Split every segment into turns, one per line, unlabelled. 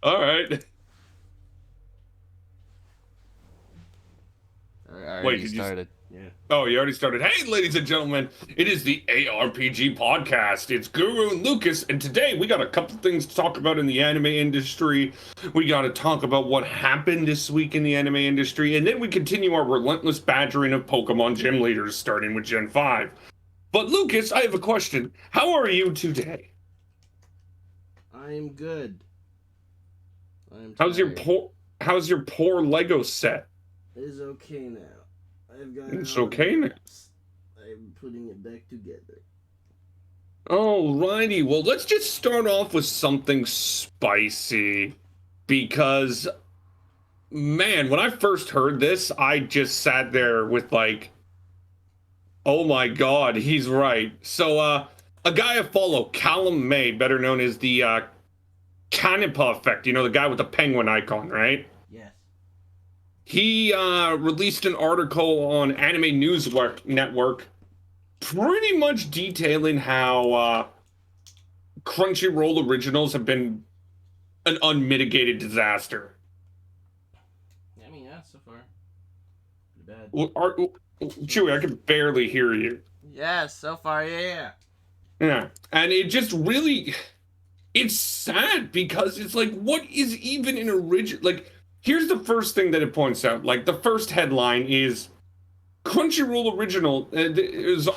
All right.
I already
Wait, did
started.
Yeah. Oh, you already started. Hey, ladies and gentlemen, it is the ARPG Podcast. It's Guru and Lucas, and today we got a couple things to talk about in the anime industry. We got to talk about what happened this week in the anime industry, and then we continue our relentless badgering of Pokemon gym leaders, starting with Gen 5. But Lucas, I have a question. How are you today?
I am good. I am
How's your poor Lego set?
It is okay now. I've got
It's okay now.
I'm putting it back together.
Alrighty, well, let's just start off with something spicy. Because, man, when I first heard this, I just sat there with like, oh my god, he's right. So, a guy I follow, Callum May, better known as the Canepa effect, you know, the guy with the penguin icon, right?
Yes.
He released an article on Anime News Network pretty much detailing how Crunchyroll originals have been an unmitigated disaster.
I mean, yeah, so far. Pretty bad.
Well, Chewy, I can barely hear you.
Yeah, so far, yeah.
Yeah, and it just really... It's sad because it's like, what is even an original... Like, here's the first thing that it points out. Like, the first headline is... Crunchyroll Original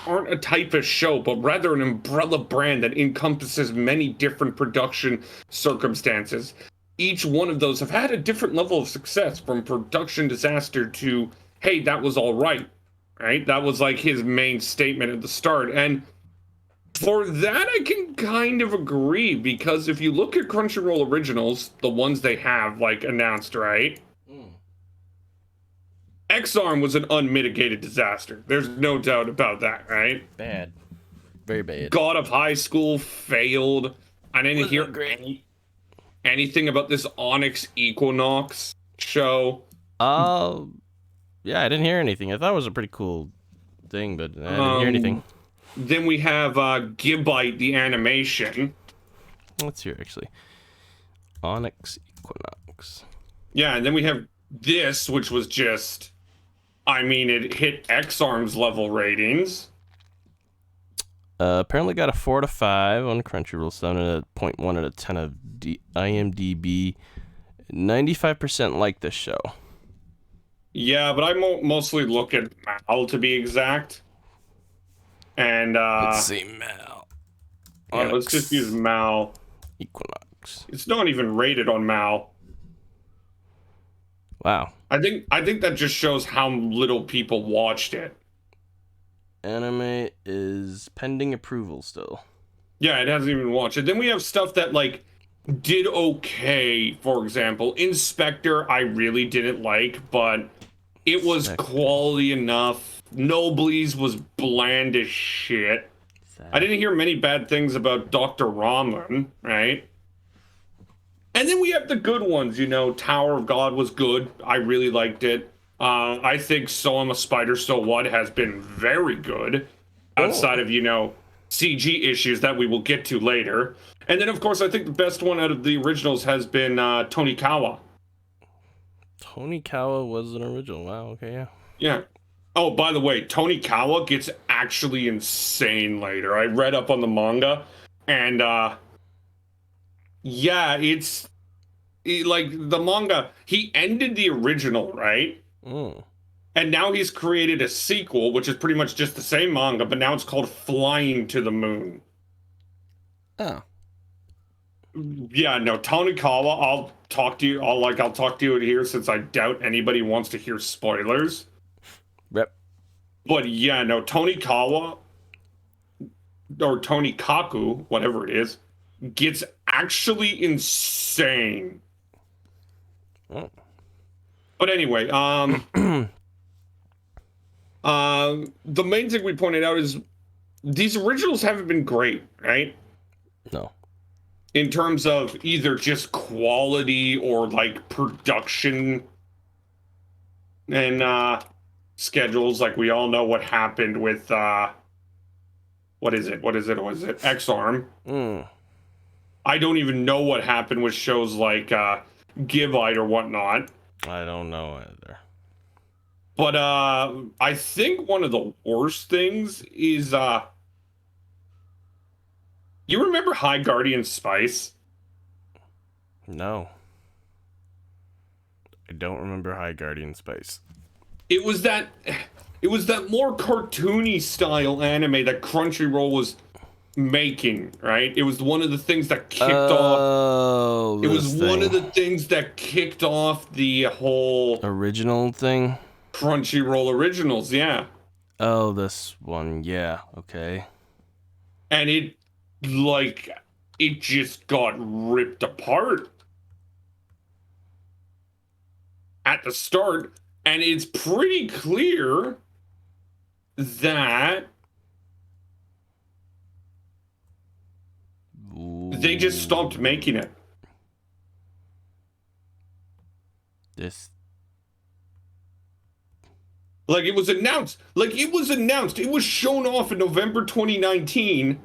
aren't a type of show, but rather an umbrella brand that encompasses many different production circumstances. Each one of those have had a different level of success, from production disaster to, hey, that was all right? That was like his main statement at the start. And for that, I can kind of agree, because if you look at Crunchyroll Originals, the ones they have, like, announced, right? X-Arm was an unmitigated disaster. There's no doubt about that, right?
Bad. Very bad.
God of High School failed. I didn't hear anything about this Onyx Equinox show.
Yeah, I didn't hear anything. I thought it was a pretty cool thing, but I didn't hear anything.
Then we have Gibbite, the animation.
Let's hear, actually. Onyx Equinox.
Yeah, and then we have this, which was just... I mean, it hit X-Arm's level ratings.
Apparently got a 4 out of 5 on Crunchyroll, 7.1 out of 10 of IMDb. 95% like this show.
Yeah, but I mostly look at Mal, to be exact. And,
let's see, Mal.
Yeah, let's just use Mal.
Equinox.
It's not even rated on Mal.
Wow.
I think that just shows how little people watched it.
Anime is pending approval still.
Yeah, it hasn't even watched it. Then we have stuff that, like, did okay. For example, Inspector, I really didn't like, but it was quality enough. Noblies was bland as shit.
Sad.
I didn't hear many bad things about Dr. Ramen, right? And then we have the good ones, you know. Tower of God was good. I really liked it. I think So I'm a Spider, So What has been very good. Outside of, you know, CG issues that we will get to later. And then, of course, I think the best one out of the originals has been Tonikawa.
Tonikawa was an original. Wow, okay, yeah.
Yeah. Oh, by the way, Tonikawa gets actually insane later. I read up on the manga, and, yeah, like the manga, he ended the original, right? And now he's created a sequel, which is pretty much just the same manga, but now it's called Flying to the Moon.
Oh.
Yeah, no, Tonikawa, I'll talk to you here, since I doubt anybody wants to hear spoilers.
Rep.
But yeah, no, Tonikawa, or Tonikaku, whatever it is, gets actually insane. But anyway, the main thing we pointed out is these originals haven't been great, right?
No.
In terms of either just quality or like production and schedules. Like, we all know what happened with what is it? X-Arm. I don't even know what happened with shows like Givite or whatnot.
I don't know either.
But I think one of the worst things is you remember High Guardian Spice?
No. I don't remember High Guardian Spice.
It was that more cartoony style anime that Crunchyroll was making, right? It was one of the things that kicked off. It was one of the things that kicked off the whole
original thing.
Crunchyroll Originals, yeah.
Oh, this one, yeah, okay.
And it just got ripped apart at the start, and it's pretty clear that they just stopped making it. It was announced. It was shown off in November 2019.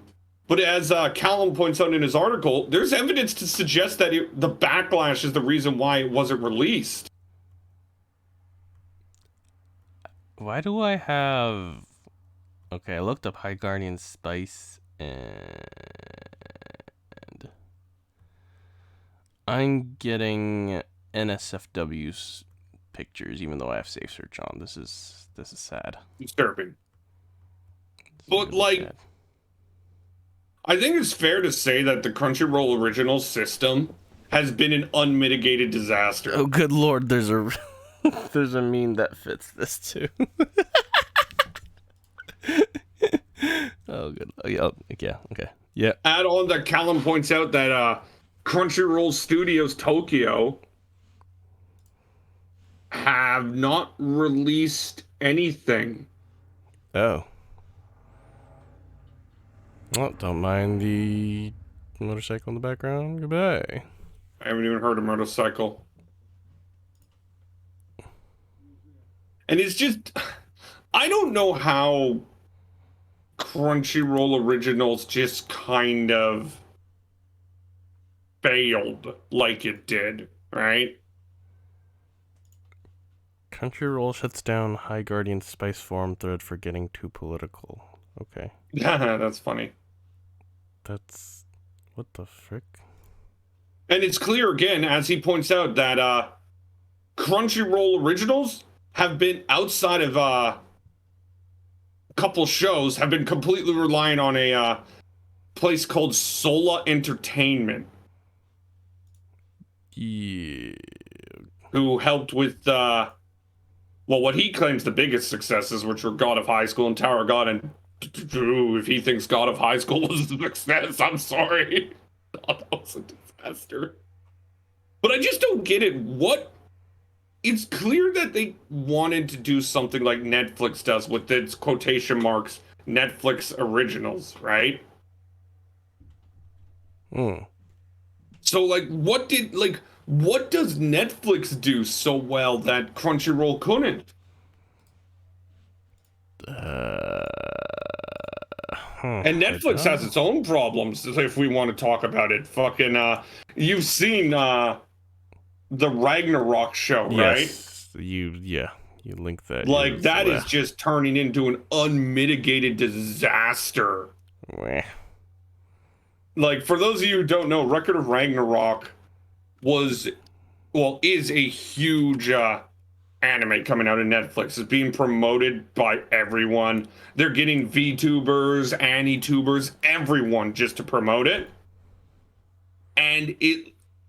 But as Callum points out in his article, there's evidence to suggest that the backlash is the reason why it wasn't released.
Why do I have... Okay, I looked up High Guardian Spice, and I'm getting NSFW's pictures, even though I have safe search on. This is sad.
Disturbing. But really sad. I think it's fair to say that the Crunchyroll original system has been an unmitigated disaster.
Oh, good lord! There's a meme that fits this too. Oh, good. Oh, yeah. Okay. Yeah.
Add on that Callum points out that Crunchyroll Studios Tokyo have not released anything.
Oh. Well, don't mind the motorcycle in the background. Goodbye.
I haven't even heard a motorcycle. And it's just... I don't know how Crunchyroll Originals just kind of failed like it did, right?
Crunchyroll shuts down High Guardian Spice forum thread for getting too political. Okay.
Yeah, that's funny.
That's... what the frick?
And it's clear again, as he points out, that Crunchyroll Originals have been outside of a couple shows, have been completely relying on a place called Sola Entertainment.
Yeah.
Who helped with what he claims the biggest successes, which were God of High School and Tower of God. And if he thinks God of High School was a success, I'm sorry. God, that was a disaster. But I just don't get it. It's clear that they wanted to do something like Netflix does with its quotation marks Netflix originals, right? So what does Netflix do so well that Crunchyroll couldn't? And Netflix has its own problems, if we want to talk about it. Fucking, you've seen the Ragnarok show,
yes,
right?
You link that.
That is just turning into an unmitigated disaster.
Meh.
For those of you who don't know, Record of Ragnarok is a huge anime coming out of Netflix. It's being promoted by everyone. They're getting VTubers, AniTubers, everyone just to promote it. And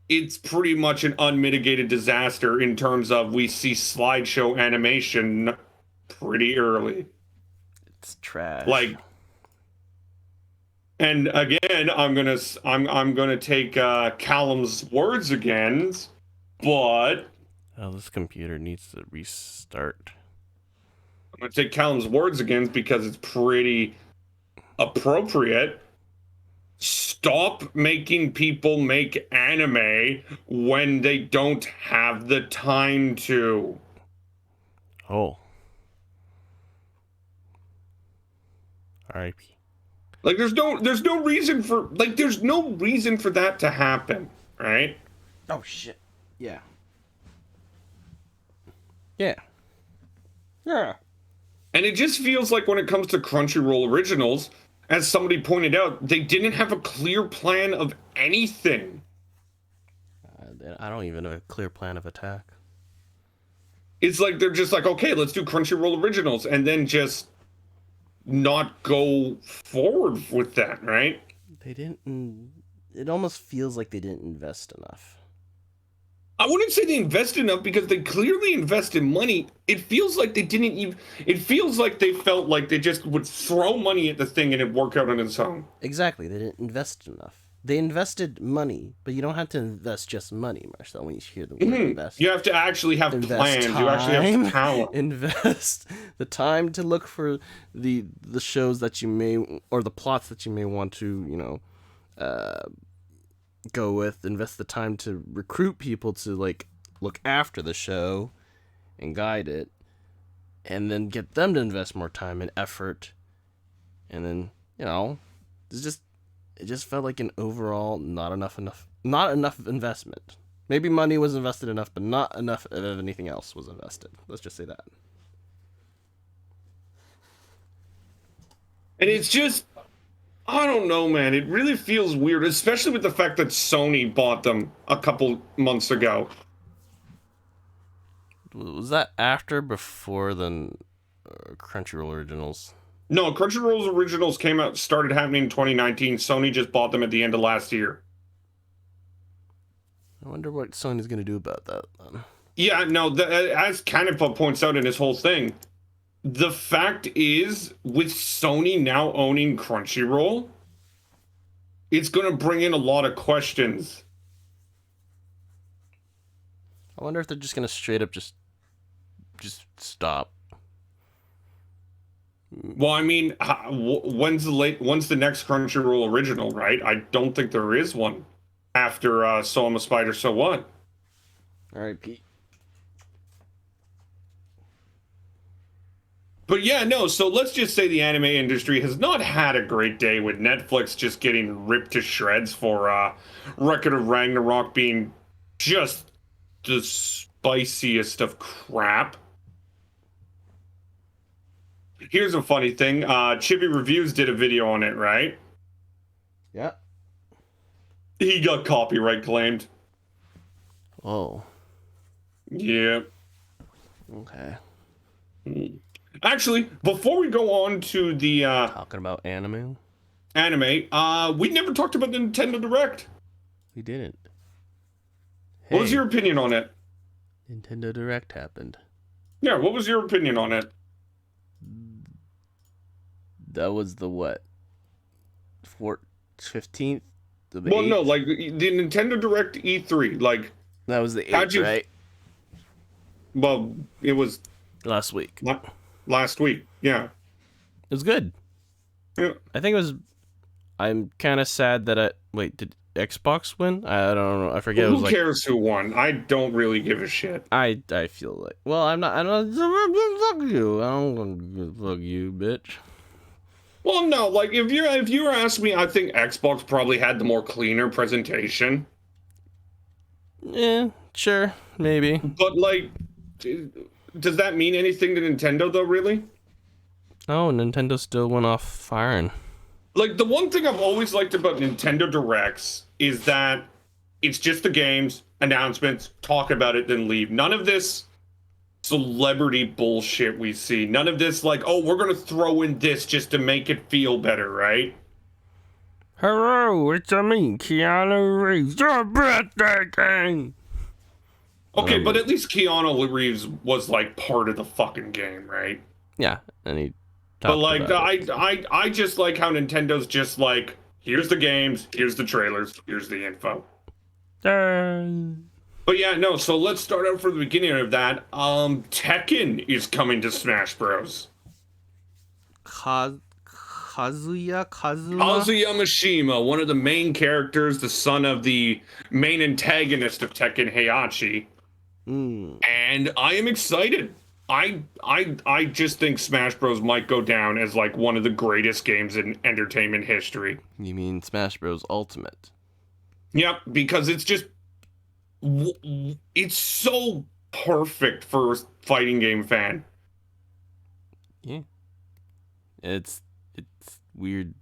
it's pretty much an unmitigated disaster in terms of we see slideshow animation pretty early.
It's trash.
And again, I'm gonna take Callum's words again, but
this computer needs to restart.
I'm gonna take Callum's words again because it's pretty appropriate. Stop making people make anime when they don't have the time to.
Oh. R.I.P.
Like there's no reason for that to happen, right?
Oh shit. Yeah. Yeah. Yeah.
And it just feels like when it comes to Crunchyroll originals, as somebody pointed out, they didn't have a clear plan of anything.
I don't even know a clear plan of attack.
It's like they're just like, okay, let's do Crunchyroll originals, and then just not go forward with that, right?
They didn't. It almost feels like they didn't invest enough.
I wouldn't say they invested enough because they clearly invested money. It feels like they didn't even. It feels like they felt like they just would throw money at the thing and it'd work out on its own.
Exactly. They didn't invest enough. They invested money, but you don't have to invest just money, Marcel, when you hear the word invest.
You have to actually have plans.
Time,
you actually have talent.
Invest the time to look for the shows that you may, or the plots that you may want to, go with. Invest the time to recruit people to, like, look after the show and guide it. And then get them to invest more time and effort. And then, it just felt like an overall not enough investment. Maybe money was invested enough, but not enough of anything else was invested. Let's just say that.
And it's just, I don't know, man. It really feels weird, especially with the fact that Sony bought them a couple months ago.
Was that after, before the Crunchyroll originals?
No, Crunchyroll's originals started happening in 2019. Sony just bought them at the end of last year.
I wonder what Sony's going to do about that then.
Yeah, no, as Kaneppa points out in his whole thing, the fact is, with Sony now owning Crunchyroll, it's going to bring in a lot of questions.
I wonder if they're just going to straight up just stop.
Well, I mean, when's the next Crunchyroll original, right? I don't think there is one after So I'm a Spider, So What?
All right, Pete.
But yeah, no, so let's just say the anime industry has not had a great day with Netflix just getting ripped to shreds for Record of Ragnarok being just the spiciest of crap. Here's a funny thing. Chibi Reviews did a video on it, right?
Yeah.
He got copyright claimed.
Oh.
Yeah.
Okay.
Actually, before we go on to the
talking about anime,
we never talked about the Nintendo Direct.
We didn't.
Hey, what was your opinion on it?
Nintendo Direct happened.
Yeah, what was your opinion on it?
That was the what? 15th?
Well, no, like the Nintendo Direct E3, like
that was the 8th, right?
Well, it was
last week.
Last week, yeah.
It was good.
Yeah.
I think it was. I'm kind of sad that did Xbox win? I don't know. I forget.
Well, who cares who won? I don't really give a shit.
I feel like. Well, I'm not. Fuck you. I don't want to fuck you, bitch.
Well, no. Like if you were asking me, I think Xbox probably had the more cleaner presentation.
Yeah, sure, maybe.
But like, does that mean anything to Nintendo though? Really?
No, Nintendo still went off firing.
Like, the one thing I've always liked about Nintendo Directs is that it's just the games, announcements, talk about it, then leave. None of this celebrity bullshit we see. None of this, like, oh, we're going to throw in this just to make it feel better, right?
Hello, it's me, Keanu Reeves. Your birthday game!
Okay, but at least Keanu Reeves was, like, part of the fucking game, right?
Yeah, and he...
But like I just like how Nintendo's just like, here's the games, here's the trailers, here's the info. But yeah, no, so let's start out from the beginning of that. Tekken is coming to Smash Bros.
Kazuya
Mishima, one of the main characters, the son of the main antagonist of Tekken, Heihachi. And I am excited. I just think Smash Bros might go down as like one of the greatest games in entertainment history.
You mean Smash Bros. Ultimate?
Yep, because it's just it's so perfect for a fighting game fan.
Yeah. It's weird.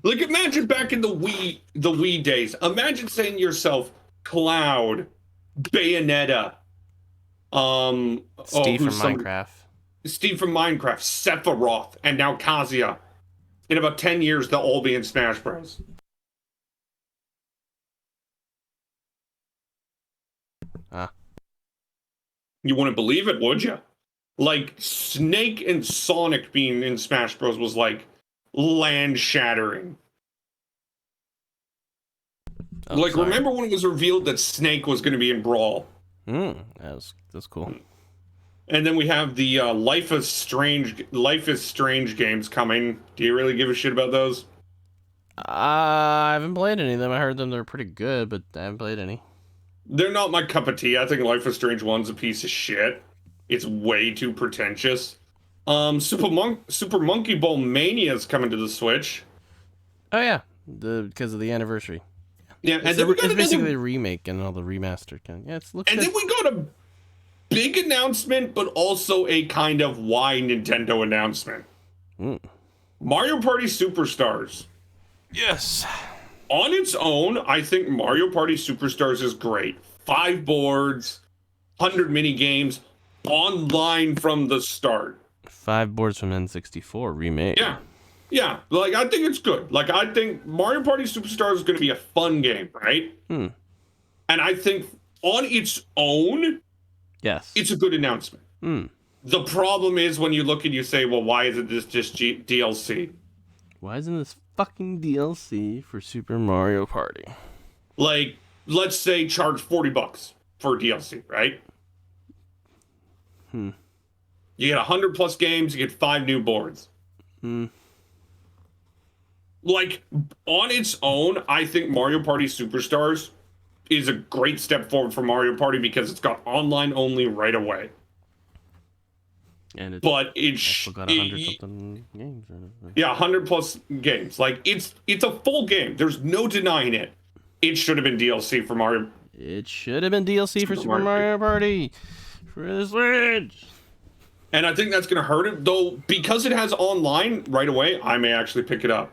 Like, imagine back in the Wii days. Imagine saying to yourself, Cloud, Bayonetta,
Steve from Minecraft.
Steve from Minecraft, Sephiroth, and now Kazuya. In about 10 years, they'll all be in Smash Bros. You wouldn't believe it, would you? Like, Snake and Sonic being in Smash Bros. Was like land-shattering. Like, remember when it was revealed that Snake was going to be in Brawl?
That's cool.
And then we have the Life is Strange games coming. Do you really give a shit about those?
I haven't played any of them. I heard them; they're pretty good, but I haven't played any.
They're not my cup of tea. I think Life is Strange 1's a piece of shit. It's way too pretentious. Super Monkey Ball Mania is coming to the Switch.
Oh yeah, because of the anniversary.
Yeah, and then
it's basically a remake and all the remastered kind. Yeah, looks
and
good.
then we got a big announcement, but also a kind of why Nintendo announcement. Mario Party Superstars.
Yes.
On its own, I think Mario Party Superstars is great. 5 boards, 100 mini games, online from the start.
5 boards from N64 remake.
Yeah, like, I think it's good. Like, I think Mario Party Superstars is going to be a fun game, right? And I think on its own,
yes,
it's a good announcement. The problem is when you look and you say, well, why isn't this just DLC?
Why isn't this fucking DLC for Super Mario Party?
Like, let's say charge $40 for DLC, right? You get 100 plus games, you get 5 new boards. Like, on its own, I think Mario Party Superstars is a great step forward for Mario Party because it's got online only right away.
And
it's
got 100 something games.
Yeah, 100 plus games. Like, it's a full game. There's no denying it. It should have been DLC for Mario.
It should have been DLC for Super Mario Party for the Switch.
And I think that's going to hurt it, though, because it has online right away. I may actually pick it up.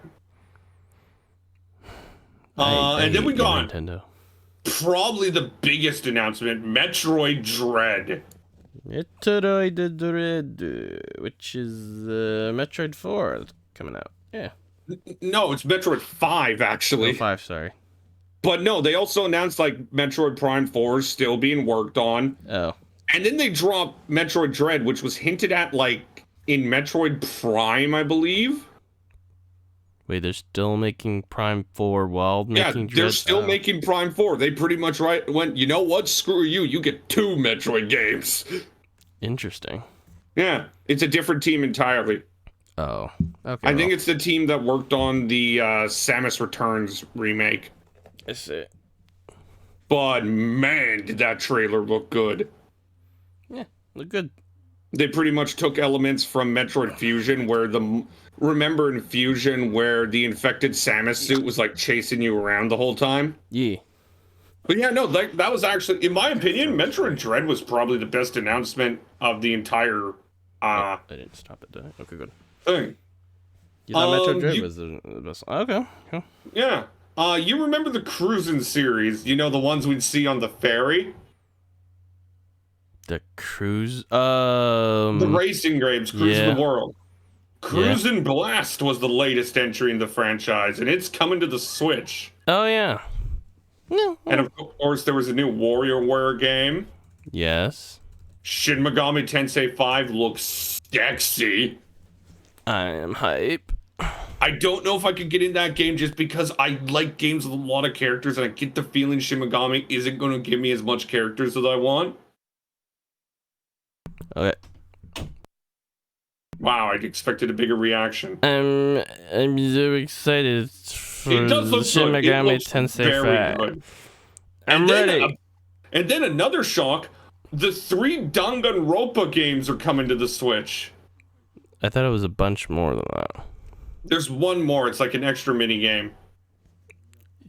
And then we got
Nintendo.
Probably the biggest announcement, Metroid Dread.
Metroid Dread, which is Metroid 4 coming out. Yeah.
No, it's Metroid 5, actually.
Oh, 5, sorry.
But no, they also announced, like, Metroid Prime 4 is still being worked on.
Oh.
And then they dropped Metroid Dread, which was hinted at, like, in Metroid Prime, I believe.
Wait, they're still making Prime 4 while making Dread?
They're still making Prime 4. They pretty much went, you know what? Screw you. You get 2 Metroid games.
Interesting.
Yeah, it's a different team entirely.
Oh, okay.
I think it's the team that worked on the Samus Returns remake.
I see.
But man, did that trailer look good.
Yeah, look good.
They pretty much took elements from Metroid Fusion, where remember in Fusion where the infected Samus suit was like chasing you around the whole time?
Yeah.
But yeah, no, that was actually, in my opinion, Metroid Dread was probably the best announcement of the entire
I didn't stop it, did I? Okay, good.
Thing.
You thought Metroid Dread was the best? Okay, cool.
Yeah. You remember the Cruisin' series? You know, the ones we'd see on the ferry?
The cruise?
The racing games, Cruising the World. Cruisin' Blast was the latest entry in the franchise, and it's coming to the Switch.
Oh, yeah. No.
And of course, there was a new WarioWare game.
Yes.
Shin Megami Tensei 5 looks sexy.
I am hype.
I don't know if I could get in that game just because I like games with a lot of characters, and I get the feeling Shin Megami isn't going to give me as much characters as I want.
Okay.
Wow, I expected a bigger reaction.
I'm so excited for the Shin Megami Tensei 5. I'm ready.
And then another shock, the 3 Danganronpa games are coming to the Switch.
I thought it was a bunch more than that.
There's one more. It's like an extra mini game.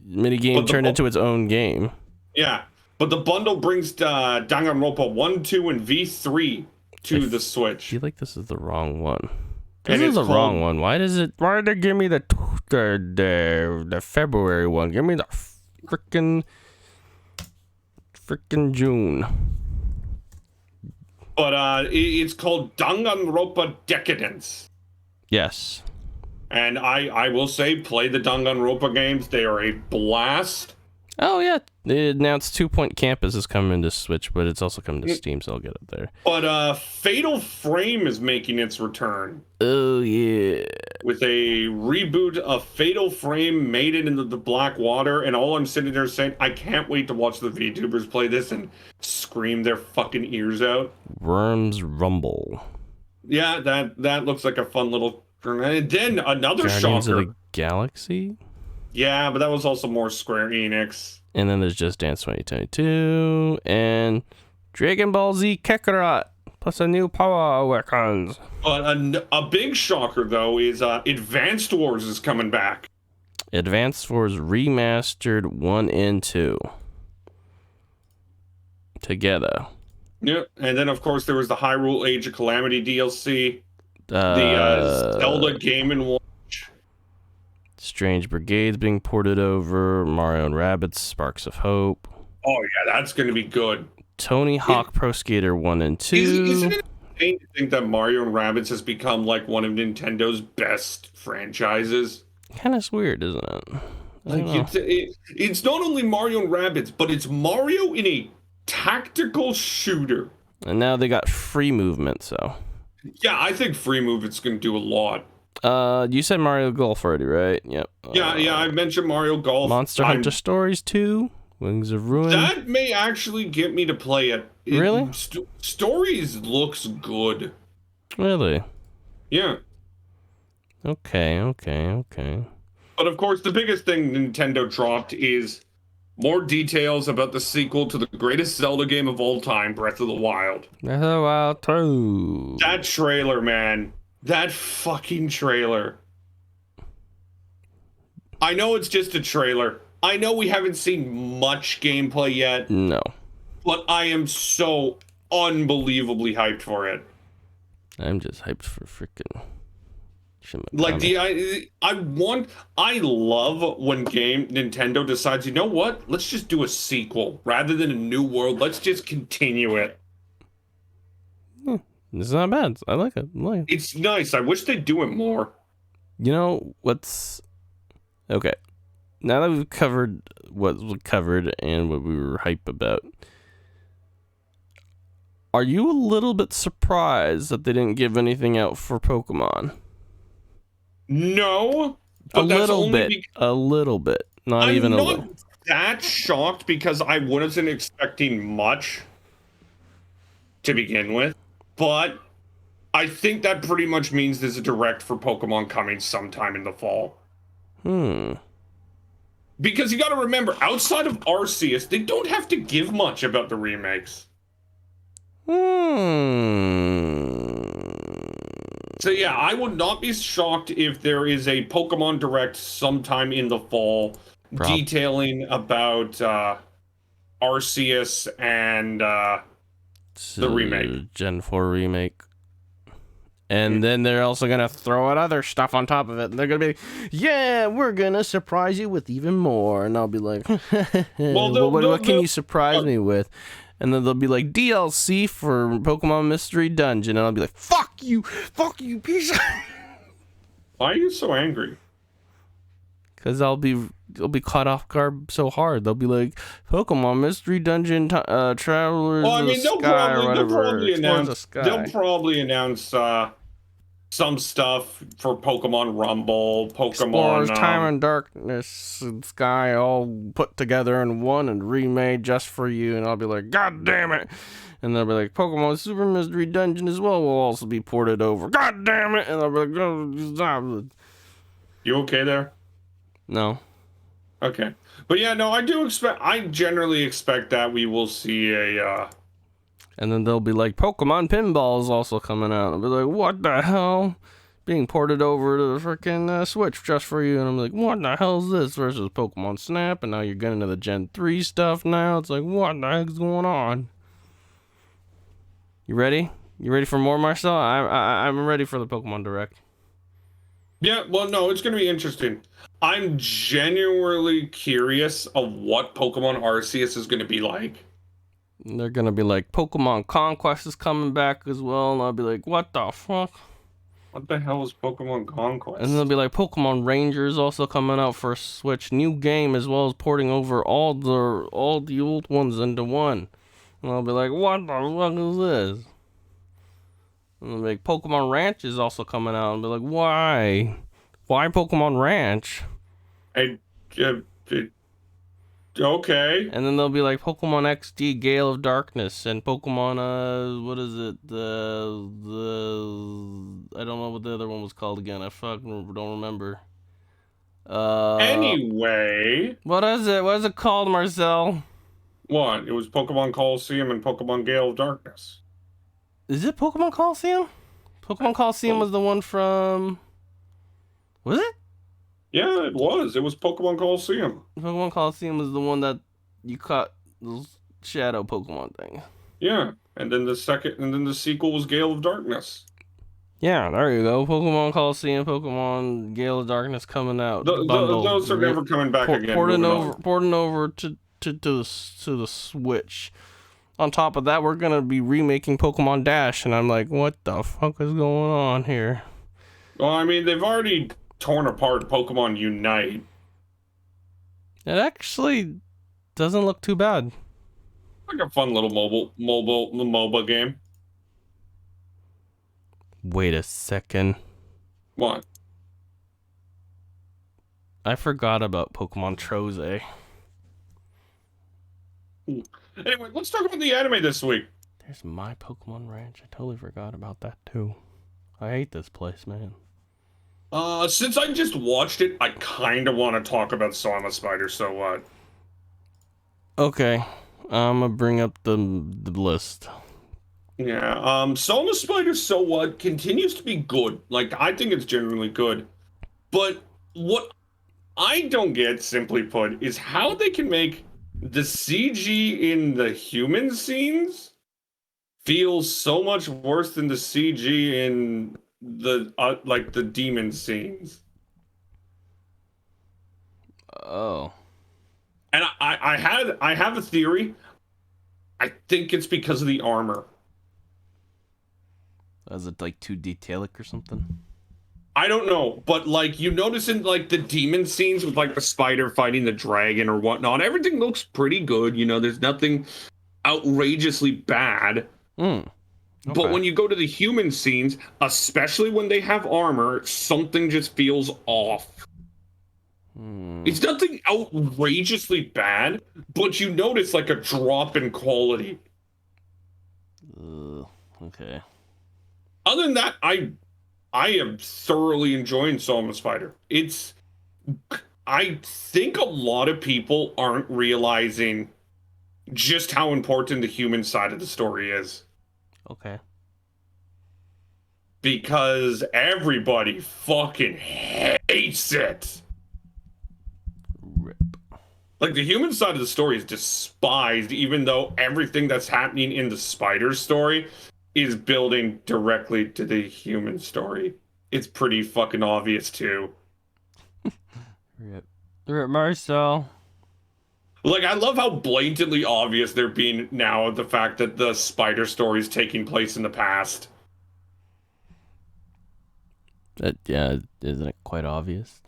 Mini game turned into its own game.
Yeah, but the bundle brings Danganronpa 1, 2, and V3 to the Switch.
I feel like this is the wrong one. This is the wrong one. Why did they give me the February one? Give me the freaking June.
But it's called Danganronpa Decadence.
Yes.
And I will say, play the Danganronpa games. They are a blast.
Oh, yeah. They announced 2 Point Campus is coming to Switch, but it's also coming to Steam, so I'll get it there.
But Fatal Frame is making its return.
Oh, yeah.
With a reboot of Fatal Frame, made it into the black water, and all I'm sitting there saying, I can't wait to watch the VTubers play this and scream their fucking ears out.
Worms Rumble.
Yeah, that looks like a fun little... And then another
Guardians
shocker.
of the Galaxy?
Yeah, but that was also more Square Enix.
And then there's Just Dance 2022 and Dragon Ball Z Kakarot plus a new power weapons.
But a big shocker though is Advanced Wars is coming back.
Advanced Wars Remastered 1 and 2 together.
Yep, and then of course there was the Hyrule Age of Calamity DLC, the Zelda Game & Watch.
Strange Brigades being ported over, Mario and Rabbids Sparks of Hope.
Oh yeah, that's going to be good.
Tony Hawk Pro Skater 1 and 2.
Isn't it insane to think that Mario and Rabbids has become like one of Nintendo's best franchises?
Kind of weird, isn't it?
Like it's not only Mario and Rabbids, but it's Mario in a tactical shooter.
And now they got free movement, so.
Yeah, I think free movement's going to do a lot.
You said Mario Golf already, right? Yep.
Yeah, I mentioned Mario Golf.
Monster Hunter Stories 2, Wings of Ruin.
That may actually get me to play it.
Really?
Stories looks good.
Really?
Yeah.
Okay.
But of course, the biggest thing Nintendo dropped is more details about the sequel to the greatest Zelda game of all time, Breath of the Wild.
Breath of the Wild 2.
That trailer, man. That fucking trailer. I know it's just a trailer. I know we haven't seen much gameplay yet.
No.
But I am so unbelievably hyped for it.
I'm just hyped for freaking...
Like I love when Nintendo decides, you know what? Let's just do a sequel rather than a new world. Let's just continue it.
It's not bad. I like it.
It's nice. I wish they'd do it more.
You know what's okay? Now that we've covered what we covered and what we were hype about, are you a little bit surprised that they didn't give anything out for Pokemon?
No, but
a little bit. Not even a little. I'm not
that shocked because I wasn't expecting much to begin with. But I think that pretty much means there's a direct for Pokemon coming sometime in the fall. Because you got to remember, outside of Arceus, they don't have to give much about the remakes. So yeah, I would not be shocked if there is a Pokemon Direct sometime in the fall detailing about Arceus and the remake.
Gen 4 remake. And then they're also going to throw out other stuff on top of it. And they're going to be, yeah, we're going to surprise you with even more. And I'll be like, what can you surprise me with? And then they'll be like, DLC for Pokemon Mystery Dungeon. And I'll be like, fuck you, piece of...
Why are you so angry?
Because I'll be caught off guard so hard. They'll be like, Pokemon Mystery Dungeon Travelers of the Sky or whatever.
They'll probably announce some stuff for Pokemon Rumble, Pokemon...
Explorers Time and Darkness and Sky all put together in one and remade just for you. And I'll be like, God damn it. And they'll be like, Pokemon Super Mystery Dungeon as well will also be ported over. God damn it. And I'll be like, oh, stop.
You okay there?
No.
Okay. But yeah, no, I generally expect that we will see a
And then they'll be like, Pokemon Pinball is also coming out. I'll be like, what the hell? Being ported over to the freaking Switch just for you. And I'm like, what the hell is this versus Pokemon Snap? And now you're getting into the Gen 3 stuff now. It's like, what the heck's going on? You ready? You ready for more, Marcel? I'm ready for the Pokemon Direct.
Yeah, well, no, it's going to be interesting. I'm genuinely curious of what Pokemon Arceus is going to be like.
They're going to be like, Pokemon Conquest is coming back as well. And I'll be like, what the fuck?
What the hell is Pokemon Conquest?
And they'll be like, Pokemon Rangers also coming out for Switch. New game as well as porting over all the old ones into one. And I'll be like, what the fuck is this? And they'll be like, Pokemon Ranch is also coming out. And I'll be like, why? Why Pokemon Ranch?
Okay.
And then they'll be like Pokemon XD Gale of Darkness and Pokemon what is it? I don't know what the other one was called again. I fucking don't remember.
Anyway.
What is it? What is it called, Marcel?
What? It was Pokemon Coliseum and Pokemon Gale of Darkness.
Is it Pokemon Coliseum? Pokemon Coliseum was the one from... Was it?
Yeah, it was. It was Pokemon Coliseum.
Pokemon Coliseum was the one that you caught those shadow Pokemon things.
Yeah, and then the sequel was Gale of Darkness.
Yeah, there you go. Pokemon Coliseum, Pokemon Gale of Darkness coming out.
Those are never coming back again.
Porting over to the Switch. On top of that, we're gonna be remaking Pokemon Dash, and I'm like, what the fuck is going on here?
Well, I mean, they've already torn apart Pokemon Unite.
It actually doesn't look too bad.
Like a fun little MOBA game.
Wait a second.
What?
I forgot about Pokemon Troze.
Anyway, let's talk about the anime this week.
There's my Pokemon Ranch. I totally forgot about that too. I hate this place, man.
Since I just watched it, I kind of want to talk about Soma Spider, so what?
Okay. I'm gonna bring up the list.
Yeah, Soma Spider, so what, continues to be good. Like, I think it's genuinely good. But what I don't get, simply put, is how they can make the CG in the human scenes feel so much worse than the CG in the demon scenes.
Oh.
And I have a theory. I think it's because of the armor.
Is it like too detailic or something?
I don't know, but like you notice in like the demon scenes with like the spider fighting the dragon or whatnot, everything looks pretty good. You know, there's nothing outrageously bad.
Okay.
But when you go to the human scenes, especially when they have armor, something just feels off. It's nothing outrageously bad, but you notice like a drop in quality.
Okay.
Other than that, I am thoroughly enjoying Soma Spider. I think a lot of people aren't realizing just how important the human side of the story is.
Okay.
Because everybody fucking hates it.
Rip.
Like, the human side of the story is despised, even though everything that's happening in the spider story is building directly to the human story. It's pretty fucking obvious, too.
Rip. Rip Marcel.
Like, I love how blatantly obvious they're being now of the fact that the spider story is taking place in the past.
Yeah, isn't it quite obvious?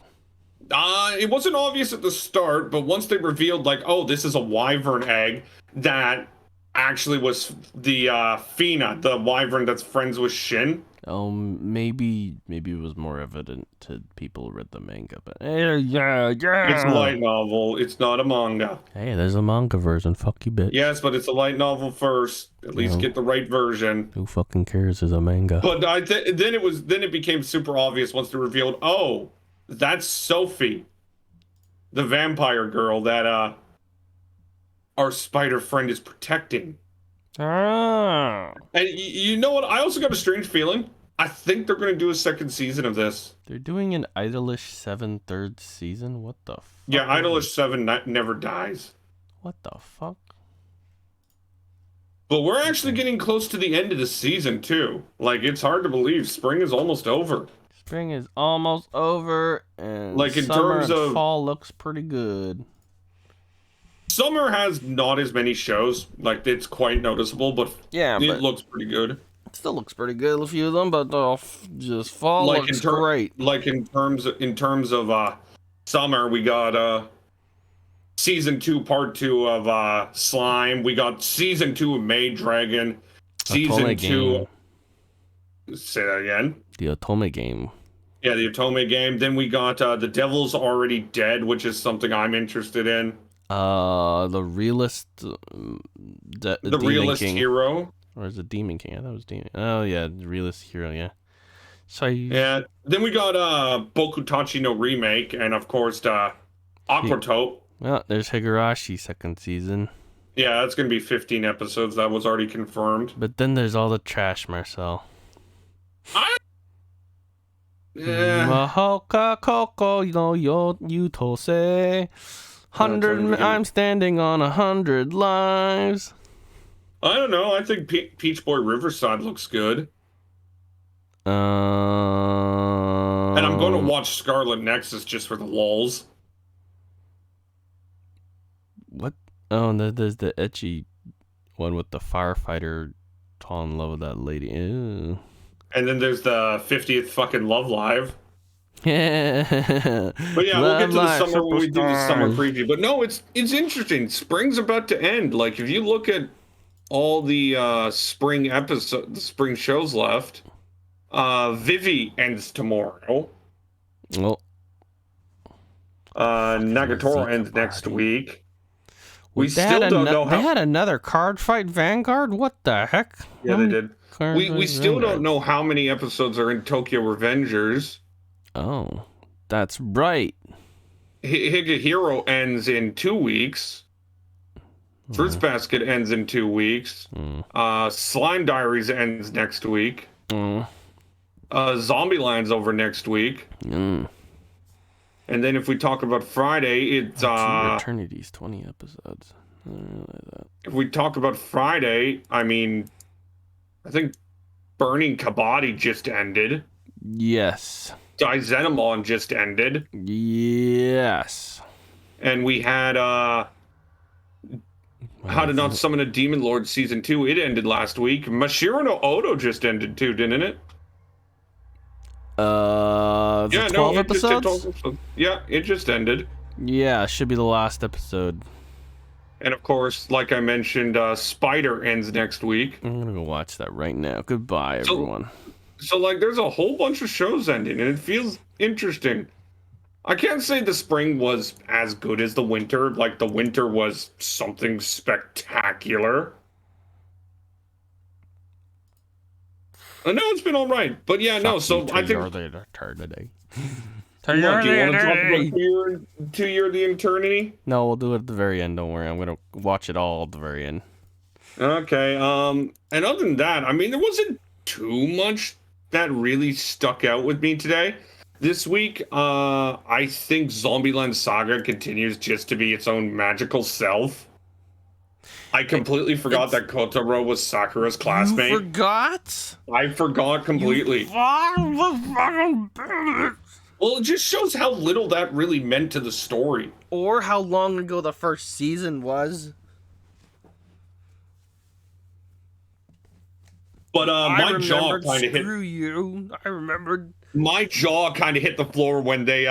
It wasn't obvious at the start, but once they revealed, like, oh, this is a wyvern egg that actually was the Fina, the wyvern that's friends with Shin.
Maybe it was more evident to people who read the manga, but yeah.
It's a light novel. It's not a manga.
Hey, there's a manga version. Fuck you, bitch.
Yes, but it's a light novel first. At least get the right version.
Who fucking cares? Is a manga.
But then it became super obvious once they revealed, oh, that's Sophie, the vampire girl that our spider friend is protecting.
Ah.
And you know what? I also got a strange feeling. I think they're going to do a second season of this.
They're doing an Idolish 7 third season? What the fuck?
Yeah, Idolish 7 never dies.
What the fuck?
But we're actually getting close to the end of the season, too. Like, it's hard to believe. Spring is almost over.
Spring is almost over, and
like in
summer
terms
and
of
fall looks pretty good.
Summer has not as many shows. Like, it's quite noticeable, but
yeah,
it looks pretty good.
It still looks pretty good, a few of them, but just fall
like
looks great.
Like in terms of summer, we got season 2, part 2 of Slime. We got season 2 of Maid Dragon. Season 2. Say that again.
The Otome game.
Yeah, the Otome game. Then we got The Devil's Already Dead, which is something I'm interested in.
The realist.
The realist
King.
hero.
Or is it Demon King? I thought it was Demon. Oh yeah, the realist hero. Yeah. So
yeah. Then we got Bokutachi no Remake, and of course Aquatope.
Well, there's Higurashi second season.
Yeah, that's gonna be 15 episodes. That was already confirmed.
But then there's all the trash, Marcel. Mahoka Koko no yo Yutose. 100. I'm standing on 100 lives.
I don't know. I think Peach Boy Riverside looks good. And I'm going to watch Scarlet Nexus just for the lulz.
What? Oh, and there's the ecchi one with the firefighter falling in love with that lady. Ew.
And then there's the 50th fucking Love Live.
Yeah.
But yeah, we'll get to the summer when we do the summer preview. But no, it's interesting. Spring's about to end. Like, if you look at all the spring episodes, the spring shows left, Vivi ends tomorrow.
Well,
Nagatoro ends next week. We
they
still don't know how.
They had another card fight Vanguard? What the heck?
Yeah, they did. We still don't know how many episodes are in Tokyo Revengers.
Oh, that's right.
Higehiro ends in 2 weeks. Fruits Basket ends in 2 weeks. Slime Diaries ends next week. Zombieland's over next week. And then if we talk about Friday, it's
Eternity's 20 episodes. I didn't realize that.
If we talk about Friday, I mean, I think Burning Kabaddi just ended.
Yes.
Daizenamon just ended.
Yes.
And we had How to Not Summon a Demon Lord Season 2. It ended last week. Mashiro no Odo just ended too, didn't it?
12 episodes?
Yeah, it just ended.
Yeah, it should be the last episode.
And of course, like I mentioned, Spider ends next week.
I'm gonna go watch that right now. Goodbye, everyone.
So like, there's a whole bunch of shows ending, and it feels interesting. I can't say the spring was as good as the winter. Like, the winter was something spectacular. I know it's been all right, but yeah, no. So I think.
What, do you want
to talk about 2 Year the Eternity?
No, we'll do it at the very end. Don't worry, I'm gonna watch it all at the very end.
Okay. And other than that, I mean, there wasn't too much that really stuck out with me today. This week, I think Zombieland Saga continues just to be its own magical self. I completely forgot that Kotaro was Sakura's classmate.
You forgot?
I forgot completely. Well, it just shows how little that really meant to the story.
Or how long ago the first season was.
But my jaw kind of hit.
Screw you. I remembered.
My jaw kind of hit the floor when they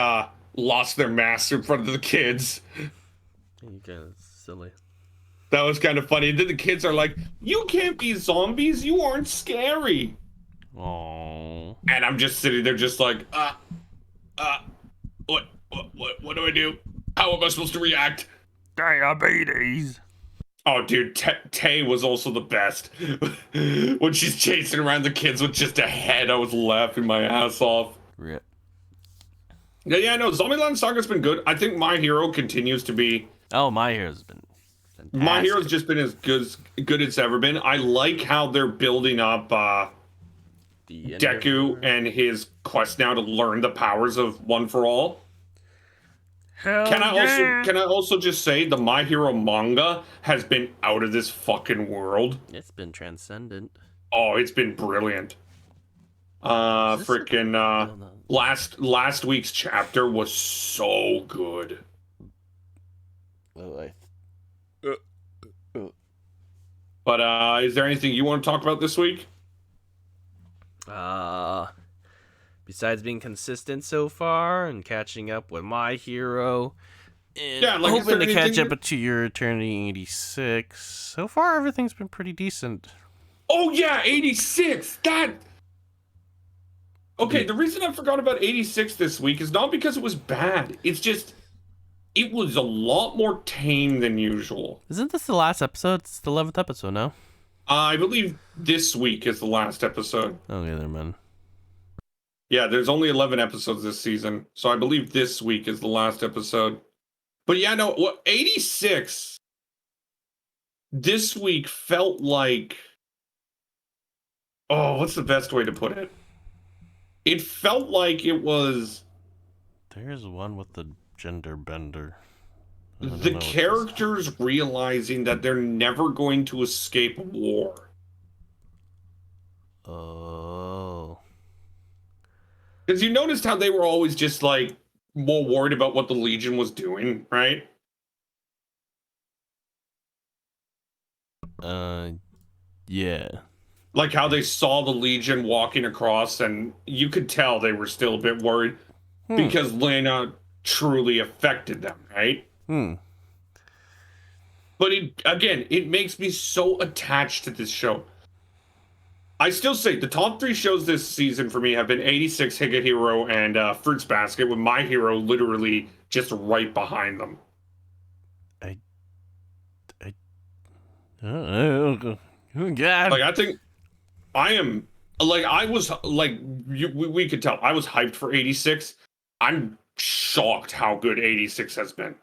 lost their mask in front of the kids.
You guys silly.
That was kind of funny. And then the kids are like, "You can't be zombies. You aren't scary."
Aww.
And I'm just sitting there, just like, what do I do? How am I supposed to react?
Diabetes.
Oh, dude, Tay was also the best. When she's chasing around the kids with just a head, I was laughing my ass off.
Rip.
Yeah, no, Zombieland Saga's been good. I think My Hero continues to be...
Oh, My Hero's been fantastic.
My Hero's just been as good as it's ever been. I like how they're building up Deku and his quest now to learn the powers of One for All. Can I also just say the My Hero manga has been out of this fucking world.
It's been transcendent.
Oh, it's been brilliant. Last week's chapter was so good. But is there anything you want to talk about this week?
Besides being consistent so far and catching up with My Hero, and hoping to catch up to your Eternity 86. So far, everything's been pretty decent.
Oh yeah, 86. Okay, the reason I forgot about 86 this week is not because it was bad. It's just it was a lot more tame than usual.
Isn't this the last episode? It's the 11th episode now.
I believe this week is the last episode.
Okay, there, man.
Yeah, there's only 11 episodes this season, so I believe this week is the last episode. But yeah, no, 86 this week felt like... Oh, what's the best way to put it? It felt like it was...
There's one with the gender bender.
The characters realizing that they're never going to escape war.
Oh.
Because you noticed how they were always just, like, more worried about what the Legion was doing, right?
Yeah.
Like how they saw the Legion walking across, and you could tell they were still a bit worried because Lena truly affected them, right? But it makes me so attached to this show. I still say the top 3 shows this season for me have been 86, Higehiro, and Fruits Basket, with My Hero literally just right behind them.
Oh God!
Like I think I am like I was like we could tell I was hyped for 86. I'm shocked how good 86 has been.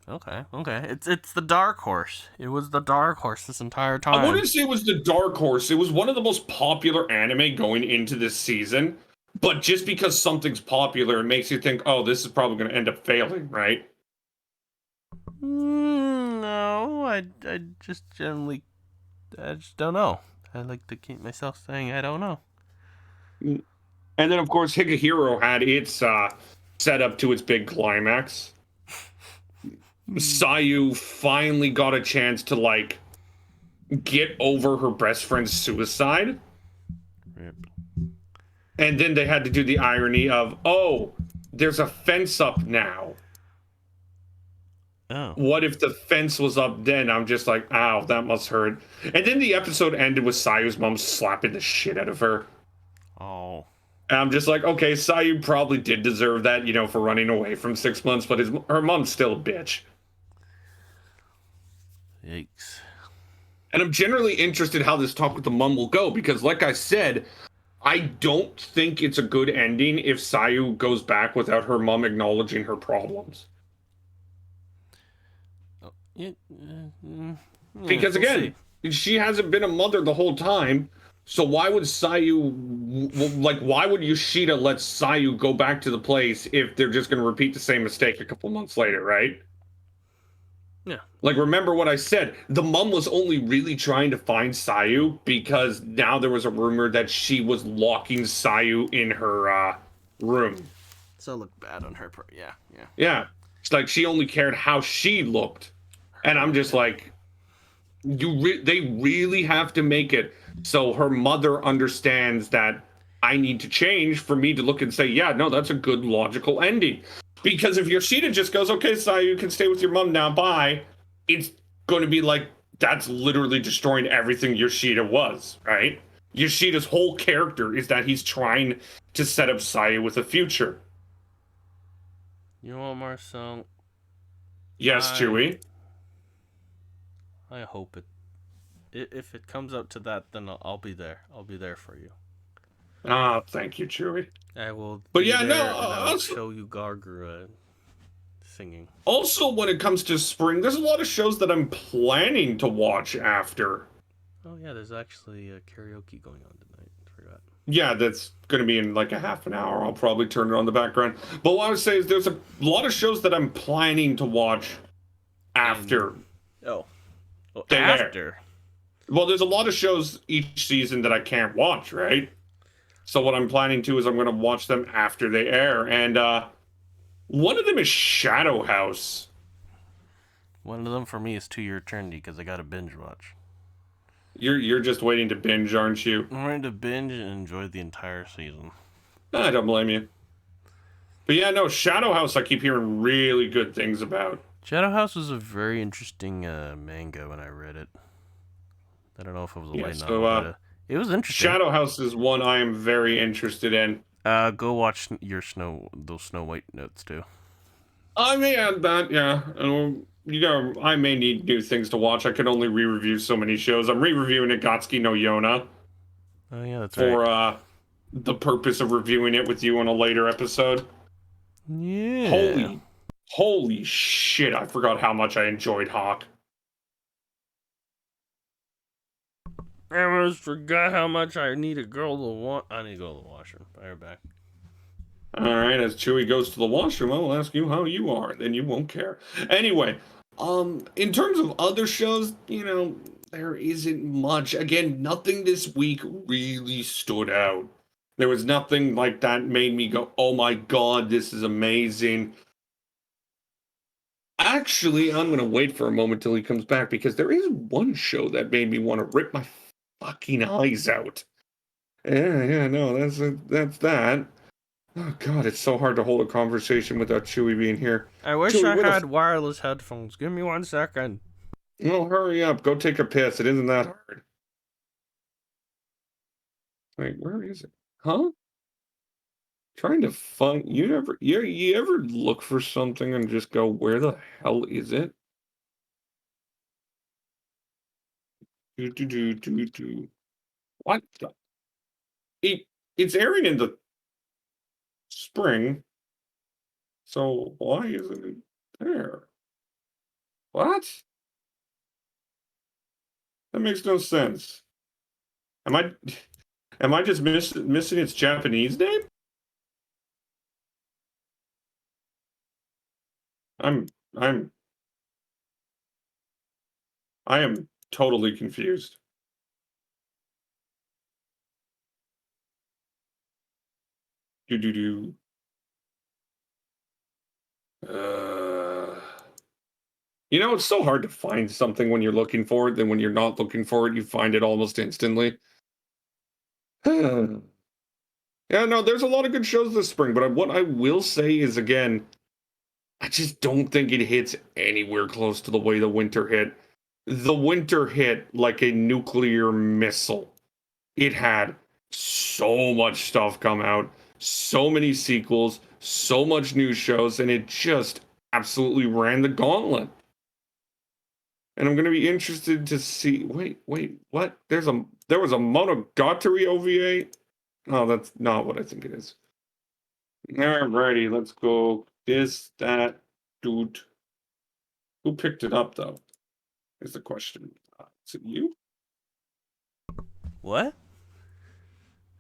Okay. It's the dark horse. It was the dark horse this entire time.
I wouldn't say it was the dark horse. It was one of the most popular anime going into this season. But just because something's popular, it makes you think, oh, this is probably going to end up failing, right?
No, I just generally, I just don't know. I like to keep myself saying I don't know.
And then, of course, Higehiro had its set up to its big climax. Sayu finally got a chance to, like, get over her best friend's suicide.
Rip.
And then they had to do the irony of, oh, there's a fence up now.
Oh.
What if the fence was up then? I'm just like, ow, that must hurt. And then the episode ended with Sayu's mom slapping the shit out of her.
Oh.
And I'm just like, okay, Sayu probably did deserve that, for running away from 6 months, but her mom's still a bitch.
Yikes.
And I'm generally interested how this talk with the mom will go, because like I said, I don't think it's a good ending if Sayu goes back without her mom acknowledging her problems. Because again, she hasn't been a mother the whole time, so why would why would Yoshida let Sayu go back to the place if they're just going to repeat the same mistake a couple months later, right?
Yeah.
Like, remember what I said. The mom was only really trying to find Sayu because now there was a rumor that she was locking Sayu in her room.
So it looked bad on her part. Yeah.
Yeah. It's like she only cared how she looked. And I'm just like, they really have to make it so her mother understands that I need to change for me to look and say, yeah, no, that's a good logical ending. Because if Yoshida just goes, okay, Sayu, you can stay with your mom now, bye, it's going to be like, that's literally destroying everything Yoshida was, right? Yoshida's whole character is that he's trying to set up Sayu with a future.
You know what, Marcel?
Yes, Chewie?
I hope it. If it comes out to that, then I'll be there. I'll be there for you.
Thank you, Chewie.
I will.
But yeah,
there
no,
I'll show you Gargura. singing.
Also, when it comes to spring, there's a lot of shows that I'm planning to watch after.
Oh, yeah, there's actually a karaoke going on tonight. I forgot.
Yeah, that's going to be in like a half an hour. I'll probably turn it on the background. But what I would say is there's a lot of shows that I'm planning to watch after.
They after? Air.
Well, there's a lot of shows each season that I can't watch, right? So what I'm planning to is I'm going to watch them after they air. And one of them is Shadow House.
One of them for me is 2 Year Eternity because I got to binge watch.
You're just waiting to binge, aren't you?
I'm waiting to binge and enjoy the entire season.
I don't blame you. But yeah, no, Shadow House I keep hearing really good things about.
Shadow House was a very interesting manga when I read it. I don't know if it was a light novel, but it was interesting.
Shadow House is one I am very interested in.
Go watch those Snow White notes too.
I may add that, yeah. I may need new things to watch. I can only re-review so many shows. I'm re-reviewing Akatsuki no Yona.
Oh yeah, that's
right.
For
the purpose of reviewing it with you on a later episode.
Yeah.
Holy shit! I forgot how much I enjoyed Hawk.
I almost forgot how much I need a girl to want. I need to go to the washroom. I'll be back.
All right, as Chewie goes to the washroom, I will ask you how you are, then you won't care. Anyway, in terms of other shows, there isn't much. Again, nothing this week really stood out. There was nothing like that made me go, oh my god, this is amazing. Actually, I'm going to wait for a moment till he comes back, because there is one show that made me want to rip my fucking eyes out. Yeah, no, that's that. Oh god, it's so hard to hold a conversation without Chewie being here.
I wish I had wireless headphones. Give me 1 second.
Well, hurry up. Go take a piss. It isn't that hard. Wait, where is it? Huh? Trying to find... You ever look for something and just go, where the hell is it? What the... It's airing in the spring. So why isn't it there? What? That makes no sense. Am I just missing its Japanese name? I am totally confused. It's so hard to find something when you're looking for it, then when you're not looking for it, you find it almost instantly. Yeah, no, there's a lot of good shows this spring, but what I will say is, again, I just don't think it hits anywhere close to the way the winter hit. The winter hit like a nuclear missile. It had so much stuff come out, so many sequels, so much new shows, and it just absolutely ran the gauntlet. And I'm going to be interested to see... Wait, what? There was a Monogatari OVA? Oh, that's not what I think it is. Alrighty, let's go. That, dude. Who picked it up, though? Is the question. Is it you?
What?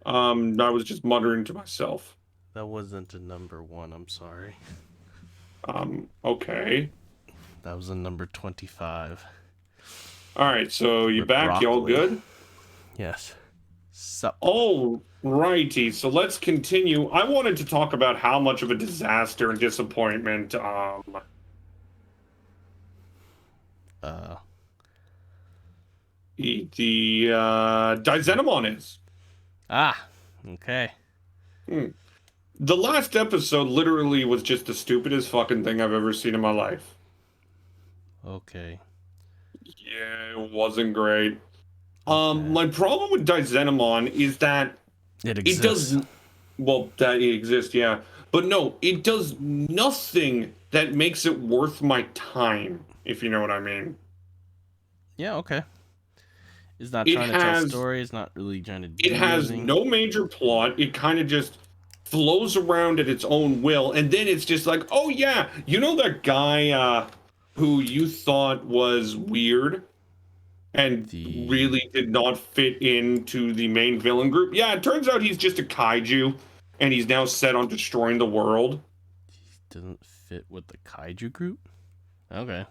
I was just muttering to myself.
That wasn't a number 1, I'm sorry.
Okay.
That was a number 25.
Alright, so you back?
Broccoli.
You all good?
Yes. Sup.
Alrighty, so let's continue. I wanted to talk about how much of a disaster and disappointment,
the
Daizenomon is.
Ah, okay.
The last episode literally was just the stupidest fucking thing I've ever seen in my life.
Okay.
Yeah, it wasn't great. My problem with Daizenomon is that
it exists.
That it exists, yeah. But no, it does nothing that makes it worth my time, if you know what I mean.
Yeah, okay. It's not trying to tell a story. It's not really trying to do
It has
anything.
No major plot. It kind of just flows around at its own will, and then it's just like, oh yeah, you know that guy who you thought was weird and really did not fit into the main villain group? Yeah, it turns out he's just a kaiju, and he's now set on destroying the world.
He doesn't fit with the kaiju group? Okay.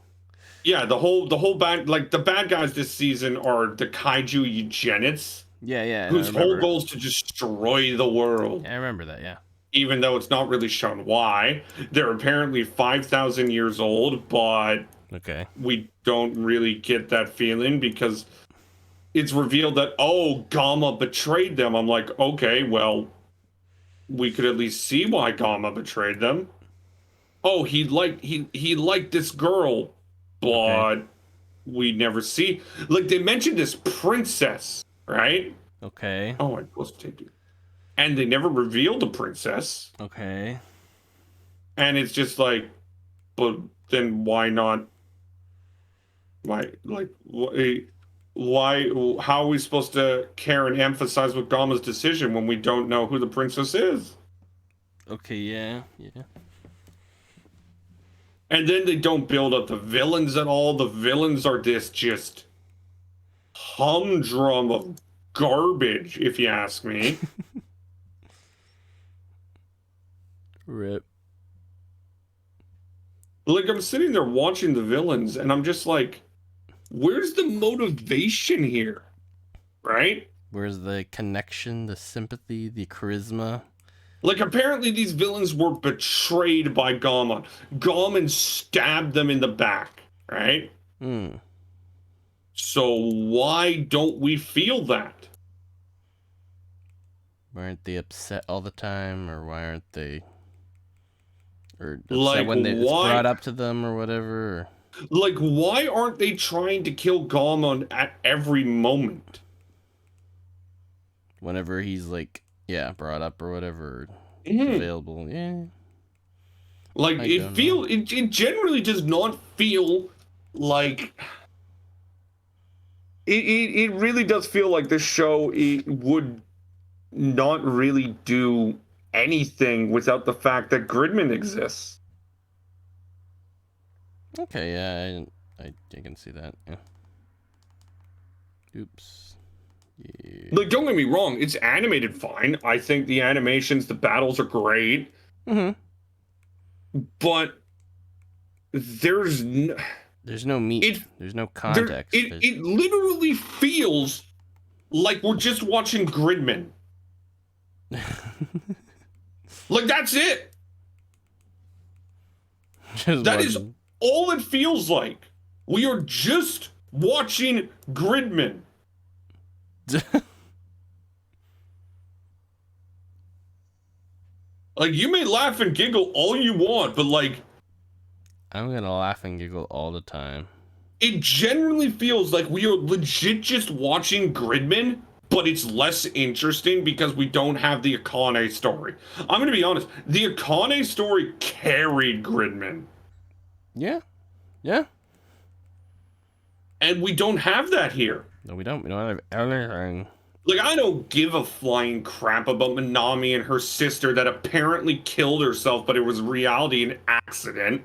Yeah, the whole bad, like, the bad guys this season are the kaiju eugenics.
Yeah.
Whose whole goal is to destroy the world.
Yeah, I remember that, yeah.
Even though it's not really shown why. They're apparently 5,000 years old, but
okay,
we don't really get that feeling because it's revealed that, oh, Gamma betrayed them. I'm like, okay, well, we could at least see why Gamma betrayed them. Oh, he liked this girl, but we never see. Like, they mentioned this princess, right?
Okay.
Oh, I was taking. And they never revealed the princess.
Okay.
And it's just like, but then why not? Why, like, why? How are we supposed to care and emphasize with Gamma's decision when we don't know who the princess is?
Okay, yeah.
And then they don't build up the villains at all. The villains are this just humdrum of garbage, if you ask me.
Rip.
Like, I'm sitting there watching the villains, and I'm just like, where's the motivation here? Right?
Where's the connection, the sympathy, the charisma?
Like, apparently these villains were betrayed by Gamma. Gamma stabbed them in the back, right? So why don't we feel that?
Why aren't they upset all the time, or why aren't they... Or upset
like,
when it's brought up to them or whatever? Or...
Like, why aren't they trying to kill Gamma at every moment?
Whenever he's, like, brought up or whatever, available,
Like, it generally does not feel like... It really does feel like this show would not really do anything without the fact that Gridman exists.
Okay, yeah, I can see that. Yeah. Oops. Yeah.
Like, don't get me wrong, it's animated fine. I think the animations, the battles are great. But there's
no meat. There's no context.
It literally feels like we're just watching Gridman. Like, that's it. That is all it feels like. We are just watching Gridman. Like, you may laugh and giggle all you want, but, like...
I'm gonna laugh and giggle all the time.
It generally feels like we are legit just watching Gridman, but it's less interesting because we don't have the Akane story. I'm gonna be honest, the Akane story carried Gridman.
Yeah.
And we don't have that here.
No, we don't. We don't have anything.
Like, I don't give a flying crap about Minami and her sister that apparently killed herself, but it was reality an accident.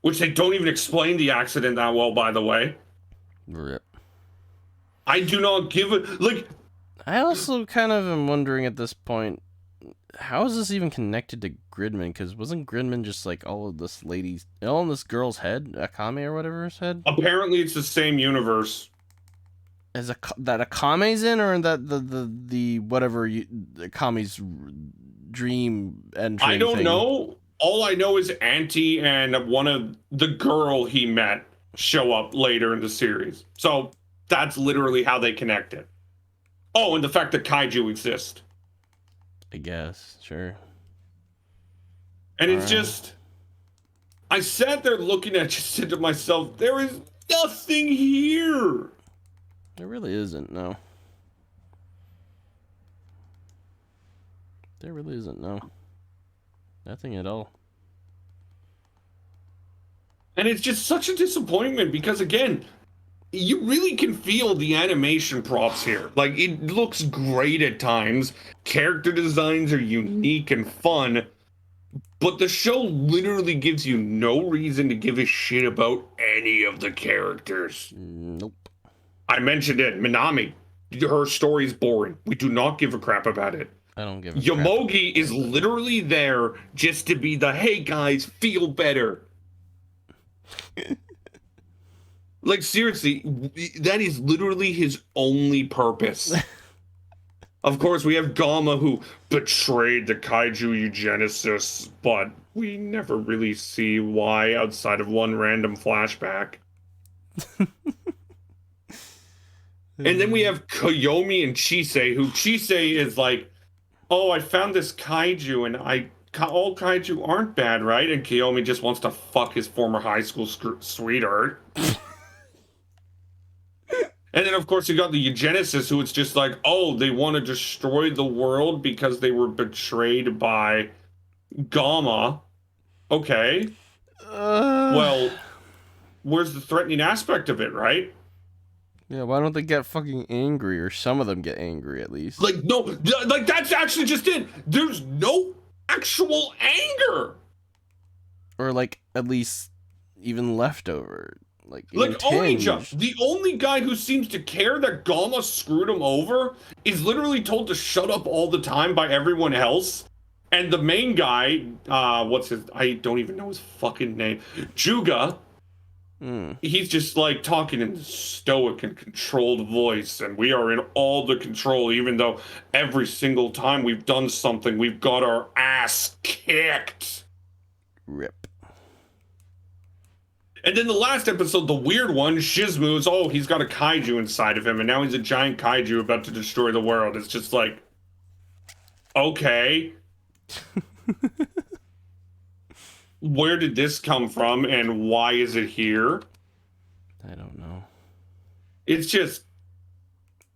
Which they don't even explain the accident that well, by the way.
Rip.
I do not give a... Like...
I also kind of am wondering at this point, how is this even connected to Gridman? Because wasn't Gridman just like all of this girl's head? Akame or whatever's head?
Apparently it's the same universe.
Is that Akame's in, or that the whatever Akame's dream entry?
I don't know. All I know is Auntie and one of the girl he met show up later in the series. So that's literally how they connected. Oh, and the fact that kaiju exist.
I guess, sure.
And it's just... I sat there looking at it, just said to myself, there is nothing here.
There really isn't, no. There really isn't, no. Nothing at all.
And it's just such a disappointment because, again, you really can feel the animation props here. Like, it looks great at times. Character designs are unique and fun, but the show literally gives you no reason to give a shit about any of the characters.
Nope.
I mentioned it. Minami, her story's boring. We do not give a crap about it.
I don't give a
Yomogi is literally there just to be the, hey guys, feel better. Like, seriously, that is literally his only purpose. Of course, we have Gamma, who betrayed the kaiju eugenicists, but we never really see why outside of one random flashback. And then we have Koyomi and Chisei, who Chisei is like, oh, I found this kaiju, and all kaiju aren't bad, right? And Koyomi just wants to fuck his former high school sweetheart. And then, of course, you got the eugenicists, who it's just like, oh, they want to destroy the world because they were betrayed by Gamma. Okay. Well, where's the threatening aspect of it, right?
Yeah, why don't they get fucking angry, or some of them get angry at least?
Like, no, like, that's actually just it. There's no actual anger.
Or, like, at least even leftover. Like
Onija, the only guy who seems to care that Gamma screwed him over, is literally told to shut up all the time by everyone else. And the main guy, I don't even know his fucking name, Juga, he's just like talking in stoic and controlled voice, and we are in all the control, even though every single time we've done something, we've got our ass kicked.
Rip.
And then the last episode, the weird one, Shizmu's, he's got a kaiju inside of him, and now he's a giant kaiju about to destroy the world. It's just like, okay. Where did this come from, and why is it here?
I don't know.
It's just...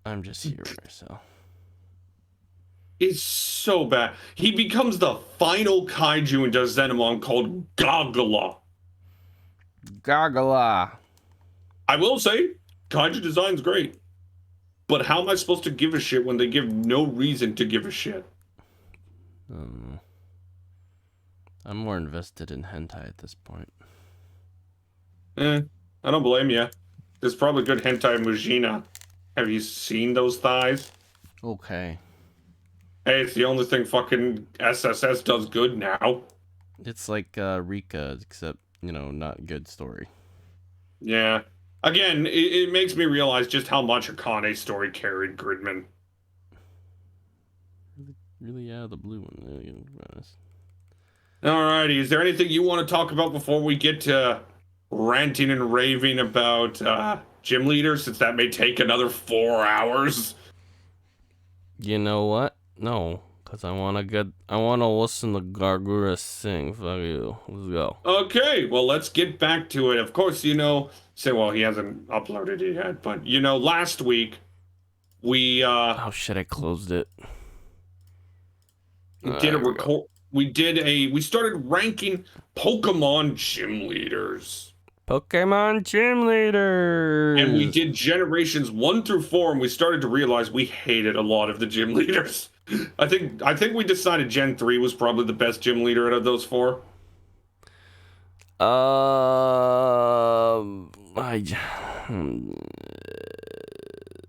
I'm just here myself.
It's so bad. He becomes the final kaiju in Zenimon called Gagala.
Gagala.
I will say, kaiju design's great. But how am I supposed to give a shit when they give no reason to give a shit?
I'm more invested in hentai at this point.
I don't blame you. There's probably good hentai Mujina. Have you seen those thighs?
Okay.
Hey, it's the only thing fucking SSS does good now.
It's like Rika, except, not good story.
Yeah. Again, it makes me realize just how much Akane's story carried Gridman.
Really out of the blue one, to be honest.
Alrighty, is there anything you want to talk about before we get to ranting and raving about gym leaders, since that may take another 4 hours?
You know what? No, because I want to listen to Gargura sing. Fuck you. Let's go.
Okay, well, let's get back to it. Of course, he hasn't uploaded it yet, but, last week, we...
oh, shit, I closed it.
We started ranking Pokemon gym leaders.
Pokemon gym leaders!
And we did generations 1 through 4, and we started to realize we hated a lot of the gym leaders. I think we decided Gen 3 was probably the best gym leader out of those 4.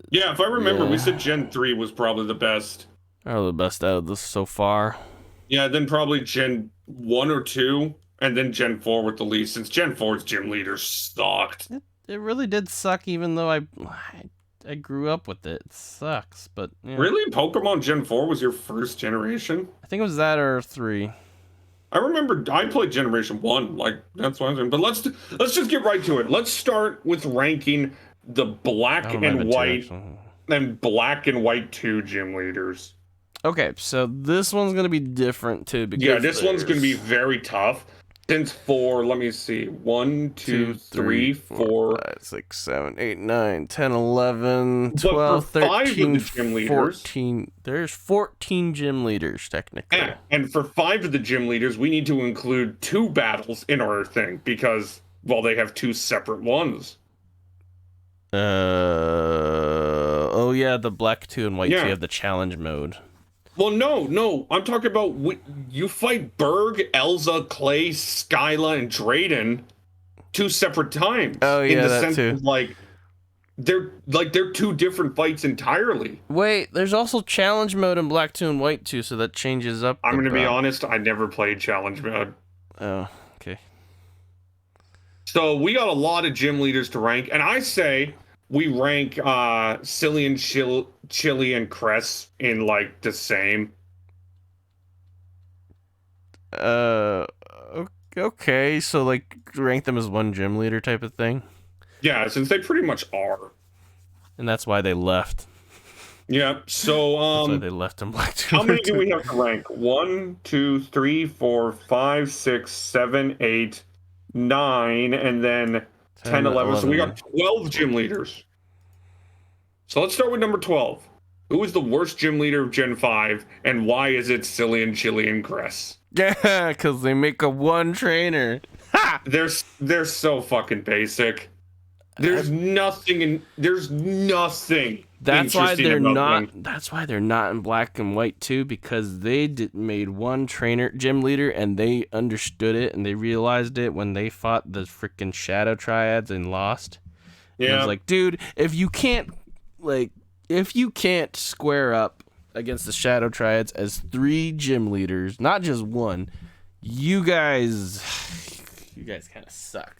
Yeah, if I remember, we said Gen 3 was probably the best.
Are the best out of this so far.
Yeah, then probably Gen 1 or 2, and then Gen 4 with the least, since Gen 4's gym leaders sucked.
It really did suck, even though I grew up with it. It sucks, but... Yeah.
Really? Pokemon Gen 4 was your first generation?
I think it was that or 3.
I remember I played Generation 1, that's what I'm saying. But let's just get right to it. Let's start with ranking the black and white and black and white 2 gym leaders.
Okay, so this one's going to be different, too. Because
this one's going to be very tough. Since 4, let me see. 1, 2, 3, 4,
5, 6, 7, 8, 9, 10, 11, 12, 13, 14. There's 14 gym leaders, technically.
Yeah, and for 5 of the gym leaders, we need to include 2 battles in our thing, because, they have 2 separate ones.
Oh yeah, the black 2 and white 2 have the challenge mode.
Well, no. I'm talking about you fight Berg, Elza, Clay, Skyla, and Drayden 2 separate times.
Oh yeah,
in the
that
sense
too.
Of, they're 2 different fights entirely.
Wait, there's also challenge mode in black 2 and white 2, so that changes up.
I'm going to be honest, I never played challenge mode.
Oh, okay.
So we got a lot of gym leaders to rank, and I say we rank Cillian, Chili, and Cress in like the same.
Okay, so like rank them as one gym leader type of thing.
Yeah, since they pretty much are.
And that's why they left.
Yeah, so
that's why they left in black 2.
How many do we have to rank? 1, 2, 3, 4, 5, 6, 7, 8, 9, and then 10, 11. So we got 12 gym leaders. So let's start with number 12. Who is the worst gym leader of Gen 5, and why is it Cillian, Chili, and Cress?
Yeah, because they make a one trainer. Ha!
They're so fucking basic. There's nothing.
That's why they're not. That's why they're not in black and white too, because they made one trainer, gym leader, and they understood it and they realized it when they fought the freaking Shadow Triads and lost. Yeah, and I was like, dude, if you can't square up against the Shadow Triads as 3 gym leaders, not just one, you guys kind of suck.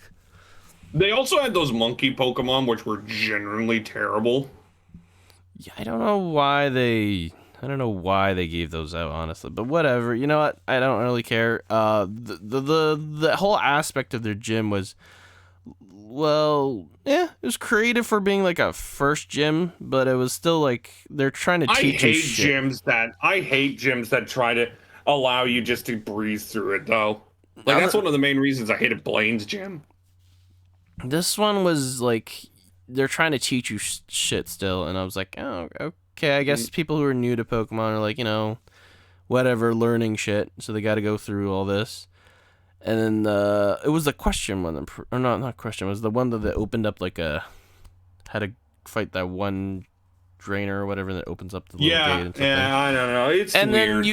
They also had those monkey Pokemon, which were generally terrible.
Yeah, I don't know why they gave those out, honestly, but whatever. You know what? I don't really care. The whole aspect of their gym was, well, yeah, it was creative for being like a first gym, but it was still like they're trying to teach you shit.
I hate gyms that try to allow you just to breeze through it, though. Like that's one of the main reasons I hated Blaine's gym.
This one was like they're trying to teach you shit still, and I was like, oh, okay. I guess people who are new to Pokemon are like, whatever, learning shit, so they got to go through all this. And then it was the question one, or not question. It was the one that opened up like had to fight that one drainer or whatever that opens up the little gate.
Yeah, I don't know. It's
and
weird.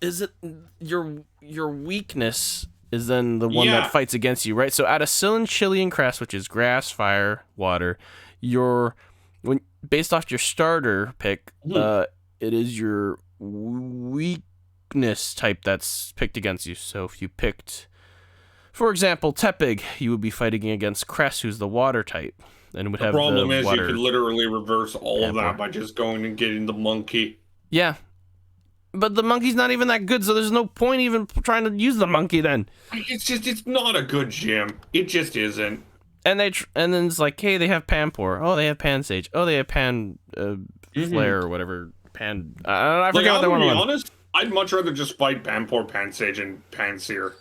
Then your weakness is then the one that fights against you, right? So out of Cillian, Chili, and Cress, which is grass, fire, water, based off your starter pick, it is your weakness type that's picked against you. So if you picked, for example, Tepig, you would be fighting against Cress, who's the water type, and would have the
problem is
water.
You could literally reverse all of that by just going and getting the monkey.
Yeah. But the monkey's not even that good, so there's no point even trying to use the monkey then.
It's not a good gym. It just isn't.
And then it's like, hey, they have Pampor. Oh, they have Pansage. Oh, they have Pan Flare or whatever. I forgot what they want.
To be honest, I'd much rather just fight Pampor, Pansage, and Panseer.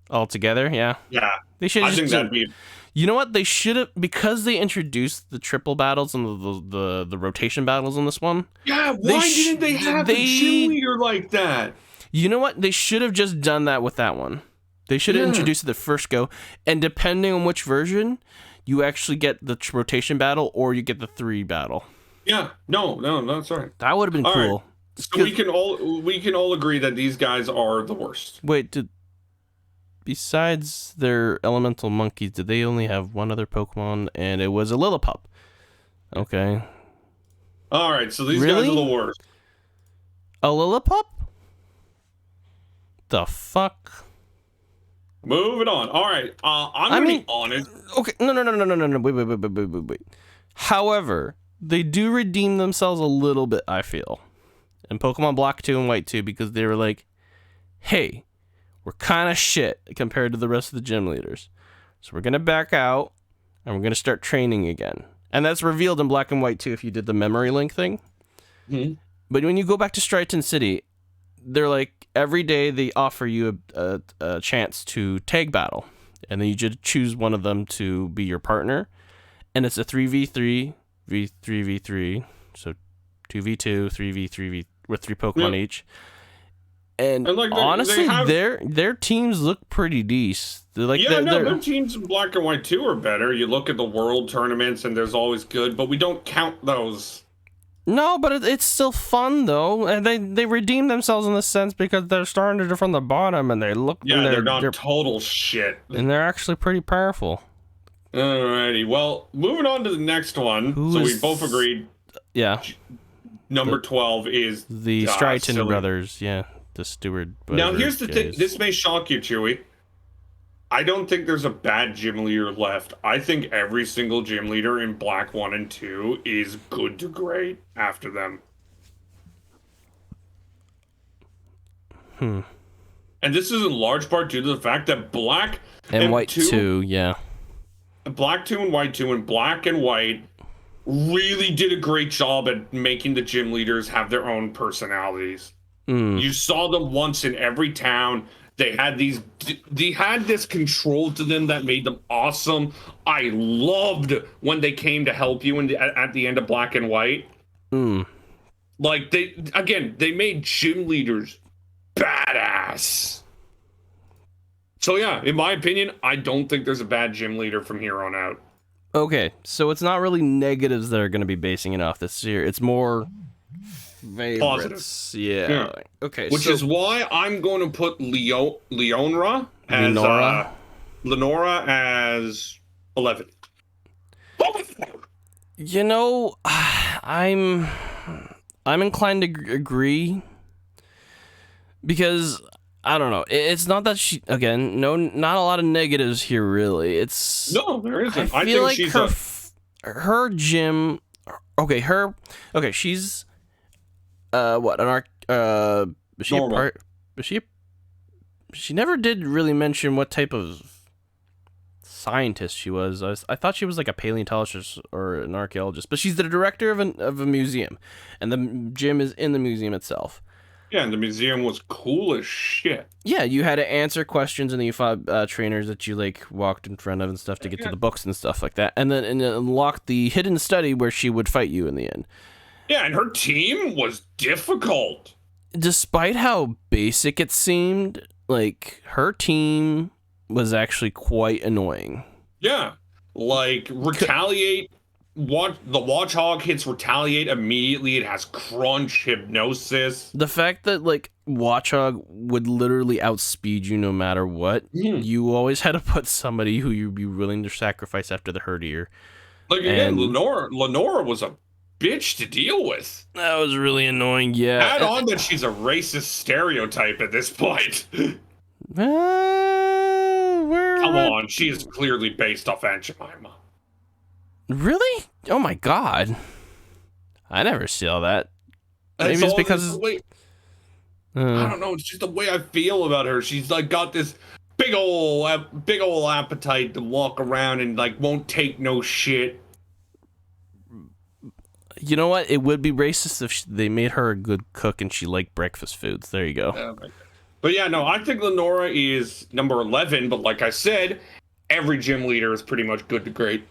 All together, yeah.
Yeah.
They should.
I think that'd be.
You know what? They should have, because they introduced the triple battles and the rotation battles in this one.
Yeah, why didn't they have a gym leader like that?
You know what? They should have just done that with that one. They should have introduced it the first go, and depending on which version, you actually get the rotation battle or you get the 3 battle.
Yeah, no, that's right.
That would have been cool.
Right. So we can all agree that these guys are the worst.
Wait, besides their elemental monkeys, did they only have one other Pokemon, and it was a Lillipup? Okay.
All right, so these guys are the worst.
A Lillipup? The fuck?
Moving on. All right, I'm gonna be honest.
Okay, no. Wait. However, they do redeem themselves a little bit, I feel, in Pokemon Black 2 and White 2, because they were like, hey, we're kind of shit compared to the rest of the gym leaders. So we're going to back out, and we're going to start training again. And that's revealed in Black and White too, if you did the memory link thing. Mm-hmm. But when you go back to Striaton City, they're like, every day they offer you a chance to tag battle. And then you just choose one of them to be your partner. And it's a 3v3, 3v3, so 2v2, 3v3, with 3 Pokemon each. And
like
honestly, their teams look pretty decent.
Their teams in black and white too are better. You look at the world tournaments, and there's always good, but we don't count those.
No, but it's still fun though, and they redeem themselves in the sense because they're starting from the bottom, and they look
they're not total shit,
and they're actually pretty powerful.
Alrighty, well, moving on to the next one. We both agreed.
Yeah.
Number 12 is
the Stryton brothers. Yeah, the Stewart.
Now here's the thing. This may shock you, Chewy. I don't think there's a bad gym leader left. I think every single gym leader in Black 1 and 2 is good to great after them. And this is in large part due to the fact that Black
and White 2,
Black 2 and White 2 and Black and White really did a great job at making the gym leaders have their own personalities. You saw them once in every town. They had this control to them that made them awesome. I loved when they came to help you at the end of Black and White. Like they made gym leaders badass. So yeah, in my opinion, I don't think there's a bad gym leader from here on out.
Okay, so it's not really negatives that are going to be basing it off this year. It's more favorites. Yeah. Okay.
Which is why I'm going to put Lenora as 11.
You know, I'm inclined to agree because I don't know. It's not that she not a lot of negatives here really.
There isn't.
I feel like she's her gym. She's what an arc. Is she
normal.
a part? Is she? She never did really mention what type of scientist she was. I thought she was like a paleontologist or an archaeologist, but she's the director of a museum, and the gym is in the museum itself.
Yeah, and the museum was cool as shit.
Yeah, you had to answer questions, and then you fought trainers that you like walked in front of and stuff to get to the books and stuff like that, and then unlocked the hidden study where she would fight you in the end.
Yeah, and her team was difficult.
Despite how basic it seemed, like her team was actually quite annoying.
Yeah, like retaliate. The Watchhog hits retaliate immediately. It has crunch, hypnosis.
The fact that like Watchhog would literally outspeed you no matter what, you always had to put somebody who you'd be willing to sacrifice after the Herdier.
Like again, Lenora was a bitch to deal with.
That was really annoying. Yeah.
Add on that she's a racist stereotype at this point. Come on, she is clearly based off Aunt Jemima.
Really? Oh my god. I never saw that. Maybe it's because
I don't know, it's just the way I feel about her. She's like got this big ol' appetite to walk around and like won't take no shit.
You know what? It would be racist if they made her a good cook and she liked breakfast foods. There you go.
But yeah, no, I think Lenora is number 11, but like I said, every gym leader is pretty much good to great.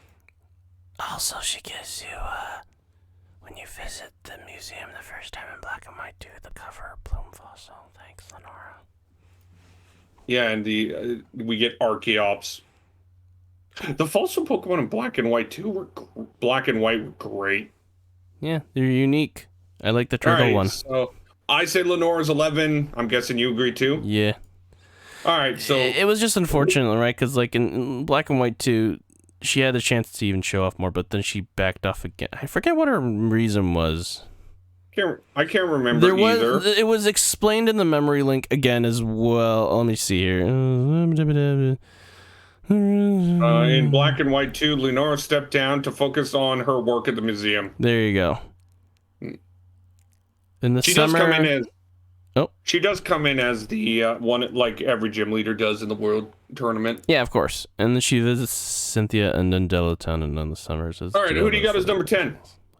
Also, she gives you, when you visit the museum the first time in Black and White 2, the cover of Bloom Fossil. Thanks, Lenora.
Yeah, and we get Archeops. The fossil Pokemon in Black and White 2 Black and White were great.
Yeah, they're unique. I like the turtle one.
So I say Lenora's 11. I'm guessing you agree too?
Yeah.
All right, so
it was just unfortunate, right? Because like in Black and White 2, she had a chance to even show off more, but then she backed off again. I forget what her reason was.
I can't remember either.
It was explained in the memory link again as well. Let me see here.
In Black and White 2, Lenora stepped down to focus on her work at the museum.
There you go. In the
she
summer,
does come in as the one like every gym leader does in the world tournament.
Yeah, of course. And then she visits Cynthia and Undella Town in the summers.
All right, who do you got as number 10?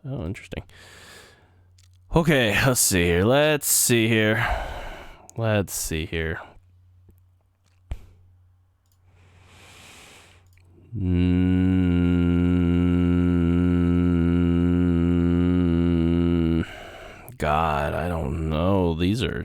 Oh, interesting. Okay, let's see here. God, I don't know. These are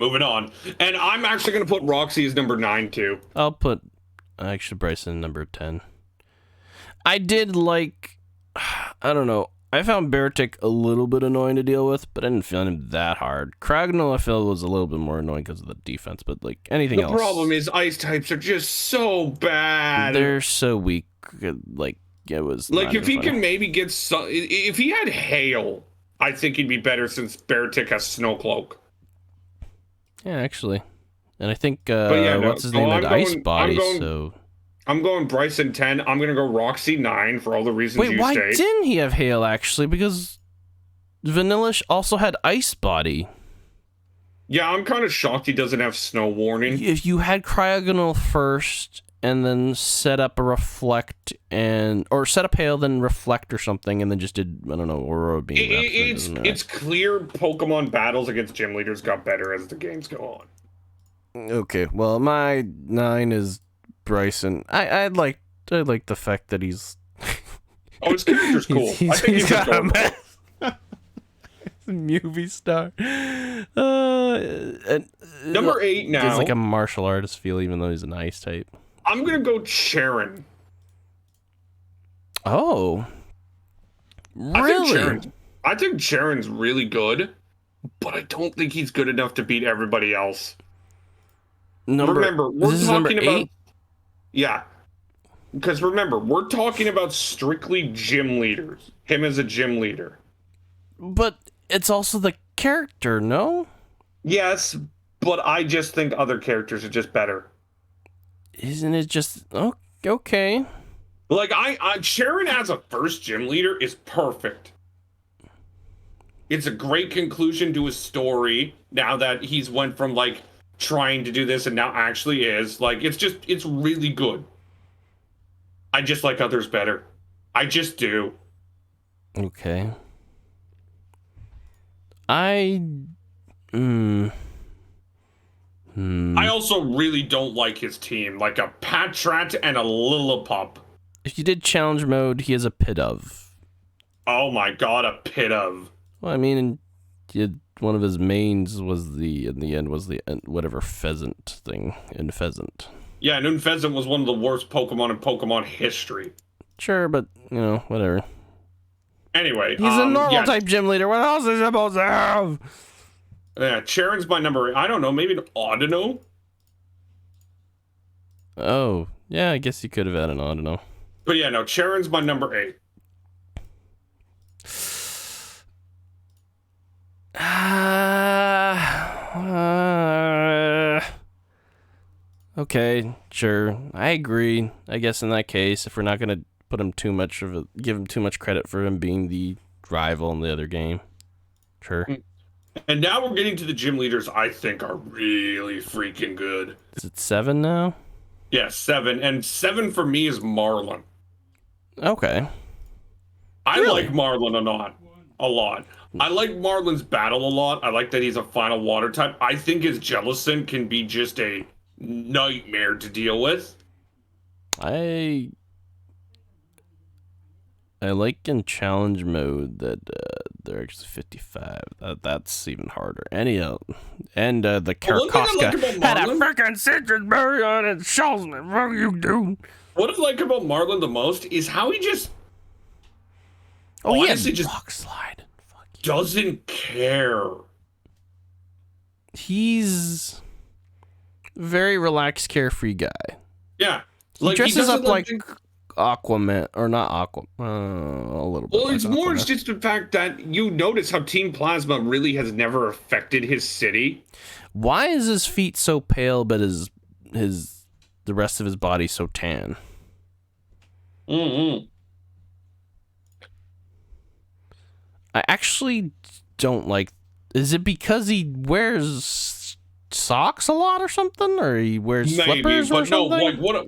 moving on. And I'm actually going to put Roxy as number 9, too.
I'll put actually Bryson number 10. I did like, I don't know. I found Beartic a little bit annoying to deal with, but I didn't find him that hard. Cragnell, I felt was a little bit more annoying because of the defense, but like anything else.
The problem is ice types are just so bad.
They're so weak. Like it was
like if he can maybe get if he had hail, I think he'd be better since Beartic has snow cloak.
Yeah, actually, and I think what's his name had ice body. So
I'm going Bryson 10. I'm going to go Roxy 9 for all the reasons you
why
state.
didn't he have hail, actually? Because Vanillish also had ice body.
Yeah, I'm kind of shocked he doesn't have snow warning.
If you had Cryogonal first and then set up a reflect or set up hail, then reflect or something, and then just did, I don't know, Aurora Beam.
It's clear Pokemon battles against gym leaders got better as the games go on.
Okay, well, my 9 is Bryson. I like the fact that he's.
Oh, his character's cool. I think he's got a
movie star.
Number 8 now.
He's like a martial artist feel, even though he's an ice type.
I'm gonna go Charon.
Oh, really?
I think Charon's really good, but I don't think he's good enough to beat everybody else. Remember, we're talking about
8?
Yeah. Because remember, we're talking about strictly gym leaders. Him as a gym leader.
But it's also the character, no?
Yes, but I just think other characters are just better.
Isn't it just... Oh, okay.
Like, Sharon as a first gym leader is perfect. It's a great conclusion to his story, now that he's went from, like, trying to do this and now actually is. Like, it's really good. I just like others better. I just do.
Okay. I
also really don't like his team. Like a Patrat and a Lillipup.
If you did challenge mode, he has a Pidove.
Oh my god, a Pidove.
Well, I mean, one of his mains was in the end whatever pheasant thing in Pheasant.
Yeah, and Unfezant was one of the worst Pokemon in Pokemon history.
Sure, but, whatever.
Anyway.
He's a normal type gym leader. What else is he supposed to have?
Yeah, Charon's my number 8. I don't know, maybe an Audino?
Oh, yeah, I guess you could have had an Audino.
But yeah, no, Charon's my number 8.
Okay, sure. I agree. I guess in that case, if we're not gonna give him too much credit for him being the rival in the other game, sure.
And now we're getting to the gym leaders I think are really freaking good.
Is it 7 now?
Yeah, 7. And 7 for me is Marlin.
Okay.
I like Marlin a lot. I like Marlin's battle a lot. I like that he's a final water type. I think his Jellicent can be just a nightmare to deal with.
I like in challenge mode that they're actually 55. That's even harder. And the Karakoska had a freaking citrus berry on it. Shows me what you do.
What I like about Marlin the most is how he just
honestly just rock slide.
Doesn't care.
He's a very relaxed, carefree guy.
Yeah.
He dresses up like Aquaman, or not Aquaman, a little bit.
Well, it's more just the fact that you notice how Team Plasma really has never affected his city.
Why is his feet so pale, but the rest of his body so tan?
Mm-hmm.
I actually don't like... Is it because he wears socks a lot or something? Or he wears slippers or something?
No, like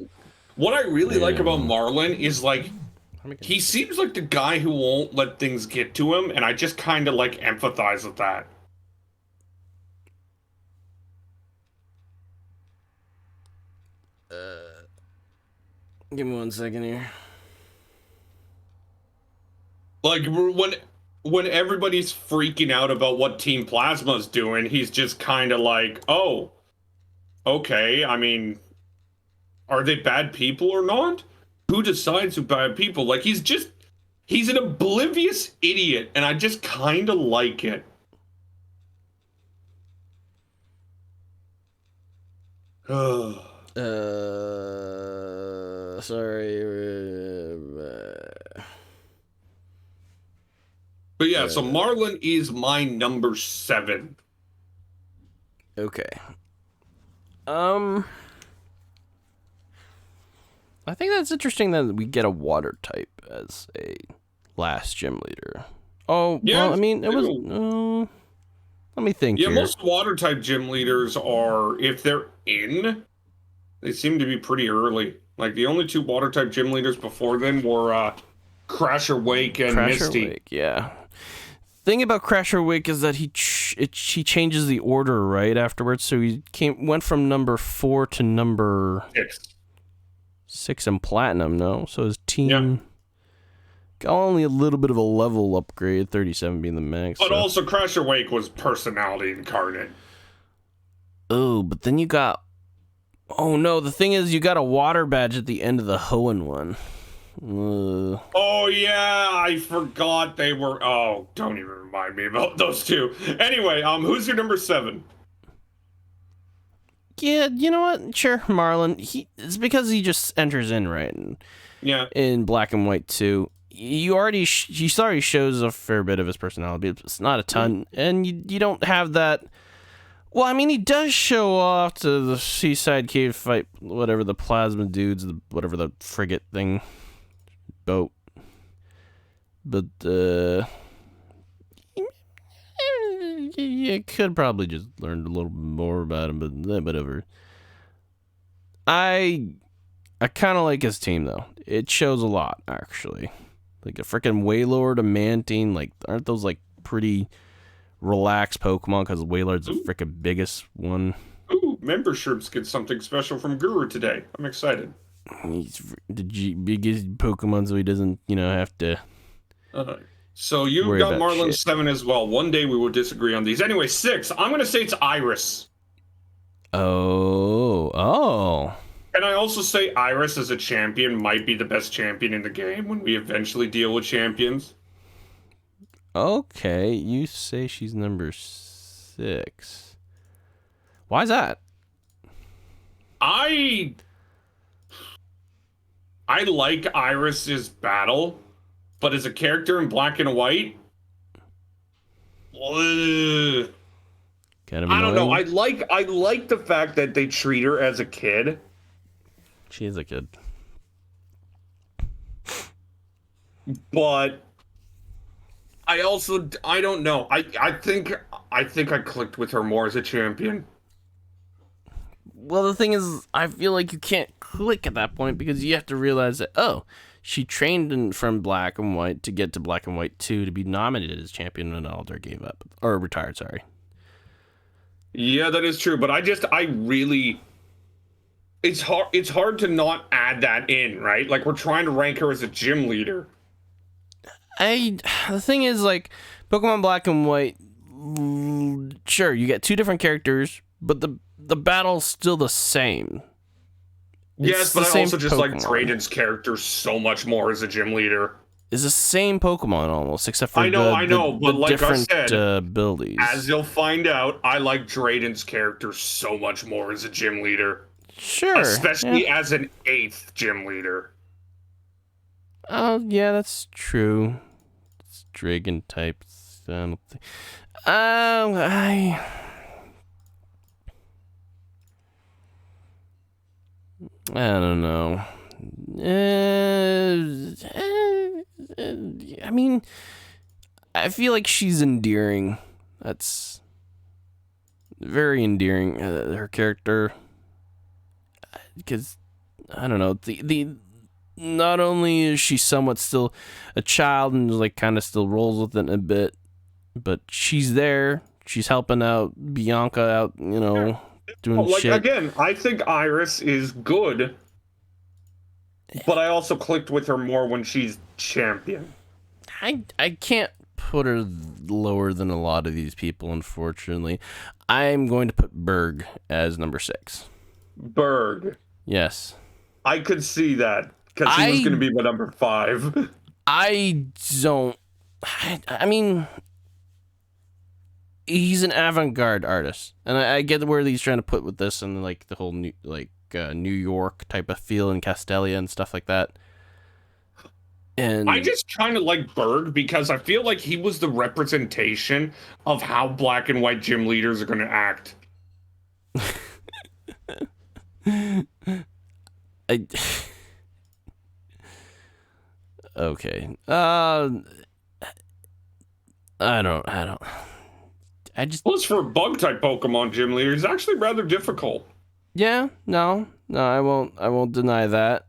what I really like about Marlin is like he seems like the guy who won't let things get to him, and I just kind of like empathize with that.
Give me 1 second here.
Like when everybody's freaking out about what Team Plasma's doing, he's just kind of like, oh, okay, I mean, are they bad people or not? Who decides who bad people? Like, he's an oblivious idiot, and I just kind of like it.
Sorry.
But yeah, so Marlon is my number 7.
Okay. I think that's interesting that we get a water type as a last gym leader. Oh, yeah, well, I mean, it was... let me think.
Yeah,
here.
Most water type gym leaders are, if they're in, they seem to be pretty early. Like, the only 2 water type gym leaders before then were Crasher Wake and Misty.
Wake, yeah. Thing about Crasher Wake is that he changes the order right afterwards, so he went from number 4 to number 6 in platinum. No, so his team got only a little bit of a level upgrade, 37 being the max.
But also Crasher Wake was personality incarnate.
Oh, but then you got... Oh no, the thing is you got a water badge at the end of the Hoenn one.
Oh yeah, I forgot they were... Oh, don't even remind me about those 2. Anyway, who's your number 7?
Yeah, you know what? Sure, Marlon. It's because he just enters in, right?
Yeah.
In Black and White 2. He already shows a fair bit of his personality. It's not a ton. And you don't have that... Well, I mean, he does show off to the Seaside Cave fight, whatever, the plasma dudes, whatever the frigate thing, boat. But, you could probably just learn a little more about him, but whatever. I kind of like his team, though. It shows a lot, actually. Like a freaking Wailord, a Mantine, like, aren't those, like, pretty... relaxed Pokemon, because Wailord's the freaking biggest one.
Ooh, memberships get something special from Guru today. I'm excited.
He's the biggest Pokemon, so he doesn't, have to.
So you got Marlon 7 as well. One day we will disagree on these. Anyway, 6. I'm gonna say it's Iris.
Oh.
And I also say Iris as a champion might be the best champion in the game when we eventually deal with champions.
Okay, you say she's number 6. Why is that?
I like Iris's battle, but as a character in Black and White, I don't know. I like the fact that they treat her as a kid.
She is a kid.
But I don't know. I think I clicked with her more as a champion.
Well, the thing is, I feel like you can't click at that point because you have to realize that, she trained from Black and White to get to Black and White 2 to be nominated as champion when Alder gave up. Or retired, sorry.
Yeah, that is true. But it's hard to not add that in, right? Like, we're trying to rank her as a gym leader.
The thing is, like, Pokemon Black and White, sure, you get 2 different characters, but the battle's still the same.
Yes, but I also just like Drayden's character so much more as a gym leader.
It's the same Pokemon almost, except for
I know, but like
different
I said,
abilities.
As you'll find out, I like Drayden's character so much more as a gym leader.
Sure.
Especially as an 8th gym leader.
Oh, yeah, that's true. It's Dragon types. I don't know. I mean, I feel like she's endearing. That's very endearing, her character. Because, I don't know, the not only is she somewhat still a child and like kind of still rolls with it a bit, but she's there. She's helping out Bianca out, doing shit.
Again, I think Iris is good, but I also clicked with her more when she's champion.
I can't put her lower than a lot of these people, unfortunately. I'm going to put Berg as number 6.
Berg.
Yes.
I could see that, because he was going to be my number 5.
I mean, he's an avant-garde artist, and I get where he's trying to put with this, and like the whole New York type of feel in Castelia and stuff like that. And
I just kind of like Berg because I feel like he was the representation of how black and white gym leaders are going to act.
Okay. I don't.
Plus, for a bug type Pokemon gym leader, he's actually rather difficult.
Yeah. No, I won't deny that.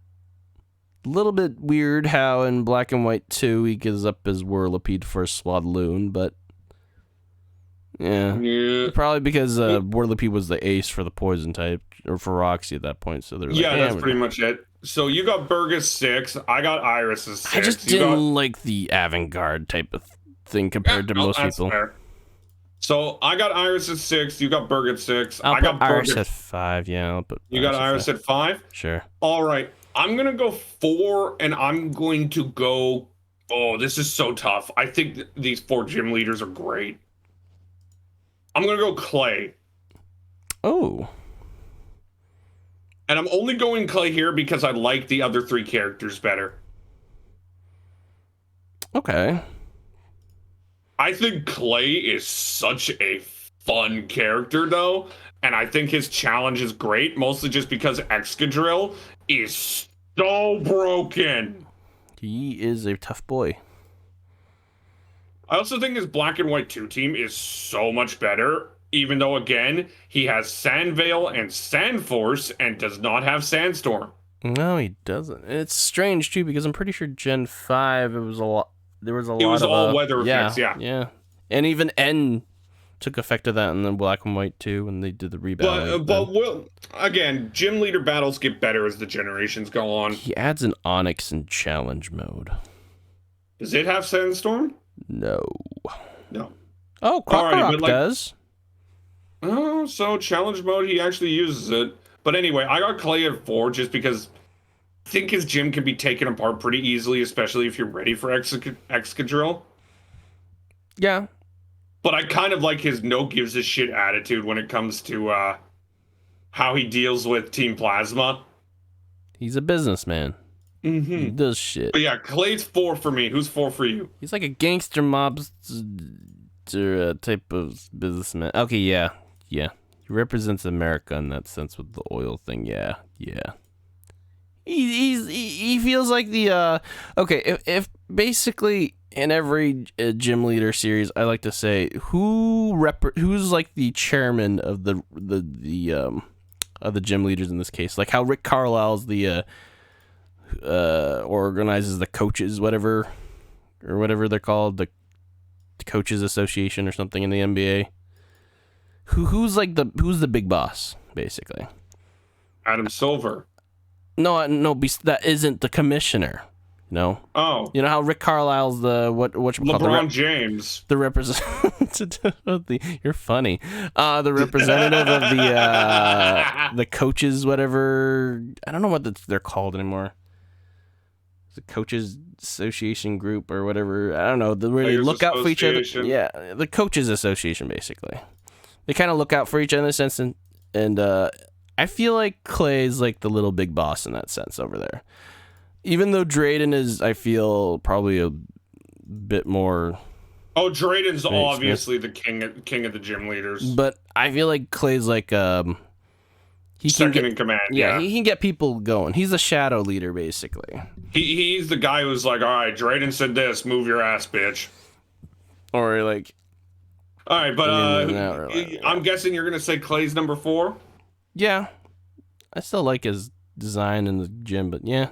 A little bit weird how in Black and White 2 he gives up his Whirlipede for a Swadloon, but yeah. Probably because Whirlipede was the ace for the poison type, or for Roxy at that point, so they're like,
that's pretty much it. So you got Burgess 6, I got Iris as 6.
I just didn't like the avant-garde type of thing compared to most people.
Fair. So I got Iris at 6, you got Berg at 6.
I got Iris at 5, yeah.
You got Iris at 5?
Sure.
All right. I'm going to go 4, and I'm going to go... Oh, this is so tough. I think these 4 gym leaders are great. I'm going to go Clay.
Oh.
And I'm only going Clay here because I like the other 3 characters better.
Okay.
I think Clay is such a fun character, though. And I think his challenge is great, mostly just because Excadrill is so broken.
He is a tough boy.
I also think his Black and White 2 team is so much better, even though, again, he has Sandvale and Sandforce and does not have Sandstorm.
No, he doesn't. It's strange, too, because I'm pretty sure Gen 5, it was a lot. There was a lot of... It
was all weather effects, yeah.
Yeah. And even N took effect of that in the Black and White 2 when they did the rebalance.
But again, gym leader battles get better as the generations go on.
He adds an Onyx in challenge mode.
Does it have Sandstorm?
No.
Oh,
Krokorok does.
Oh, so challenge mode, he actually uses it. But anyway, I got Clay at 4 just because I think his gym can be taken apart pretty easily, especially if you're ready for Excadrill.
Yeah.
But I kind of like his no gives a shit attitude when it comes to how he deals with Team Plasma.
He's a businessman.
Mm-hmm.
He does shit.
But yeah, Clay's 4 for me. Who's 4 for you?
He's like a gangster mobster type of businessman. Okay, yeah. He represents America in that sense with the oil thing. Yeah. He feels like the okay. If basically in every gym leader series, I like to say who's like the chairman of the gym leaders in this case, like how Rick Carlisle's the organizes the coaches, whatever they're called, the coaches association or something in the NBA. Who's the big boss basically?
Adam Silver.
No, that isn't the commissioner. No.
Oh.
You know how Rick Carlisle's the what
LeBron James.
The representative of the you're funny. The representative of the coaches, whatever. I don't know what they're called anymore. The coaches association group or whatever. I don't know. Where they look out for each other. Yeah, the coaches association basically. They kind of look out for each other in a sense, and I feel like Clay's like the little big boss in that sense over there. Even though Drayden is, I feel, probably a bit more...
Oh, Drayden's obviously the king of the gym leaders.
But I feel like Clay's like...
Second in command, yeah.
He can get people going. He's a shadow leader, basically.
He's the guy who's like, all right, Drayden said this, move your ass, bitch.
Or like...
All right, but I'm guessing you're going to say Clay's number 4?
Yeah. I still like his design in the gym, but yeah.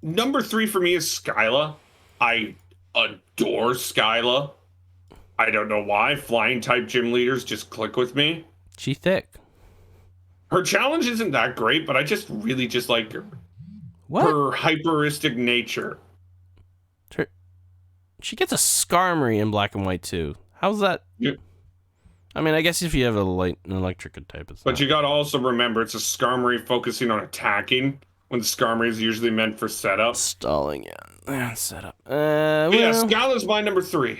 Number 3 for me is Skyla. I adore Skyla. I don't know why. Flying type gym leaders just click with me.
She thick.
Her challenge isn't that great, but I just really just like her.
What?
Her hyperistic nature.
She gets a Skarmory in Black and White too. How's that?
Yeah.
I mean, I guess if you have an electric type, it's
But
not.
you got to also remember, it's a Skarmory focusing on attacking, when the Skarmory is usually meant for setup.
Stalling, yeah. Setup.
Yeah, Scala's my number 3.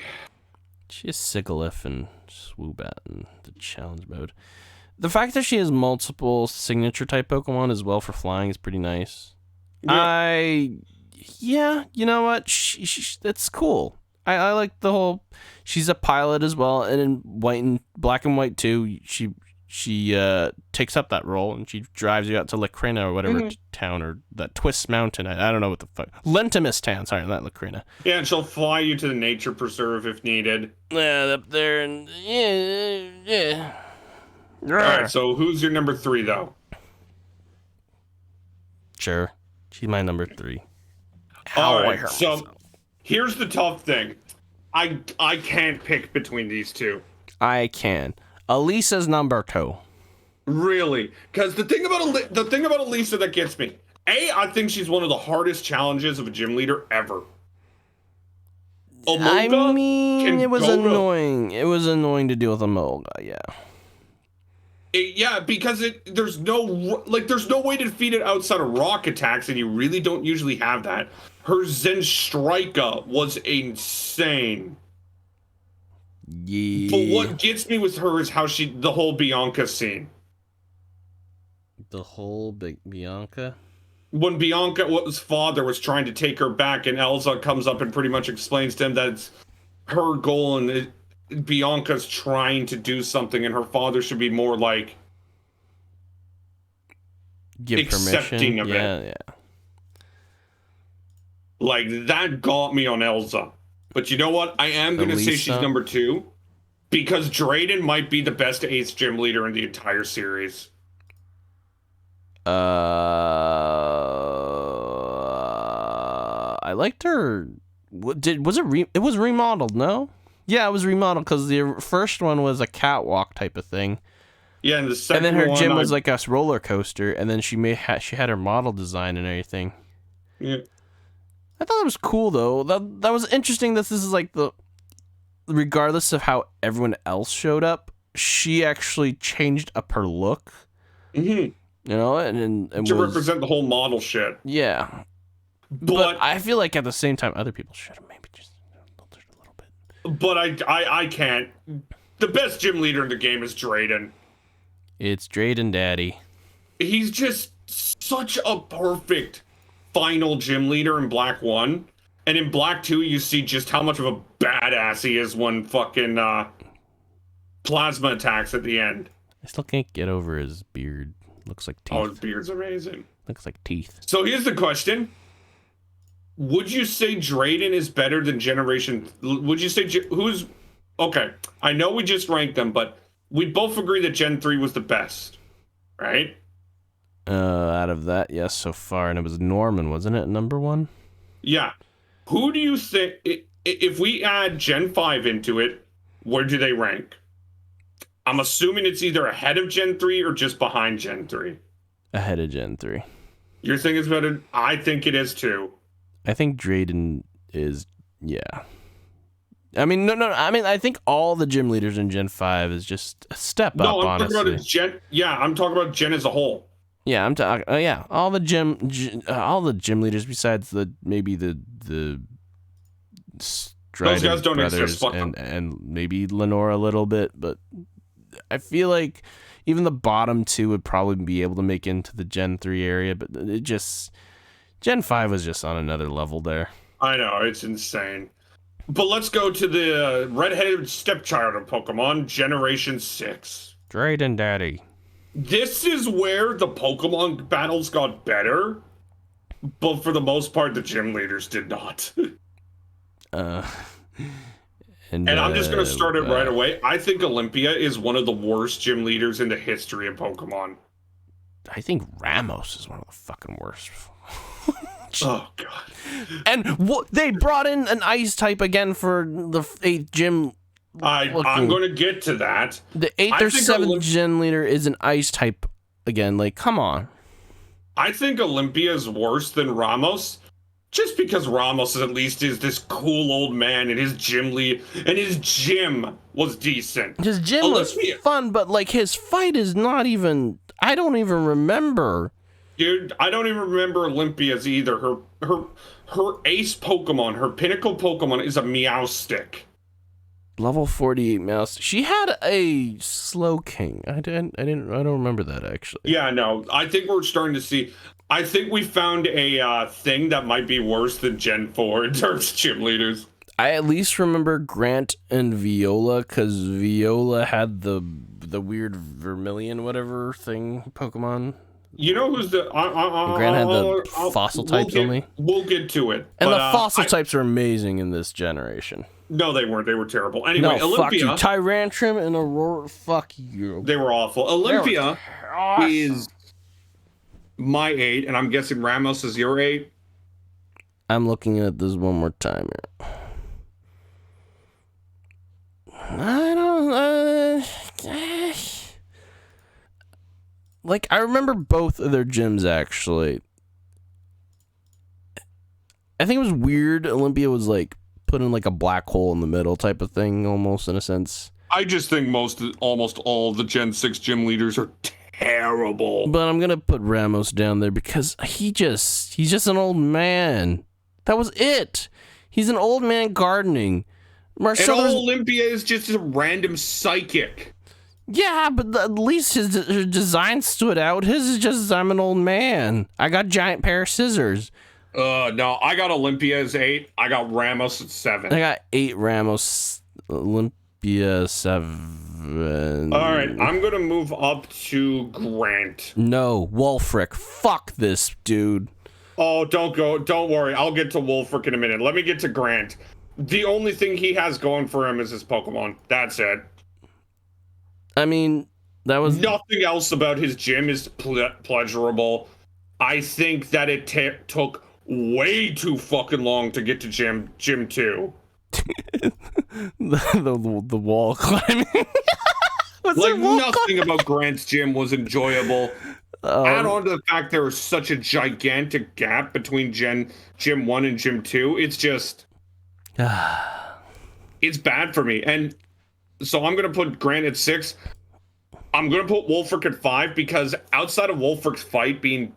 She has Sigilyph and Swoobat in the challenge mode. The fact that she has multiple signature type Pokemon as well for flying is pretty nice. Yeah. You know what? That's cool. I like the whole. She's a pilot as well, and in Black and White too, she takes up that role and she drives you out to Lacrina or whatever town, or that Twist Mountain. I don't know what the fuck. Lentimus town. Sorry, not Lacrina.
Yeah, and she'll fly you to the nature preserve if needed.
Yeah, up there, and yeah.
All right, so who's your number 3 though?
Sure, she's my number 3.
All right, so here's the tough thing. I can't pick between these two.
I can. Elisa's number 2.
Really? Because the thing about Elisa that gets me, I think she's one of the hardest challenges of a gym leader ever.
I mean, it was annoying. It was annoying to deal with Emolga, yeah.
Yeah, because there's no way to defeat it outside of rock attacks, and you really don't usually have that. Her Zenstrika was insane.
Yeah.
But what gets me with her is how the whole Bianca scene.
The whole Bianca?
When Bianca's father was trying to take her back, and Elsa comes up and pretty much explains to him that it's her goal, and Bianca's trying to do something, and her father should be more like accepting of it. Yeah. Like, that got me on Elsa. But you know what? I am going to say she's number 2, because Drayden might be the best ace gym leader in the entire series.
I liked her. It was remodeled, no? Yeah, it was remodeled because the first one was a catwalk type of thing.
Yeah, and the second one...
And then her gym was like a roller coaster, and then she had her model design and everything.
Yeah.
I thought that was cool, though. That was interesting that this is like regardless of how everyone else showed up, she actually changed up her look.
Mm-hmm.
You know, and
to represent the whole model shit.
Yeah. But I feel like at the same time, other people should have maybe just filtered a little bit.
But I can't. The best gym leader in the game is Drayden.
It's Drayden Daddy.
He's just such a perfect final gym leader in Black 1. And in Black 2, you see just how much of a badass he is when fucking plasma attacks at the end.
I still can't get over his beard. Looks like teeth.
Oh, his beard's amazing.
Looks like teeth.
So here's the question. Would you say Drayden is better than Generation... Would you say... Who's... Okay, I know we just ranked them, but we both agree that Gen 3 was the best, right?
Out of that, yes, so far. And it was Norman, wasn't it, number 1?
Yeah. Who do you think... If we add Gen 5 into it, where do they rank? I'm assuming it's either ahead of Gen 3 or just behind Gen 3.
Ahead of Gen 3.
You're thinking it's better? I think it is too.
I think Drayden is, yeah. I mean, no. I mean, I think all the gym leaders in Gen 5 is just a step up, honestly.
Talking about Gen. Yeah, I'm talking about Gen as a whole.
Yeah, I'm talking. Yeah, all the gym leaders besides maybe the
Those guys don't exist.
And maybe Lenore a little bit, but I feel like even the bottom 2 would probably be able to make into the Gen 3 area, but it just... Gen 5 was just on another level there.
I know, it's insane. But let's go to the redheaded stepchild of Pokemon, Generation 6.
Drayden Daddy.
This is where the Pokemon battles got better, but for the most part, the gym leaders did not. And I'm just going to start it right away. I think Olympia is one of the worst gym leaders in the history of Pokemon.
I think Ramos is one of the fucking worst.
Oh, God.
And they brought in an ice type again for the 8th gym.
I'm going to get to that.
The 8th or 7th gym leader is an ice type again. Like, come on.
I think Olympia is worse than Ramos Just because Ramos at least is this cool old man, and his gym was decent.
His gym was fun, but like his fight is not even. I don't even remember.
Dude, I don't even remember Olympia's either. Her ace Pokemon, her pinnacle Pokemon is a Meowstic.
Level 48 mouse. She had a Slow King. I don't remember that actually.
Yeah, no. I think we're starting to see. I think we found a thing that might be worse than Gen 4 in terms of gym leaders.
I at least remember Grant and Viola, because Viola had the weird Vermilion whatever thing Pokemon.
You know who's the...
Grant had the fossil types only.
We'll get to it.
And the fossil types are amazing in this generation.
No, they weren't. They were terrible. Anyway,
no,
Olympia...
fuck you. Tyrantrum and Aurora, fuck you.
They were awful. Olympia is my 8, and I'm guessing Ramos is your 8.
I'm looking at this one more time here. I don't... like, I remember both of their gyms, actually. I think it was weird. Olympia was, like, put in, like, a black hole in the middle type of thing, almost, in a sense.
I just think almost all the Gen 6 gym leaders are terrible.
But I'm gonna put Ramos down there because he's just an old man. That was it. He's an old man gardening.
Marcelo's... And Olympia is just a random psychic.
Yeah, but at least his design stood out. His is just, I'm an old man. I got giant pair of scissors.
No, I got Olympia as 8. I got Ramos at 7.
I got 8 Ramos, Olympia 7.
All right, I'm going to move up to Grant.
No, Wulfric. Fuck this, dude.
Oh, don't worry. I'll get to Wulfric in a minute. Let me get to Grant. The only thing he has going for him is his Pokemon. That's it.
I mean, that was...
Nothing else about his gym is pleasurable. I think that it took way too fucking long to get to gym 2.
the wall climbing.
Nothing about Grant's gym was enjoyable. Add on to the fact there was such a gigantic gap between Gym 1 and Gym 2. It's just... it's bad for me. And so I'm going to put Grant at 6. I'm going to put Wulfric at 5 because outside of Wulfric's fight being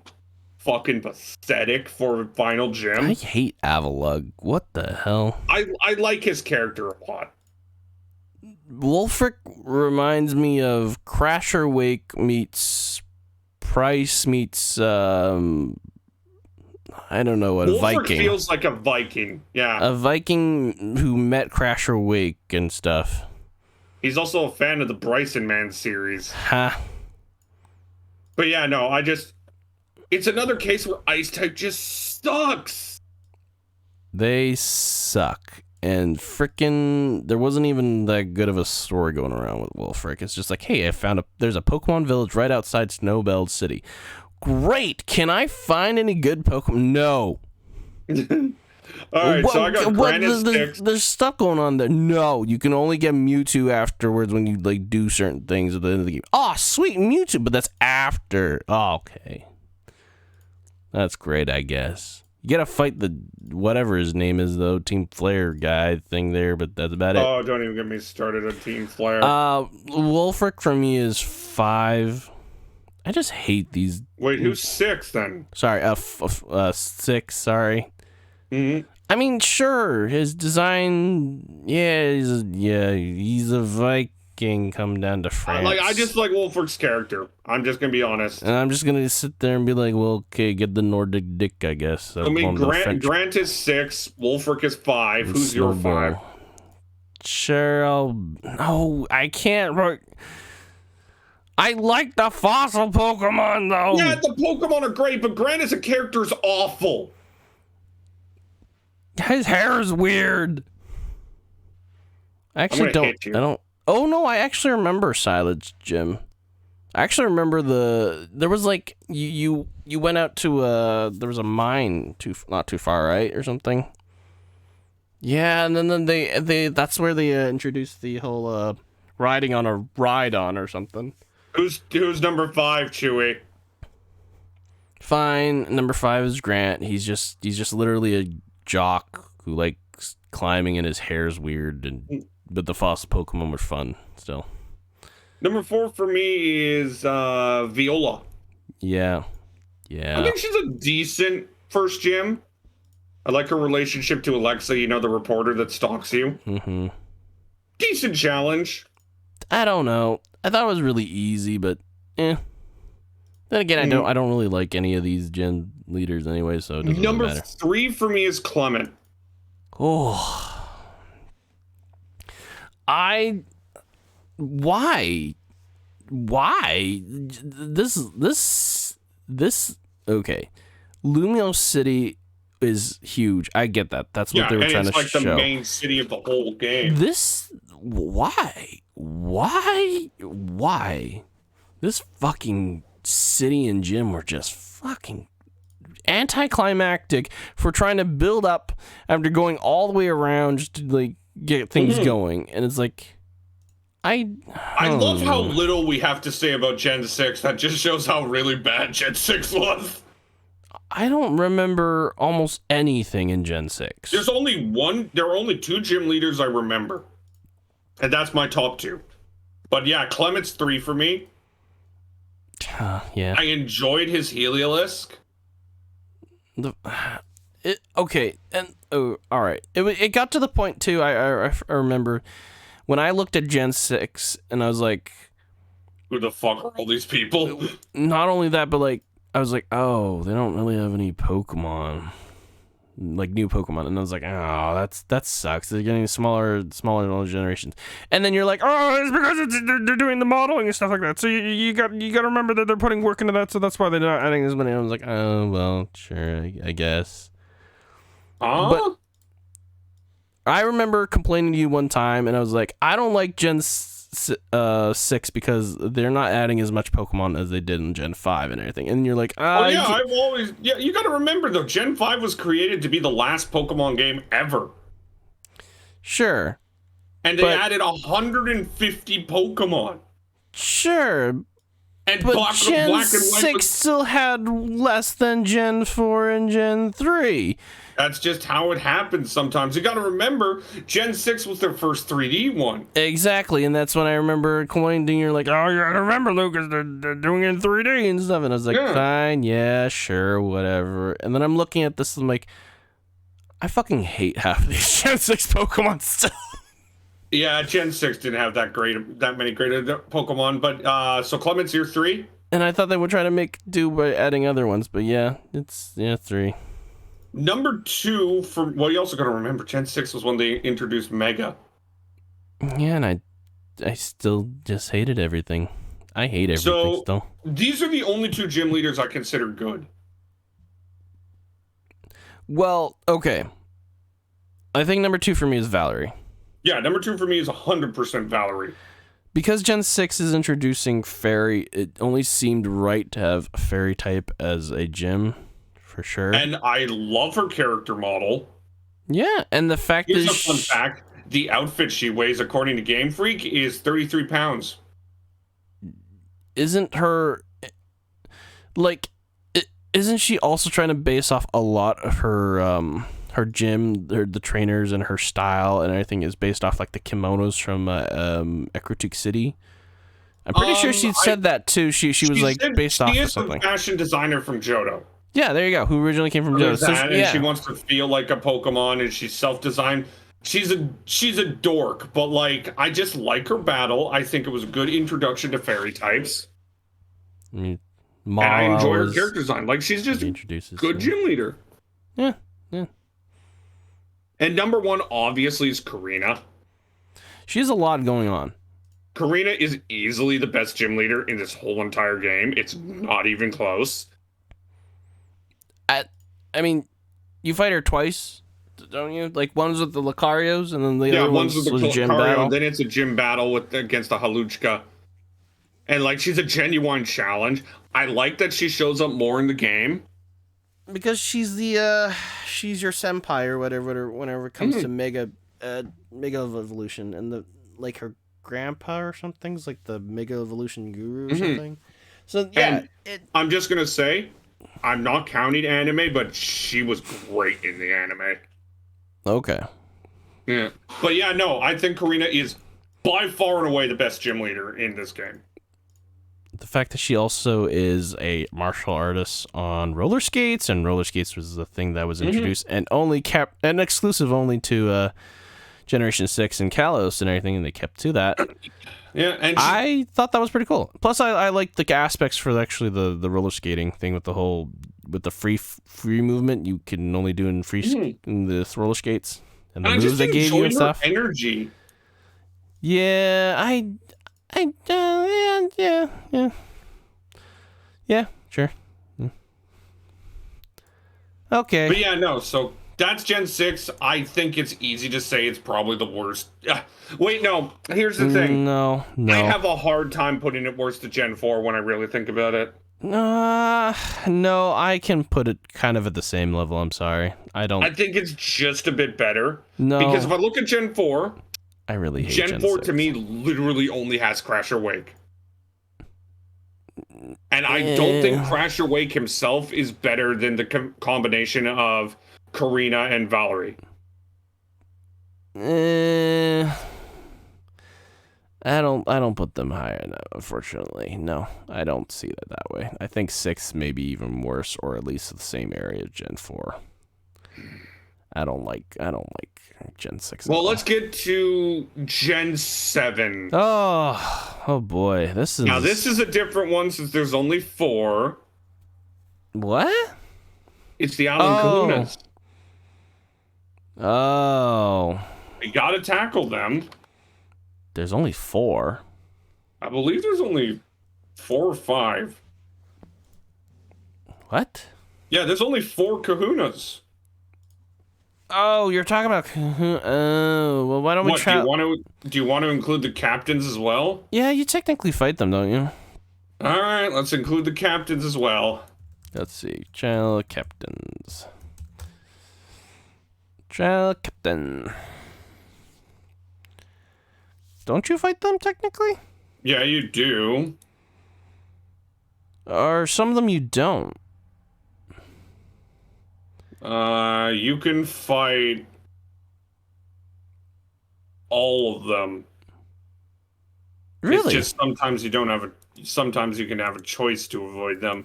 fucking pathetic for final gym.
I hate Avalugg. What the hell?
I like his character a lot.
Wulfric reminds me of Crasher Wake meets Price meets I don't know what.
Wulfric
Viking
feels like a Viking. Yeah,
a Viking who met Crasher Wake and stuff.
He's also a fan of the Bryson Man series.
Huh.
But yeah, no, it's another case where Ice type just sucks.
They suck. And frickin' there wasn't even that good of a story going around with Wulfric. It's just like, hey, there's a Pokemon village right outside Snowbell City. Great! Can I find any good Pokemon? No.
Alright, so I got Grant at 6.
There's stuff going on there. No, you can only get Mewtwo afterwards when you like do certain things at the end of the game. Oh, sweet Mewtwo, but that's after. Oh, okay. That's great, I guess. You gotta fight the whatever his name is though, Team Flare guy thing there, but that's about it.
Oh, don't even get me started on Team Flare.
Wulfric for me is 5. I just hate these.
Wait, who's 6 then?
Sorry, 6. Sorry.
Mm-hmm.
I mean, sure, his design. Yeah, he's a Viking come down to France.
I just like Wulfric's character. I'm just gonna be honest.
And I'm just gonna sit there and be like, well, okay, get the Nordic dick, I guess.
I mean, Grant is 6, Wulfric is 5. Who's your 5?
Sure, No, I can't. I like the fossil Pokemon though.
Yeah, the Pokemon are great, but Grant as a character is awful.
His hair is weird. I actually don't. Oh no, I actually remember Silage Gym. I actually remember there was like you went out to there was a mine not too far, right, or something. Yeah, and then they that's where they introduced the whole riding on a ride-on or something.
Who's number 5, Chewy?
Fine. Number 5 is Grant. He's just literally a jock who likes climbing and his hair's weird, but the fossil Pokemon were fun still.
Number 4 for me is Viola.
Yeah.
I think she's a decent first gym. I like her relationship to Alexa, the reporter that stalks you.
Mm-hmm.
Decent challenge.
I don't know. I thought it was really easy, but Then again, I don't really like any of these gym leaders anyway, so it doesn't really matter.
Number 3 for me is Clement.
Oh. Why? This okay. Lumio City is huge. I get that. That's what they were trying to show.
Yeah, it's like the main city of the whole game.
Why? This fucking city and gym were just fucking anticlimactic for trying to build up after going all the way around just to like get things going. And it's like I
love how little we have to say about Gen 6. That just shows how really bad Gen 6 was.
I don't remember almost anything in Gen 6.
There are only 2 gym leaders I remember. And that's my top 2. But yeah, Clement's 3 for me.
Yeah.
I enjoyed his Heliolisk.
Okay, and all right. It got to the point too. I remember when I looked at Gen 6 and I was like,
who the fuck are all these people?
Not only that, but like I was like, oh, they don't really have any Pokemon, like new Pokemon, and I was like, oh, that sucks. They're getting smaller generations, and then you're like, oh, it's because they're doing the modeling and stuff like that. So you got to remember that they're putting work into that, so that's why they're not adding as many. And I was like, oh well, sure, I guess. But I remember complaining to you one time, and I was like, I don't like Gen 6 because they're not adding as much Pokemon as they did in Gen 5 and everything. And you're like,
you got to remember though, Gen 5 was created to be the last Pokemon game ever.
Sure.
And they added 150 Pokemon.
But
Black
Gen
and White
6 still had less than Gen 4 and Gen 3.
That's just how it happens sometimes. You got to remember, Gen 6 was their first 3D one.
Exactly, and that's when I remember complaining. You're like, oh, you got to remember, Lucas, they're doing it in 3D and stuff. And I was like, fine, yeah, sure, whatever. And then I'm looking at this, and I'm like, I fucking hate half of these Gen 6 Pokemon still.
Yeah, Gen 6 didn't have that many great Pokemon, but so Clement's your 3?
And I thought they would try to make do by adding other ones, but it's 3.
Number 2 you also got to remember Gen 6 was when they introduced Mega.
Yeah, and I still just hated everything. I hate everything still.
These are the only 2 gym leaders I consider good.
Well, okay. I think number 2 for me is Valerie.
Yeah, number 2 for me is 100% Valerie.
Because Gen 6 is introducing Fairy, it only seemed right to have a Fairy type as a gym, for sure.
And I love her character model.
Yeah, and the fact
Here's a fun fact. The outfit she weighs, according to Game Freak, is 33 pounds.
Isn't her... Like, isn't she also trying to base off a lot of her gym, the trainers, and her style and everything is based off like the kimonos from Ecruteak City? I'm pretty sure she said that too. She was like based off of something.
She is a fashion designer from Johto.
Yeah, there you go. Who originally came from Johto.
She wants to feel like a Pokemon, and she's self-designed. She's a dork, but like I just like her battle. I think it was a good introduction to fairy types. And I enjoy her character design. Like she's just a good gym leader.
Yeah.
And number 1 obviously is Karina.
She has a lot going on.
Karina is easily the best gym leader in this whole entire game. It's not even close.
I mean, you fight her twice, don't you? Like one's with the Lucarios, and then the other one's with the gym battle.
And then it's a gym battle against a Haluchka. And like she's a genuine challenge. I like that she shows up more in the game.
Because she's she's your senpai or whatever whenever it comes to Mega Evolution, and the like her grandpa or something's like the Mega Evolution guru or something. So yeah,
I'm just gonna say I'm not counting anime, but she was great in the anime.
Okay.
Yeah. But yeah, no, I think Karina is by far and away the best gym leader in this game.
The fact that she also is a martial artist on roller skates, and roller skates was the thing that was introduced and exclusive only to Generation 6 and Kalos and everything, and they kept to that.
Yeah, and
I thought that was pretty cool. Plus, I like the aspects for actually the roller skating thing with the free movement you can only do in in the roller skates and the moves they gave you and stuff.
Energy.
Yeah, yeah, sure. Okay.
But yeah, no. So that's Gen 6. I think it's easy to say it's probably the worst. Wait, no. Here's the thing.
No.
I have a hard time putting it worse to Gen 4 when I really think about it.
No, I can put it kind of at the same level. I'm sorry. I
think it's just a bit better.
No.
Because if I look at Gen 4,
I really hate
Gen 4
6.
to me literally only has Crasher Wake. And I don't think Crasher Wake himself is better than the combination of Karina and Valerie.
I don't put them higher enough, unfortunately. No, I don't see it that way. I think 6 may be even worse, or at least the same area as Gen 4. I don't like Gen 6.
Well, let's get to Gen 7.
Oh boy. This is
a different one since there's only 4.
What?
It's the Island Kahunas.
Oh.
We gotta tackle them.
There's only 4.
I believe there's only 4 or 5.
What?
Yeah, there's only 4 Kahunas.
Oh, you're talking about... Oh, well, why don't we try...
Do you want to include the captains as well?
Yeah, you technically fight them, don't you?
All right, let's include the captains as well.
Let's see. Child captains. Child captain. Don't you fight them, technically?
Yeah, you do.
Or some of them you don't.
You can fight all of them.
Really?
It's just sometimes you can have a choice to avoid them.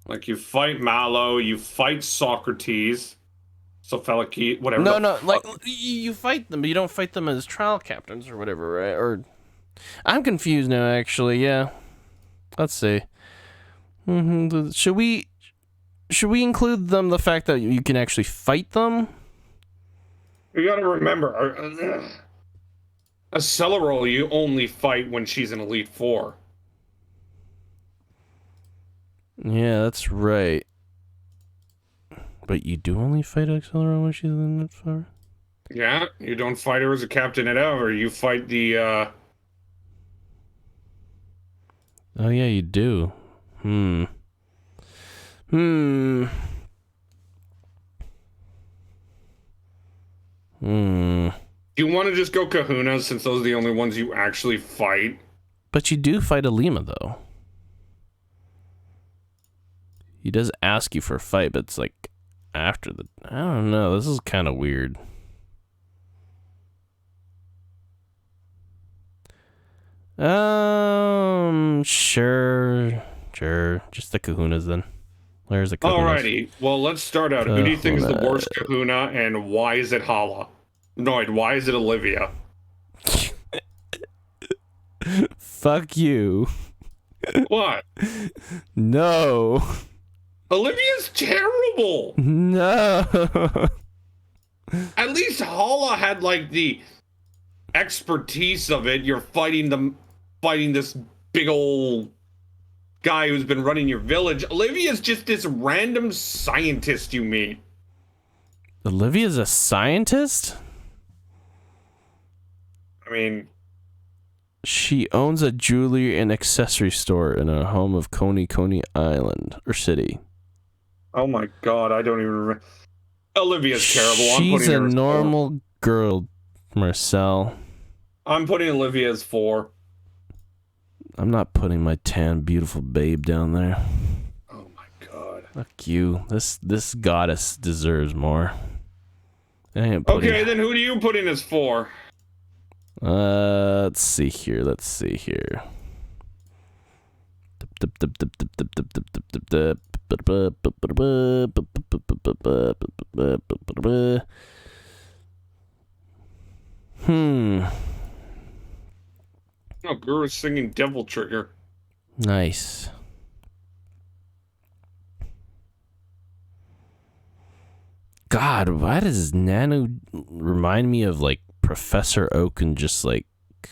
Like you fight Mallow, you fight Socrates, Sopheliki, whatever.
No, like you fight them, but you don't fight them as trial captains or whatever, right? Or I'm confused now, actually. Yeah. Let's see. Should we include them the fact that you can actually fight them?
You gotta remember, a Celerol you only fight when she's an Elite 4.
Yeah, that's right. But you do only fight Celerol when she's in Elite 4?
Yeah, you don't fight her as a captain at ever. You fight the,
Oh yeah, you do. Do
you want to just go Kahunas since those are the only ones you actually fight?
But you do fight Alima, though. He does ask you for a fight, but it's like after the... I don't know. This is kind of weird. Sure. Just the Kahunas, then. Where's the Kahunas?
Alrighty. Well, let's start out. Who do you think is the worst Kahuna, and why is it Hala? No, why is it Olivia?
Fuck you.
What?
No.
Olivia's terrible.
No.
At least Hala had like the expertise of it. You're fighting this big old guy who's been running your village. Olivia's just this random scientist you meet.
Olivia's a scientist?
I mean,
she owns a jewelry and accessory store in a home of Coney Island or city.
Oh my god, I don't even remember. Olivia's terrible.
She's a normal girl, Marcel.
I'm putting Olivia as 4.
I'm not putting my tan, beautiful babe down there.
Oh my god.
Fuck you. This goddess deserves more.
Okay, then who do you put in as 4?
Let's see here.
Oh, Guru's singing Devil Trigger.
Nice. God, why does Nanu remind me of like Professor Oak and just like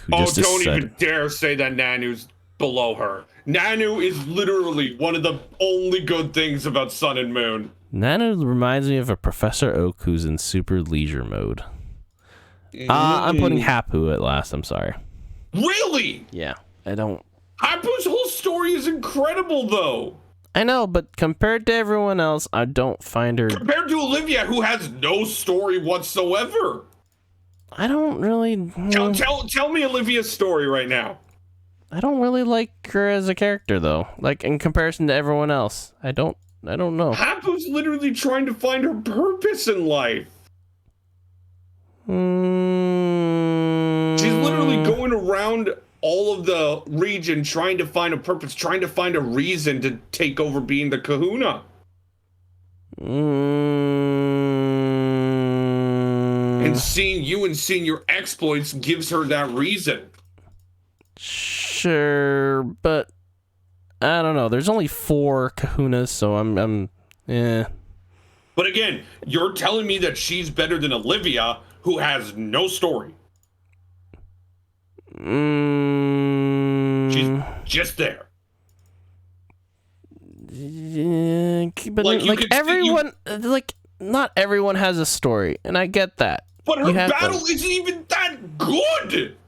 who just
don't even dare say that Nanu's below her. Nanu is literally one of the only good things about Sun and Moon.
Nanu reminds me of a Professor Oak who's in super leisure mode. I'm putting Hapu at last, I'm sorry.
Really?
Yeah, I don't...
Hapu's whole story is incredible, though.
I know, but compared to everyone else, I don't find her...
Compared to Olivia, who has no story whatsoever.
I don't really...
Tell me Olivia's story right now.
I don't really like her as a character, though. Like, in comparison to everyone else. I don't know.
Hapu's literally trying to find her purpose in life. She's literally going around all of the region trying to find a purpose, trying to find a reason to take over being the kahuna. And seeing your exploits gives her that reason.
Sure, but I don't know. There's only 4 kahunas, so I'm
But again, you're telling me that she's better than Olivia, who has no story. She's just there.
Yeah, but like everyone, like not everyone has a story, and I get that.
But her battle isn't even that good.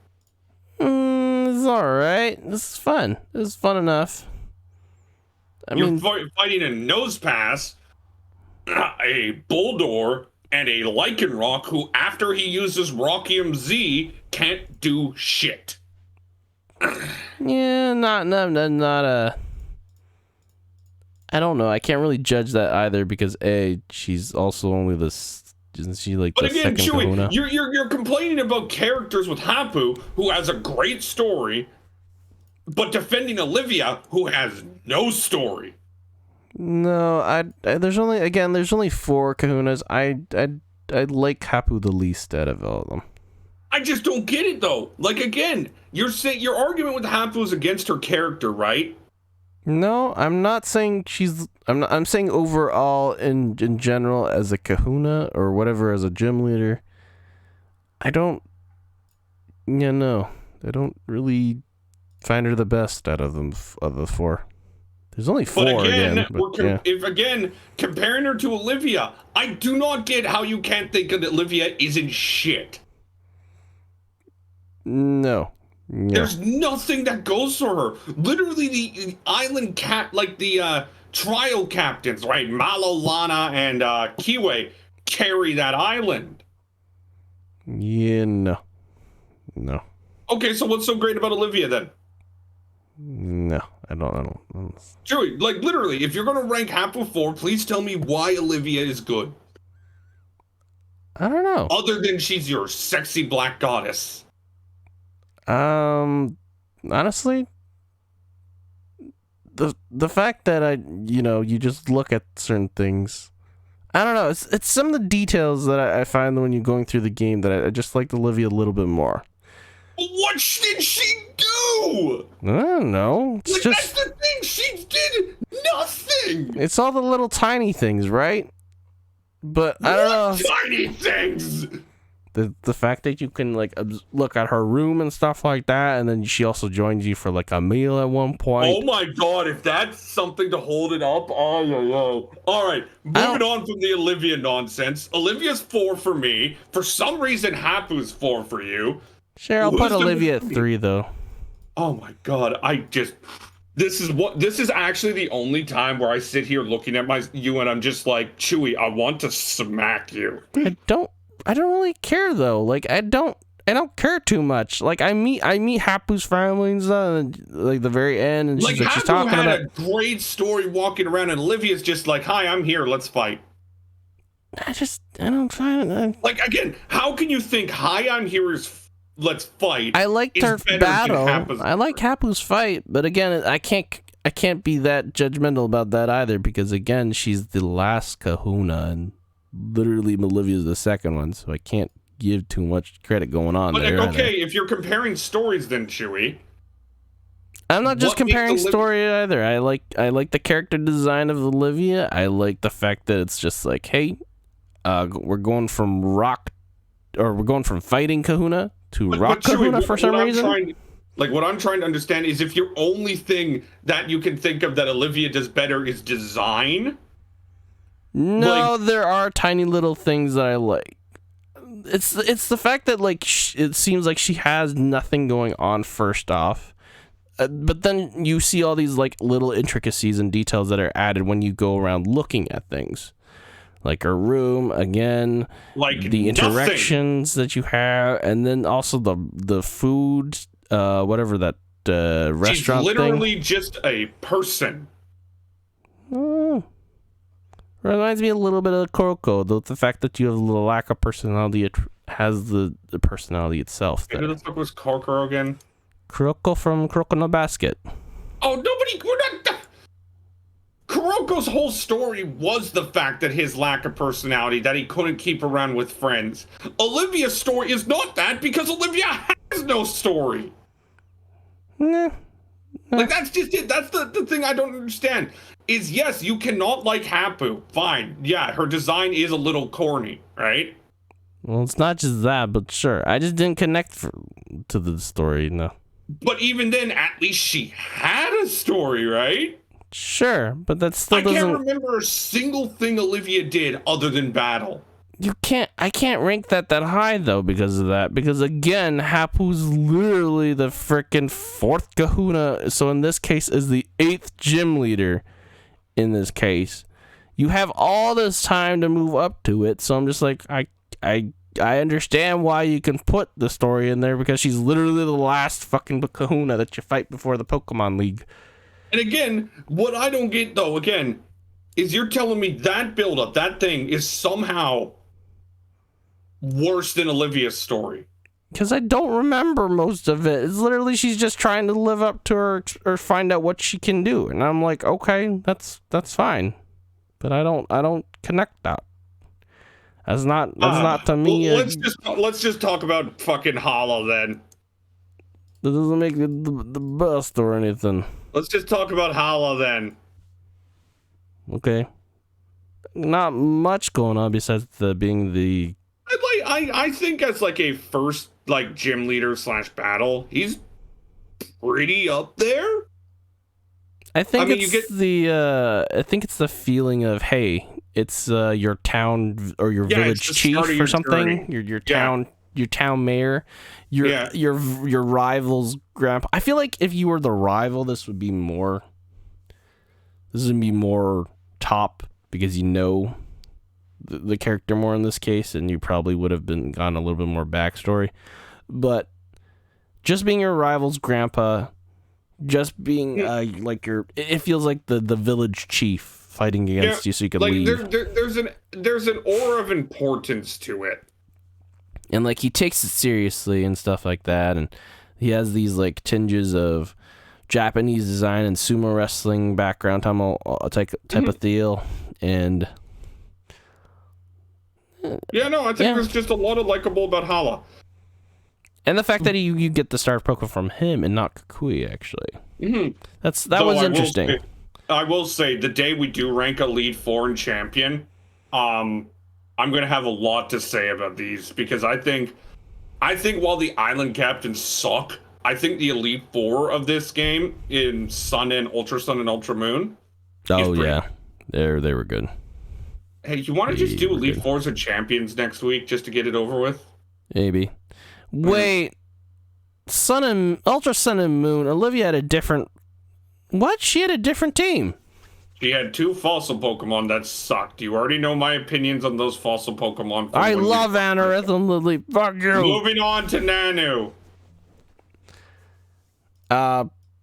It's all right. This is fun. It's fun enough.
You're fighting a nose pass, a Bulldor, and a Lycanroc who, after he uses Rockium Z, can't do shit.
Yeah, not a... I don't know. I can't really judge that either because A, she's also only this... Isn't she like the second kahuna?
You're complaining about characters with Hapu, who has a great story, but defending Olivia, who has no story.
No, there's only 4 kahunas. I like Hapu the least out of all of them.
I just don't get it though. Like again, your argument with Hapu is against her character, right?
No, I'm not saying I'm saying overall in general as a kahuna or whatever as a gym leader. I don't really find her the best out of them of the 4. There's only 4
If comparing her to Olivia, I do not get how you can't think that Olivia isn't shit.
No.
There's nothing that goes for her. Literally, the island the trial captains, right? Malo, Lana, and Kiwi carry that island.
Yeah, no.
Okay, so what's so great about Olivia then?
No, I don't.
Joey, like literally, if you're gonna rank Hapu 4, please tell me why Olivia is good.
I don't know.
Other than she's your sexy black goddess.
Honestly, the fact that you just look at certain things. I don't know. It's some of the details that I find when you're going through the game that I just liked Olivia a little bit more.
What did she do?
I don't know. It's just
that's the thing. She did nothing.
It's all the little tiny things, right? But I don't know.
Tiny things.
The fact that you can like look at her room and stuff like that, and then she also joins you for like a meal at one point.
Oh my god, if that's something to hold it up, oh. All right, moving on from the Olivia nonsense. Olivia's 4 for me. For some reason, Hapu's 4 for you.
Sure, I'll put Olivia at 3 though.
Oh my god, this is actually the only time where I sit here looking at you and I'm just like, Chewy, I want to smack you.
I don't really care though. Like I don't I don't care too much. Like I meet Hapu's family and stuff, and, like the very end, and she's talking
had
about
a great story walking around, and Olivia's just like, "Hi, I'm here. Let's fight."
I don't find it.
Like again, how can you think "Hi, I'm here" is let's fight?
I liked her battle. I like Hapu's fight, but again, I can't be that judgmental about that either, because again, she's the last Kahuna, and literally Olivia's the second one, so I can't give too much credit going on
but
there.
Okay, if you're comparing stories, then Chewie.
I'm not just comparing story either. I like the character design of Olivia. I like the fact that it's just like, hey, we're going from fighting Kahuna to rock Kahuna for some reason.
What I'm trying to understand is if your only thing that you can think of that Olivia does better is design.
No, there are tiny little things that I like. It's the fact that it seems like she has nothing going on first off, but then you see all these like little intricacies and details that are added when you go around looking at things, like her room again, like the interactions that you have, and then also the food, whatever that restaurant
She's literally
thing.
Just a person.
Reminds me a little bit of Kuroko, though the fact that you have a little lack of personality, it has the personality itself.
Who the fuck was Kuroko again?
Kuroko from Kuroko no Basket.
Oh, we're not... Kuroko's whole story was the fact that his lack of personality, that he couldn't keep around with friends. Olivia's story is not that, because Olivia has no story.
Nah.
Like, that's just it. That's the thing I don't understand. Is yes, you cannot like Hapu. Fine. Yeah, her design is a little corny, right?
Well, it's not just that, but sure. I just didn't connect to the story, no.
But even then, at least she had a story, right?
Sure, but that still doesn't...
I can't remember a single thing Olivia did other than battle.
I can't rank that high, though, because of that. Because, again, Hapu's literally the frickin' 4th Kahuna. So, in this case, is the 8th gym leader. In this case, you have all this time to move up to it. So, I'm just like, I understand why you can put the story in there, because she's literally the last fucking Kahuna that you fight before the Pokemon League.
And again, what I don't get, though, again, is you're telling me that build-up, that thing, is somehow worse than Olivia's story.
Because I don't remember most of it. It's literally she's just trying to live up to her or find out what she can do, and I'm like, okay, that's fine, but I don't connect that. That's not to me.
Well, let's just talk about fucking Hala then.
That doesn't make it the best or anything.
Let's just talk about Hala then.
Okay. Not much going on besides being the...
I think as like a first like gym leader / battle, he's pretty up there.
I think it's the feeling of, hey, it's your town or your village chief or something. Your town mayor, your rival's grandpa. I feel like if you were the rival, this would be more top, because you know the character more in this case, and you probably would have gone a little bit more backstory. But just being your rival's grandpa, just being it feels like the village chief fighting against you so you can leave.
There's an aura of importance to it.
And like he takes it seriously and stuff like that, and he has these like tinges of Japanese design and sumo wrestling background type of deal, and
I think there's just a lot of likable about Hala.
And the fact that you get the star Pokemon from him and not Kukui, actually. Mm-hmm. That was interesting.
I will say, the day we do rank Elite Four and Champion, I'm going to have a lot to say about these, because I think while the Island Captains suck, I think the Elite Four of this game in Sun and Ultra Sun and Ultra Moon.
Oh yeah, they were good.
Hey, you want to just do Elite Fours and Champions next week just to get it over with?
Maybe. Wait, Ultra Sun and Moon. Olivia had a different. What? She had a different team.
She had 2 fossil Pokemon that sucked. You already know my opinions on those fossil Pokemon.
I love Anorith and Lily. Fuck you.
Moving on to Nanu.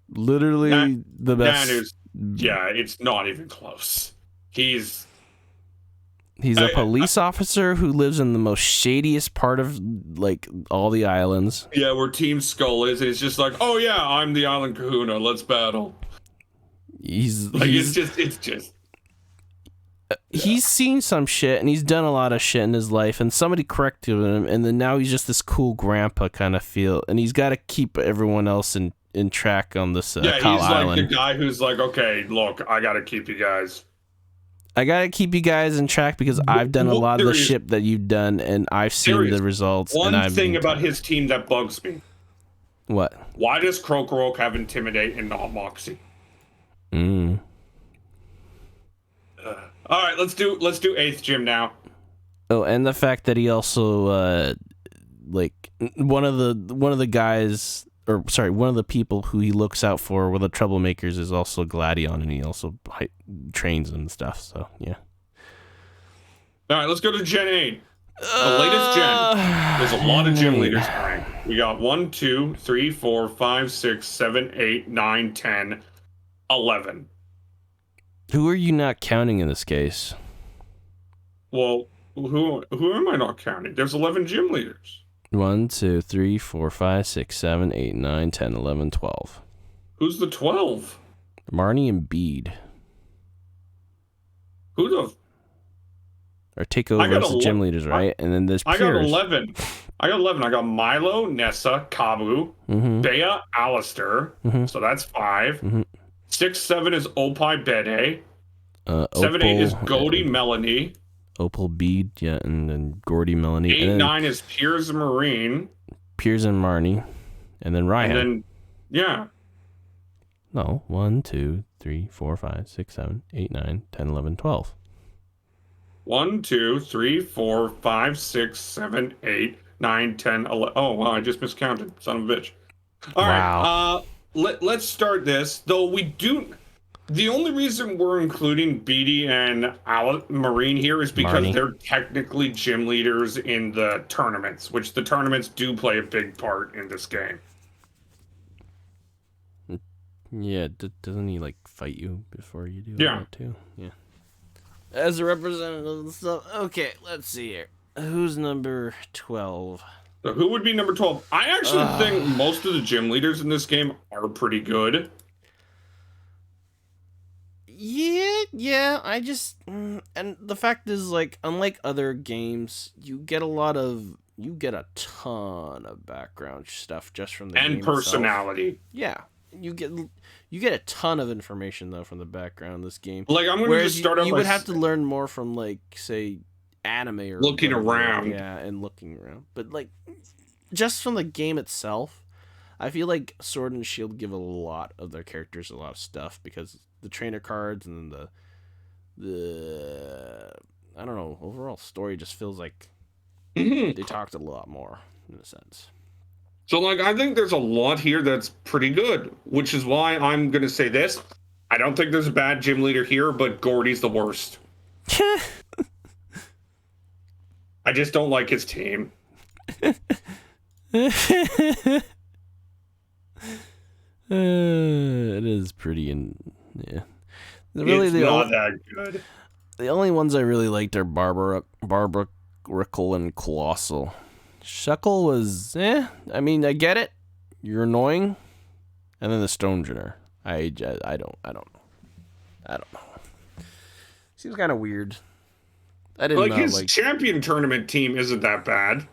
Literally the best.
Nanu's, yeah, it's not even close. He's
a police officer who lives in the most shadiest part of like all the islands.
Yeah, where Team Skull is, and it's just like, oh yeah, I'm the Island Kahuna. Let's battle. It's just.
He's seen some shit, and he's done a lot of shit in his life, and somebody corrected him, and then now he's just this cool grandpa kind of feel, and he's got to keep everyone else in track on this
he's
island.
Like the guy who's like, okay, look, I got to keep you guys.
I gotta keep you guys in track because I've done a lot of the shit that you've done, and I've seen the results.
One thing about his team that bugs me.
What?
Why does Krokorok have Intimidate and not Moxie?
All
right, let's do 8th gym now.
Oh, and the fact that he also like one of the guys, or sorry, one of the people who he looks out for were the troublemakers is also Gladion, and he also trains and stuff. So yeah.
All right, let's go to Gen 8. The latest gen. There's a lot of gym leaders coming. We got 1, 2, 3, 4, 5, 6, 7, 8, 9, 10, 11.
Who are you not counting in this case?
Well, who am I not counting? There's 11 gym leaders.
1, 2, 3, 4, 5, 6, 7, 8, 9, 10, 11, 12.
Who's the 12?
Marnie and Bede.
Who the...
Or take over as the gym leaders, right? And then there's Piers.
I got 11. I got Milo, Nessa, Kabu, Bea, Alistair. So that's 5. 6, 7 is Opie Bede. 7, 8 is Goldie Melanie.
Opal Bede, yeah, and then Gordy Melanie.
8, 9 is Piers Marine.
Piers and Marnie. And then Ryan.
And then, yeah.
No, 1, 2, 3, 4, 5, 6, 7, 8, 9, 10, 11, 12.
1, 2, 3, 4, 5, 6, 7, 8, 9, 10, 11. Oh, wow, I just miscounted. Son of a bitch. All right. Let's start this. Though we do... The only reason we're including Beatty and Marine here is because they're technically gym leaders in the tournaments, which the tournaments do play a big part in this game.
Yeah, doesn't he, like, fight you before you do
that,
too? Yeah. As a representative of the stuff. Okay, let's see here. Who's number 12?
So who would be number 12? I actually think most of the gym leaders in this game are pretty good.
Yeah, I just... And the fact is, like, unlike other games, you get a ton of background stuff just from the game
and personality
itself. Yeah, you get a ton of information though from the background of this game.
Like, I'm gonna just start off.
You would have to learn more from, like, say, anime or
looking around.
Yeah, and looking around. But, like, just from the game itself, I feel like Sword and Shield give a lot of their characters a lot of stuff because the trainer cards and the I don't know, overall story just feels like they talked a lot more in a sense.
So, like, I think there's a lot here that's pretty good, which is why I'm going to say this. I don't think there's a bad gym leader here, but Gordy's the worst. I just don't like his team.
It is pretty, yeah.
Really, it's not that good.
The only ones I really liked are Barbara, Rickle, and Colossal. Shuckle was, I mean, I get it. You're annoying. And then the Stonegener. I don't know. Seems kind of weird. I didn't know.
His champion tournament team isn't that bad.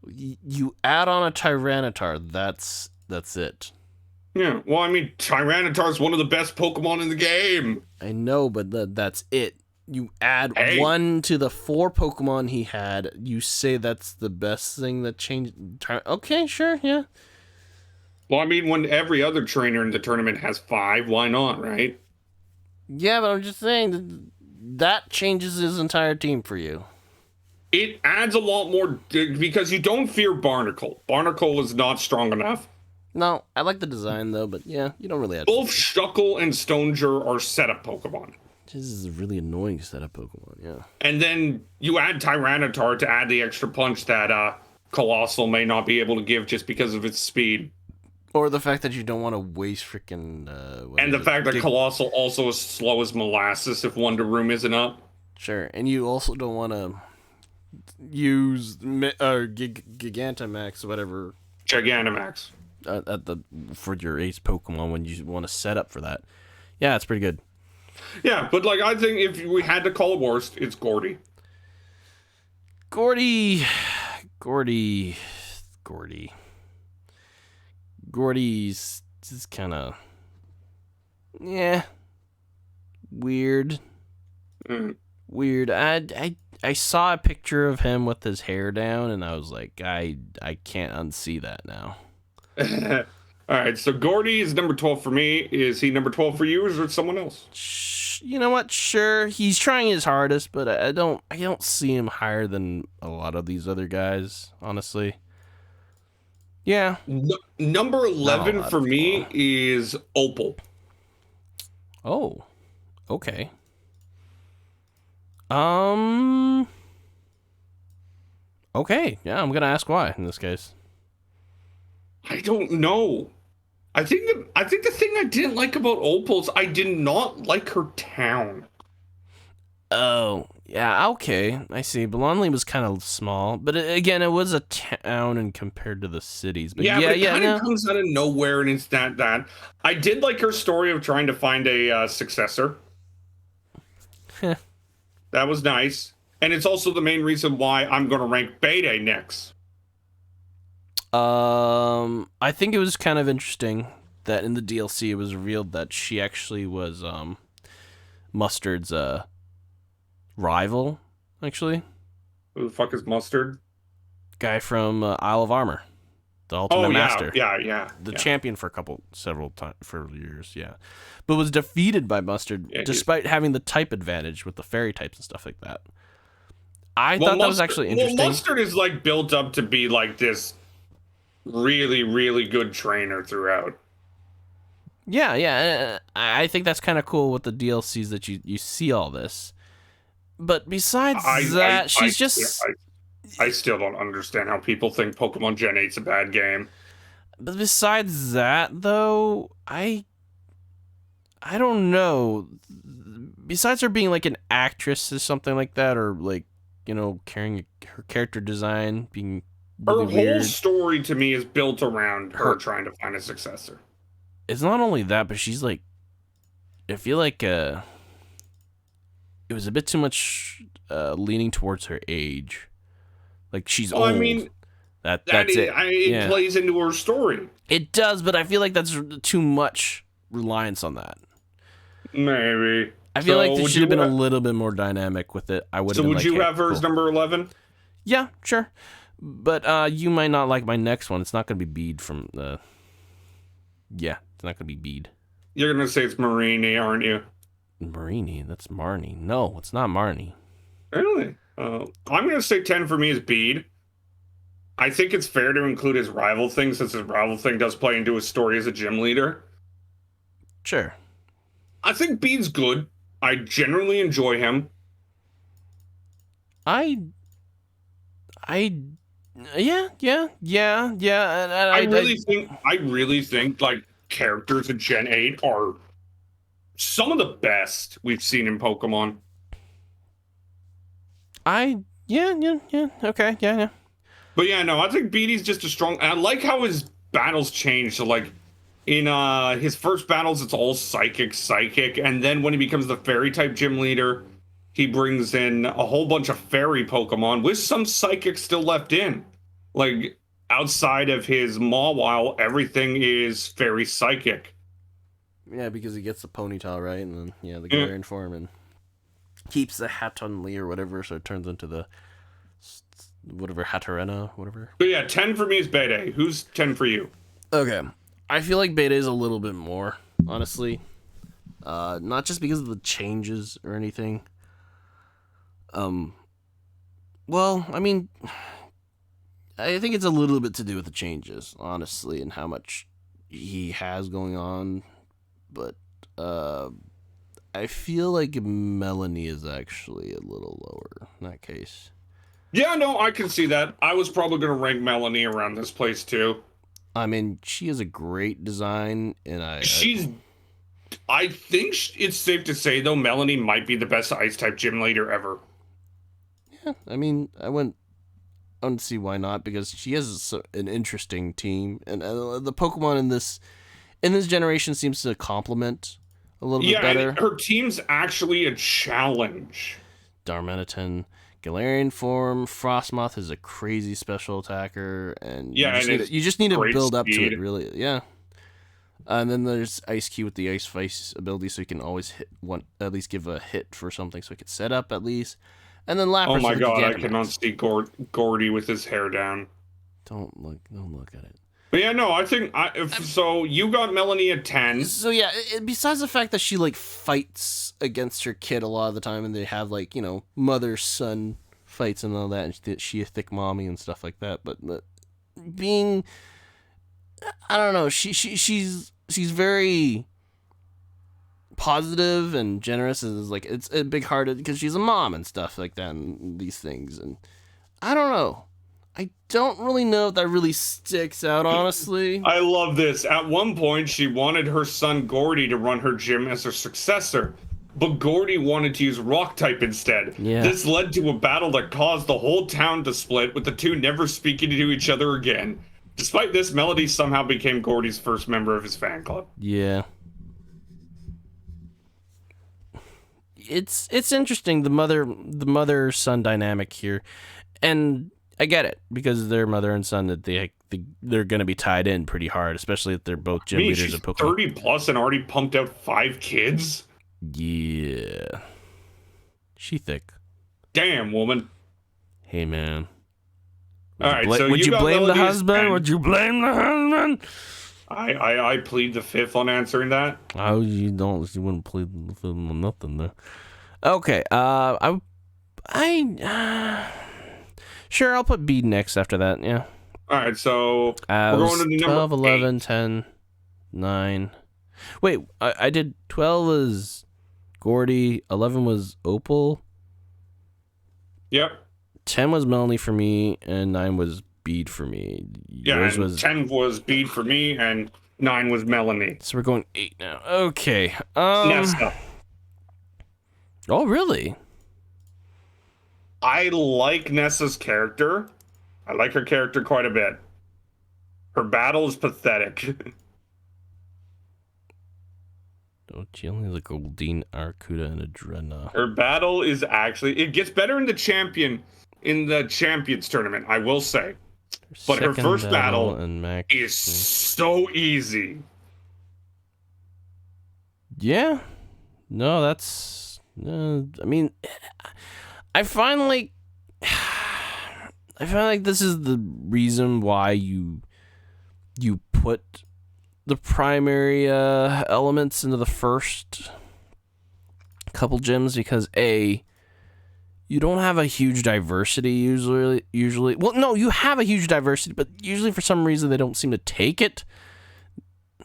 You add on a Tyranitar. That's it.
Yeah, well, I mean, Tyranitar's one of the best Pokemon in the game.
I know, but that's it. You add 1 to the 4 Pokemon he had. You say that's the best thing that changed. Okay, sure, yeah.
Well, I mean, when every other trainer in the tournament has 5, why not, right?
Yeah, but I'm just saying that changes his entire team for you.
It adds a lot more because you don't fear Barnacle. Barnacle is not strong enough.
No, I like the design though, but yeah, you don't really have
both Shuckle and Stonegear are setup Pokemon.
This is a really annoying set of Pokemon, yeah.
And then you add Tyranitar to add the extra punch that Colossal may not be able to give just because of its speed.
Or the fact that you don't want to waste freaking...
and the fact that Colossal also is slow as molasses if Wonderoom isn't up.
Sure, and you also don't want to use Gigantamax, whatever.
Gigantamax.
For your ace Pokemon when you want to set up for that. Yeah, it's pretty good.
Yeah, but like I think if we had to call it worst, it's Gordy.
Gordy's just kind of weird. Weird. I saw a picture of him with his hair down, and I was like, I can't unsee that now.
All right, so Gordy is number 12 for me. Is he number 12 for you, or is it someone else?
You know what? Sure, he's trying his hardest, but I don't see him higher than a lot of these other guys, honestly. Yeah.
Number 11 for me is Opal.
Oh, okay. Okay, yeah, I'm gonna ask why in this case.
I don't know. I think the thing I didn't like about Opal is I did not like her town.
Oh, yeah, okay, I see. Blanley was kind of small, but again, it was a town and compared to the cities. But
but it kind of comes out of nowhere, and it's that. I did like her story of trying to find a successor. That was nice. And it's also the main reason why I'm going to rank Bede next.
I think it was kind of interesting that in the DLC it was revealed that she actually was Mustard's rival, actually.
Who the fuck is Mustard?
Guy from Isle of Armor. The Ultimate Master.
Yeah.
The champion for several years, yeah. But was defeated by Mustard despite having the type advantage with the fairy types and stuff like that. I thought that was actually interesting.
Well, Mustard is like built up to be like this really, really good trainer throughout.
Yeah. I think that's kind of cool with the DLCs that you see all this. But besides that, she's just...
I still don't understand how people think Pokemon Gen 8's a bad game.
But besides that, though, I don't know. Besides her being like an actress or something like that, or like, carrying her character design being really
her whole
weird.
Story to me is built around her trying to find a successor.
It's not only that, but she's like, I feel like it was a bit too much leaning towards her age. Like she's old.
I mean,
that's it.
It plays into her story.
It does, but I feel like that's too much reliance on that.
Maybe.
I feel like there should have been a little bit more dynamic with it. I would.
So would you have her as number 11?
Yeah, sure. But you might not like my next one. It's not going to be Bede from the. Yeah, it's not going to be Bede.
You're going to say it's Marini, aren't you?
Marini? That's Marnie. No, it's not Marnie.
Really? I'm going to say 10 for me is Bede. I think it's fair to include his rival thing, since his rival thing does play into his story as a gym leader.
Sure.
I think Bede's good. I generally enjoy him.
Yeah.
I really think like characters in Gen 8 are some of the best we've seen in Pokemon.
Okay, yeah.
But yeah, no, I think Bede's just a strong. And I like how his battles change. So like in his first battles, it's all psychic, and then when he becomes the fairy type gym leader, he brings in a whole bunch of fairy Pokemon with some psychic still left in. Like outside of his Mawile, everything is fairy psychic.
Yeah, because he gets the ponytail right, and then the Galarian form, and keeps the Hatonli or whatever, so it turns into the whatever Hatorena, whatever.
But yeah, 10 for me is Bede. Who's 10 for you?
Okay, I feel like Bede is a little bit more, honestly. Not just because of the changes or anything. Well, I mean, I think it's a little bit to do with the changes, honestly, and how much he has going on. But I feel like Melanie is actually a little lower in that case.
Yeah, no, I can see that. I was probably going to rank Melanie around this place too.
I mean, she has a great design, and I
think it's safe to say, though, Melanie might be the best Ice-type gym leader ever.
Yeah, I mean, I don't see why not, because she has an interesting team, and the Pokemon in this generation seems to complement a little bit better.
Yeah, her team's actually a challenge.
Darmanitan, Galarian form, Frostmoth is a crazy special attacker, and you just need to build up to it, really. Yeah. And then there's Ice Key with the Ice Vice ability, so you can always at least give a hit for something, so it could set up at least. And then Lapras.
Oh my god, I cannot see Gordy with his hair down.
Don't look at it.
But yeah, no, I think so. You got Melanie at 10.
So yeah, besides the fact that she like fights against her kid a lot of the time, and they have like, you know, mother-son fights and all that, and she a thick mommy and stuff like that. But being, I don't know, she's very positive and generous, and is like, it's a big hearted because she's a mom and stuff like that, and these things. And I don't know. I don't really know if that really sticks out, honestly.
I love this. At one point, she wanted her son Gordy to run her gym as her successor, but Gordy wanted to use Rock type instead.
Yeah.
This led to a battle that caused the whole town to split, with the two never speaking to each other again. Despite this, Melody somehow became Gordy's first member of his fan club.
Yeah. It's interesting, the mother-son dynamic here, and I get it, because they're mother and son, that they're going to be tied in pretty hard, especially if they're both gym leaders of Pokemon.
30 plus and already pumped out 5 kids?
Yeah. She thick.
Damn, woman.
Hey, man.
Would
you blame the husband? Would you blame the husband?
I plead the fifth on answering that.
Oh, you wouldn't plead the fifth on nothing there. Okay, sure, I'll put B next after that, yeah.
Alright, so we're going to the
12,
number
11,
8.
10, 9. Wait, I did 12 was Gordy, 11 was Opal.
Yep.
10 was Melanie for me, and 9 was Bede for me.
Yeah, and 10 was Bede for me, and 9 was Melanie.
So we're going 8 now. Okay.
Nessa.
Oh, really?
I like Nessa's character. I like her character quite a bit. Her battle is pathetic.
Oh, she only has a Goldeen, Arcuda, and a Dreadnought.
Her battle is actually... It gets better in the Champions tournament, I will say. But her first battle is so easy.
Yeah. No, that's... I mean... I find like this is the reason why you put the primary elements into the first couple gyms, because A, you don't have a huge diversity usually. Well, no, you have a huge diversity, but usually for some reason they don't seem to take it.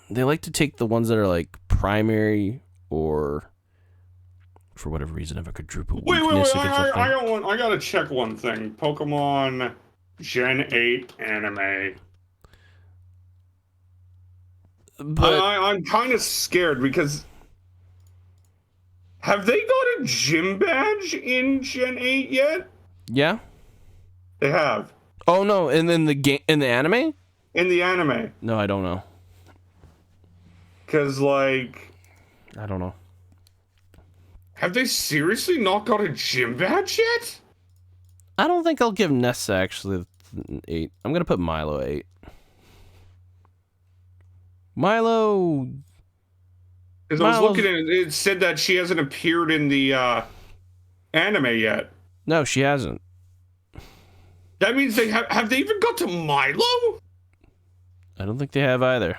They like to take the ones that are like primary, or for whatever reason have a quadruple weakness.
I gotta check one thing. Pokemon Gen 8 anime. But I'm kind of scared, because have they got a gym badge in Gen 8 yet?
Yeah.
They have.
Oh no, and then in the anime?
In the anime.
No, I don't know.
Cause like,
I don't know.
Have they seriously not got a gym badge yet?
I don't think I'll give Nessa actually 8. I'm gonna put Milo 8. Milo.
Because I was looking at it, it said that she hasn't appeared in the anime yet.
No, she hasn't.
That means they have they even got to Milo?
I don't think they have either.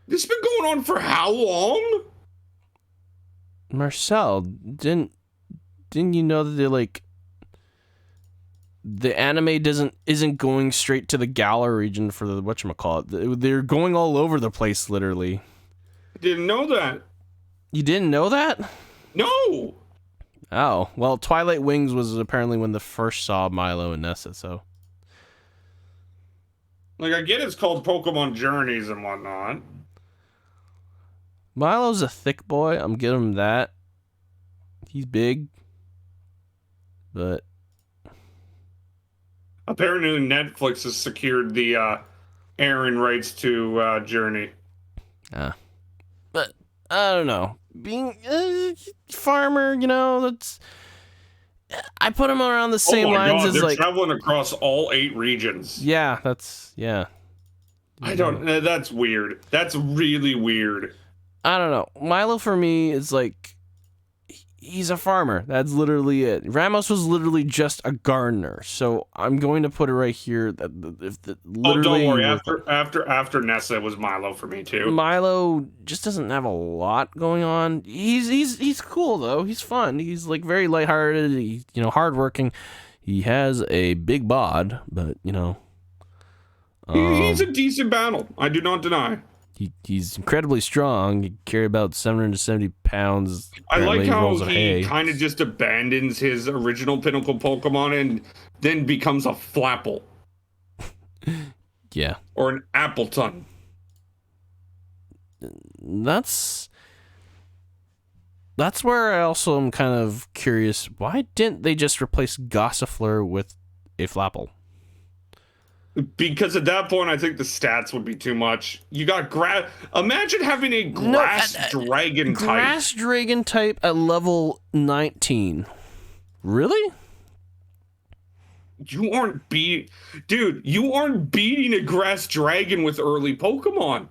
This has been going on for how long?
Marcel, didn't you know that they're like, the anime isn't going straight to the Galar region for the whatchamacallit. They're going all over the place, literally.
Didn't know that.
You didn't know that?
No!
Oh, well, Twilight Wings was apparently when they first saw Milo and Nessa, so...
Like, I get it's called Pokemon Journeys and whatnot.
Milo's a thick boy. I'm giving him that. He's big. But...
Apparently Netflix has secured the airing rights to Journey.
But, I don't know. Being a farmer, that's... I put him around the same lines as,
they're traveling across all 8 regions.
Yeah, yeah.
I don't... That's weird. That's really weird.
I don't know. Milo, for me, is like... He's a farmer. That's literally it. Ramos was literally just a gardener. So I'm going to put it right here.
Don't worry. After Nessa, it was Milo for me too.
Milo just doesn't have a lot going on. He's cool though. He's fun. He's like very lighthearted. He's hardworking. He has a big bod, but
he's a decent battle. I do not deny.
He's incredibly strong. He carry about 770 pounds.
I like how he kind of just abandons his original pinnacle Pokemon and then becomes a Flapple.
Yeah.
Or an Appleton.
That's where I also am kind of curious. Why didn't they just replace Gossifleur with a Flapple?
Because at that point, I think the stats would be too much. You got Imagine having a grass dragon type.
Grass dragon type at level 19. Really?
You aren't beating a grass dragon with early Pokemon.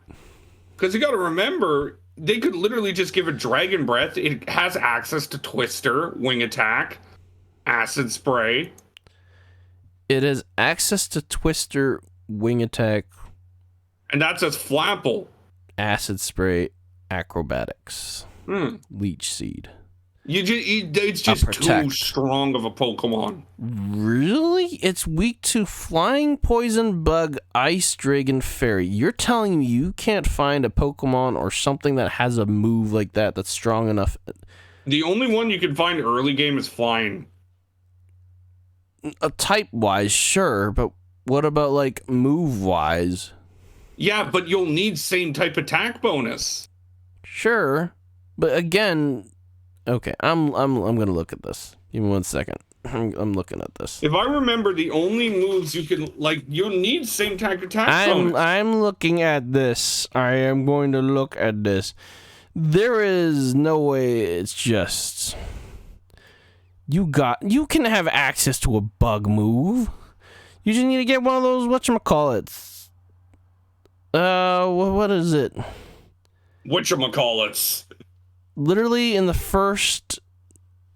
Because you got to remember, they could literally just give it Dragon Breath. It has access to Twister, Wing Attack, Acid Spray.
It has access to Twister, Wing Attack.
And that's as Flapple.
Acid Spray, Acrobatics. Leech Seed.
It's just too strong of a Pokemon.
Really? It's weak to Flying, Poison, Bug, Ice, Dragon, Fairy. You're telling me you can't find a Pokemon or something that has a move like that that's strong enough?
The only one you can find early game is Flying.
Type-wise, sure, but what about, like, move-wise?
Yeah, but you'll need same type attack bonus.
Sure, but again, okay, I'm gonna look at this. Give me 1 second. I'm looking at this.
If I remember, the only moves you can, like, you'll need same type attack bonus.
I'm looking at this. I am going to look at this. There is no way it's just... You can have access to a bug move. You just need to get one of those whatchamacallits. What is it?
Whatchamacallits.
Literally in the first,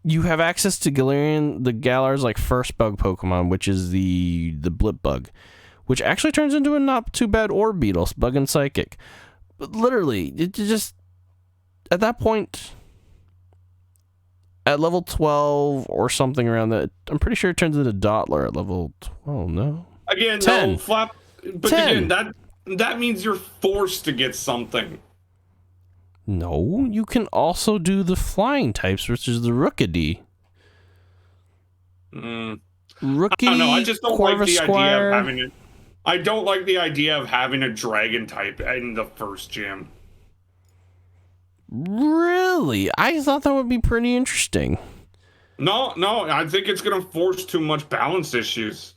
you have access to Galarian, the Galar's like first bug Pokemon, which is the Blip Bug, which actually turns into a not too bad Orbeetle, Bug and Psychic. But literally, it just at that point. At level 12 or something around that, I'm pretty sure it turns into Dottler at level 12, no?
Again,
10.
No, Flap... But
10.
Again, that means you're forced to get something.
No, you can also do the flying types, which is the Rookidee. Rookie,
I don't know, I just don't like the idea of having it. I don't like the idea of having a dragon type in the first gym.
Really? I thought that would be pretty interesting.
No, I think it's going to force too much balance issues.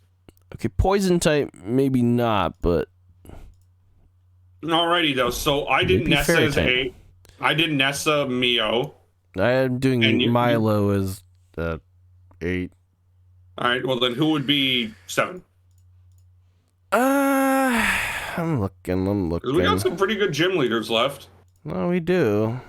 Okay, poison type, maybe not, but...
Alrighty, though. So I did Nessa as 8. I did Nessa Mio.
I'm doing Milo as 8.
Alright, well then who would be 7?
I'm looking.
We got some pretty good gym leaders left.
No, we do.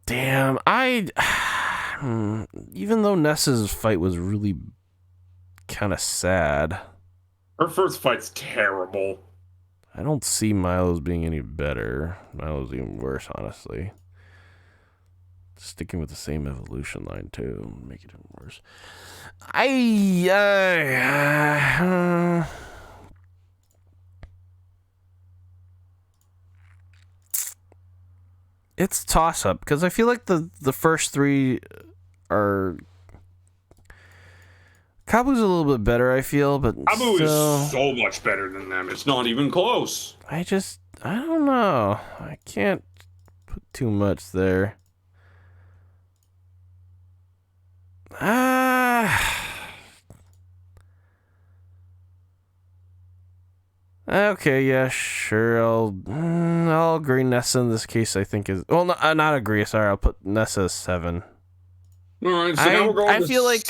Damn, even though Nessa's fight was really kind of sad.
Her first fight's terrible.
I don't see Milo's being any better. Milo's even worse, honestly. Sticking with the same evolution line, too. Make it even worse. It's toss-up, because I feel like the first three are... Kabu's a little bit better, I feel, but
Kabu is so much better than them. It's not even close.
I don't know. I can't put too much there. Okay, yeah, sure. I'll agree. Nessa in this case, I think is not agree. Sorry, I'll put Nessa as 7.
All right, so now we're going.
I feel like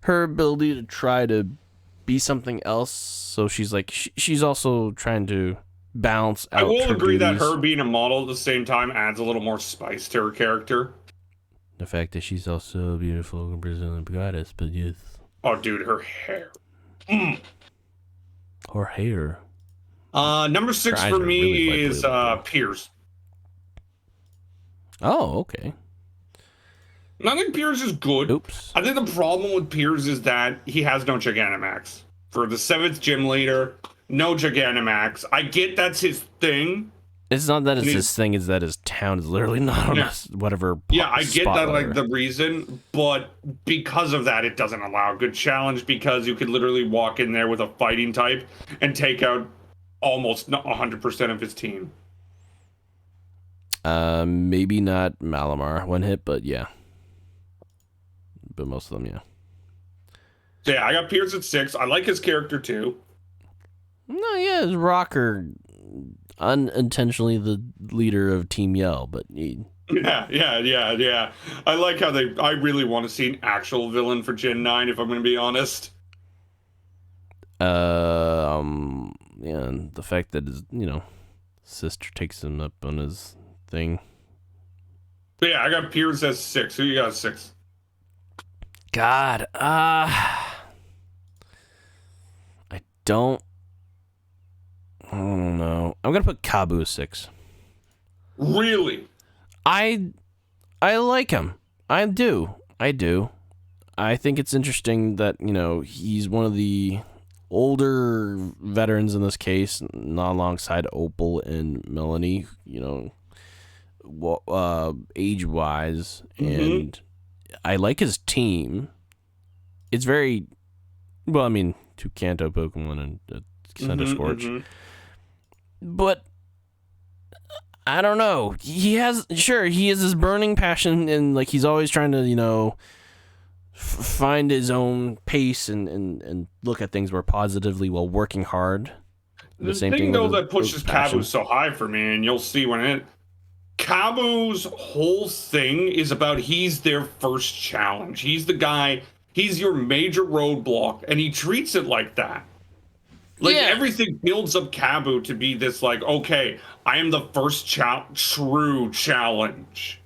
her ability to try to be something else. So she's like she's also trying to balance out.
I will agree
duties.
that her being a model at the same time adds a little more spice to her character.
The fact that she's also a beautiful Brazilian goddess, but yes.
Oh, dude, her hair.
Her hair.
Number 6 for me really is Piers.
Oh, okay.
I think Piers is good.
Oops.
I think the problem with Piers is that he has no Gigantamax. For the 7th gym leader, no Gigantamax. I get that's his thing.
It's not that it's his thing, it's that his town is literally not on whatever.
Yeah, I get that, like, the reason, but because of that, it doesn't allow a good challenge because you could literally walk in there with a fighting type and take out almost 100% of his team.
Maybe not Malamar one hit, but yeah. But most of them, yeah.
So yeah, I got Piers at 6. I like his character too.
No, yeah, his rocker. Unintentionally the leader of Team Yell, but
yeah. I like how I really want to see an actual villain for Gen 9, if I'm going to be honest.
Yeah, and the fact that his, sister takes him up on his thing.
But yeah, I got Piers as 6. Who you got at 6?
God, I don't know. I'm gonna put Kabu 6.
Really?
I like him. I do. I think it's interesting that he's one of the older veterans in this case, not alongside Opal and Melanie. Age wise, and I like his team. It's very well. I mean, 2 Kanto Pokemon and Center Scorch. But I don't know. He has his burning passion, and like he's always trying to find his own pace and look at things more positively while working hard.
The same thing though that pushes Kabu so high for me, and you'll see when Kabu's whole thing is about he's their first challenge. He's the guy. He's your major roadblock, and he treats it like that. Everything builds up Kabu to be this, like, okay, I am the first true challenge.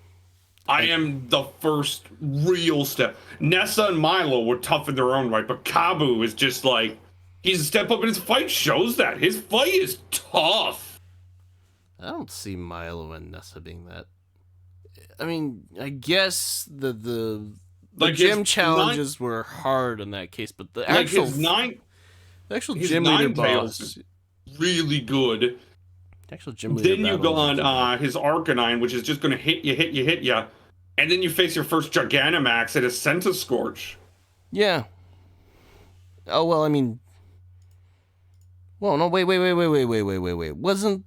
I am the first real step. Nessa and Milo were tough in their own right, but Kabu is just like, he's a step up, and his fight shows that. His fight is tough.
I don't see Milo and Nessa being that. I mean, I guess the gym challenges were hard in that case, but the actual... The actual gym leader boss
is really good.
The actual gym leader.
Then you go on his Arcanine, which is just going to hit you, and then you face your first Gigantamax at a Centiskorch.
Yeah. Oh well, I mean. Well, no, wait. Wasn't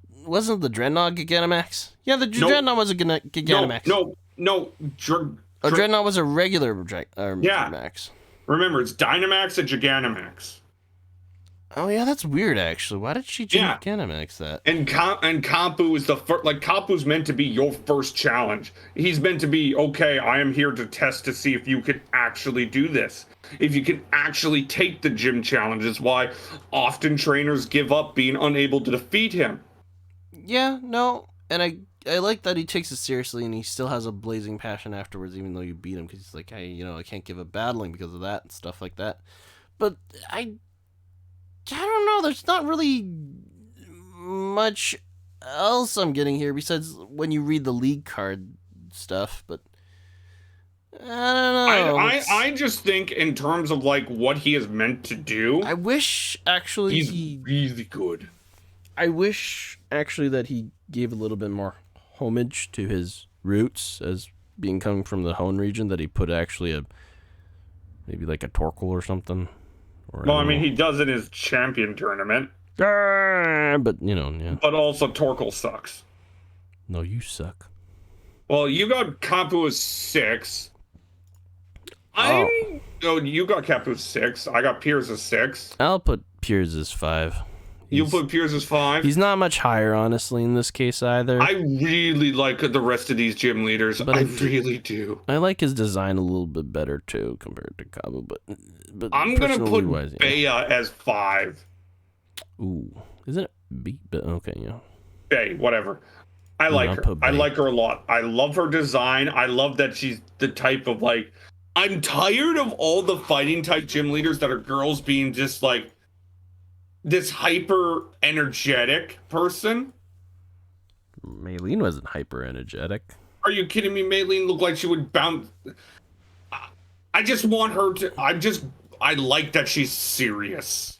the Dreadnought Gigantamax? Yeah, the Dreadnought was a Gigantamax.
No.
Dreadnought was a regular Max.
Remember, it's Dynamax and Gigantamax.
Oh yeah, that's weird actually. Why did she Gigantamax that?
And Kabu is the first. Like, Kabu's meant to be your first challenge. He's meant to be, okay, I am here to test to see if you can actually do this. If you can actually take the gym challenges. Why often trainers give up being unable to defeat him.
Yeah, no, and I like that he takes it seriously and he still has a blazing passion afterwards, even though you beat him, because he's like, hey, I can't give up battling because of that and stuff like that. but I don't know. There's not really much else I'm getting here besides when you read the league card stuff. But I don't know.
I just think in terms of like what he is meant to do,
I wish actually
he's really good.
I wish actually that he gave a little bit more homage to his roots as being coming from the Hone region. That he put actually maybe like a Torkoal or something. Or
Well, I mean, he does in his champion tournament.
But yeah.
But also Torkoal sucks.
No, you suck.
Well, you got Kapu as 6. You got Kapu as 6. I got Piers as 6.
I'll put Piers as 5.
You put Piers as 5?
He's not much higher, honestly, in this case either.
I really like the rest of these gym leaders. I really do.
I like his design a little bit better, too, compared to Kabu. But
I'm going to put Bea as 5.
Ooh. Isn't it B? But okay, yeah.
Bea, whatever. I like her. I like her a lot. I love her design. I love that she's the type of, like... I'm tired of all the fighting type gym leaders that are girls being just, like... this hyper energetic person.
Maylene wasn't hyper energetic.
Are you kidding me? Maylene looked like she would bounce. I just want her to. I like that she's serious.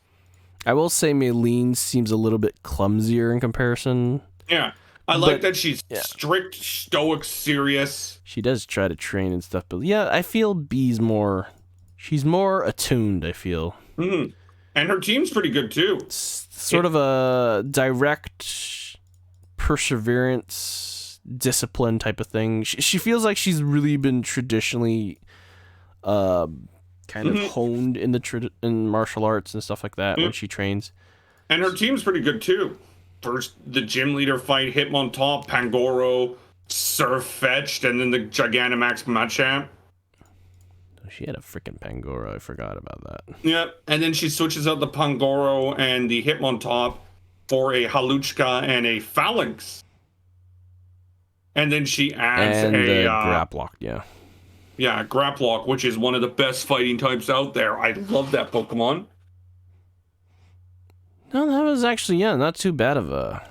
I will say Maylene seems a little bit clumsier in comparison.
Yeah. I like that she's strict, stoic, serious.
She does try to train and stuff, but yeah, I feel B's more. She's more attuned, I feel.
Mm-hmm. And her team's pretty good, too.
Sort of a direct perseverance, discipline type of thing. She feels like she's really been traditionally kind of honed in in martial arts and stuff like that when she trains.
And her team's pretty good, too. First, the gym leader fight, Hitmontop, Pangoro, Surfetched, and then the Gigantamax Machamp.
She had a freaking Pangoro. I forgot about that.
Yeah, and then she switches out the Pangoro and the Hitmontop for a Haluchka and a Phalanx. And then she adds
Graplock, yeah.
Yeah, Graplock, which is one of the best fighting types out there. I love that Pokemon.
No, that was actually, not too bad of a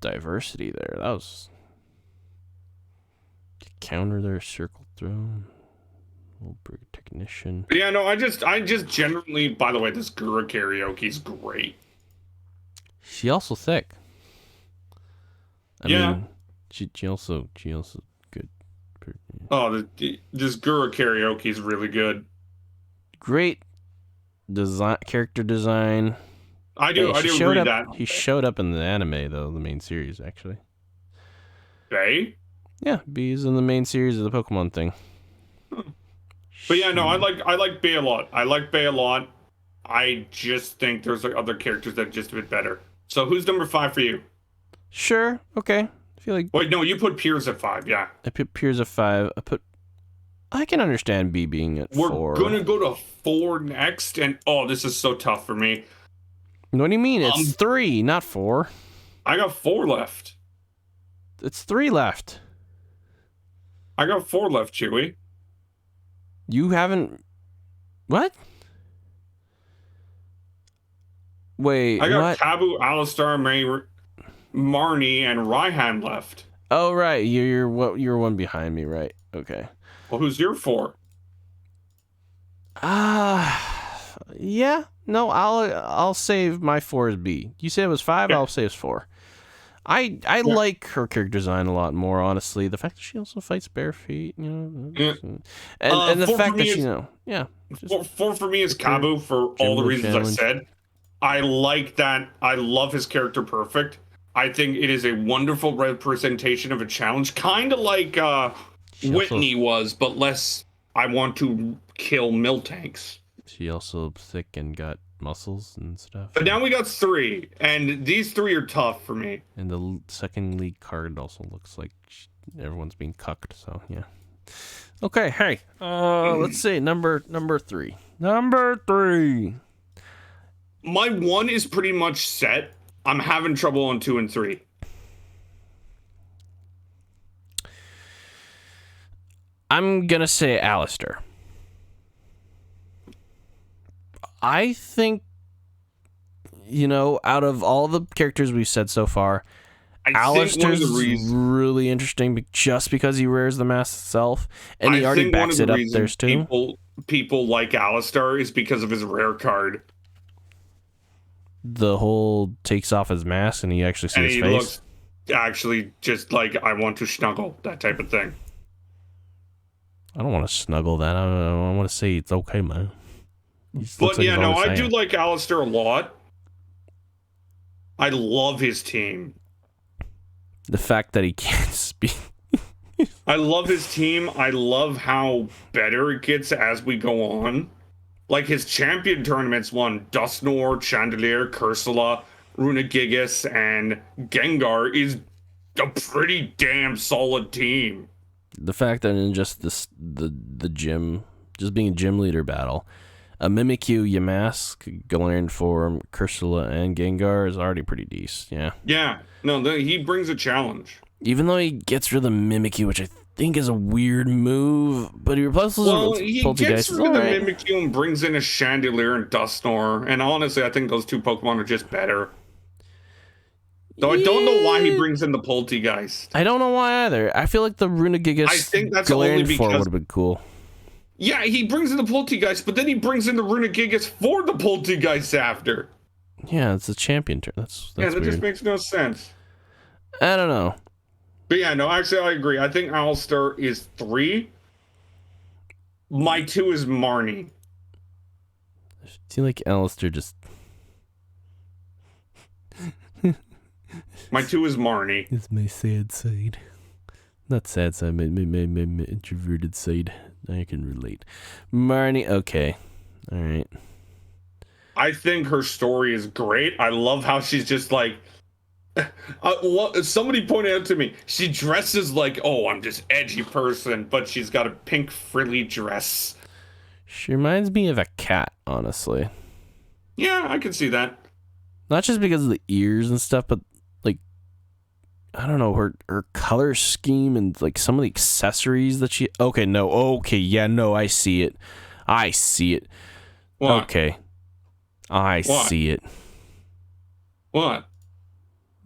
diversity there. That was... Counter their Circle Throw... Oldberg Technician.
Yeah, no, I just generally, by the way, this Gura Karaoke's great.
She also thick. I mean, she also good.
Oh, this Gura Karaoke's really good.
Great design, character design.
I do agree that.
He showed up in the anime though, the main series actually.
Bea?
Yeah, B's in the main series of the Pokemon thing.
But yeah, no, I like Bea a lot. I like Bea a lot. I just think there's like other characters that are just a bit better. So who's number 5 for you?
Sure. Okay. I feel like.
Wait, no, you put Piers at 5. Yeah.
I put Piers at 5. I can understand B being at 4.
We're gonna go to 4 next, and this is so tough for me.
What do you mean? It's 3, not 4.
I got 4 left.
It's 3 left.
I got 4 left, Chewy.
You haven't... What? Wait,
I got Kabu, Alistar, Marnie, and Raihan left.
Oh, right. You're one behind me, right? Okay.
Well, who's your 4?
Yeah. No, I'll save my 4 as B. You said it was 5, I'll say it's 4. I like her character design a lot more, honestly. The fact that she also fights bare feet, and the fact that
4 for me is Kabu for all the reasons I said. I like that. I love his character perfect. I think it is a wonderful representation of a challenge, kind of like Whitney was, but less. I want to kill Miltanks.
She also thick and got muscles and stuff.
But now we got 3, and these 3 are tough for me.
And the second league card also looks like everyone's being cucked, so yeah. Okay, hey, let's see, number 3. Number 3.
My 1 is pretty much set. I'm having trouble on 2 and 3.
I'm gonna say Alistair. I think, out of all the characters we've said so far, Alistair's really interesting just because he wears the mask itself, and he already backs it up there too.
People like Alistair is because of his rare card.
The whole takes off his mask and he actually sees his face.
Looks actually just like, I want to snuggle, that type of thing.
I don't want to snuggle that. I want to say it's okay, man.
But yeah, no, I do like Alistair a lot. I love his team.
The fact that he can't speak.
I love his team. I love how better it gets as we go on. Like his champion tournaments won Dustnor, Chandelier, Cursula, Runagigas, and Gengar is a pretty damn solid team.
The fact that in just the gym, just being a gym leader battle, a Mimikyu, Yamask, Galarian Form, Cursula, and Gengar is already pretty decent, yeah.
Yeah, no, he brings a challenge.
Even though he gets rid of the Mimikyu, which I think is a weird move, but he replaces it with
he gets rid of the Mimikyu and brings in a Chandelier and Dustnor, and honestly, I think those two Pokemon are just better. Though I don't know why he brings in the Poltegeist.
I don't know why either. I feel like the Runagigas
I think that's
Galarian
only because
Form would have been cool.
Yeah, he brings in the Poltegeist, but then he brings in the Runagigas for the Poltegeist after.
Yeah, it's a champion turn. That's
that
weird.
Just makes no sense.
I don't know.
But yeah, no, actually, I agree. I think Alistair is 3. My 2 is Marnie.
I feel like Alistair just...
My 2 is Marnie.
It's my sad side. Not sad side, my introverted side. I can relate. Marnie, okay. All right.
I think her story is great. I love how she's just like... somebody pointed out to me, she dresses like, oh, I'm this edgy person, but she's got a pink frilly dress.
She reminds me of a cat, honestly.
Yeah, I can see that.
Not just because of the ears and stuff, but like, I don't know, her color scheme and like some of the accessories that she... I see it.
What?
Okay. I see it.
What?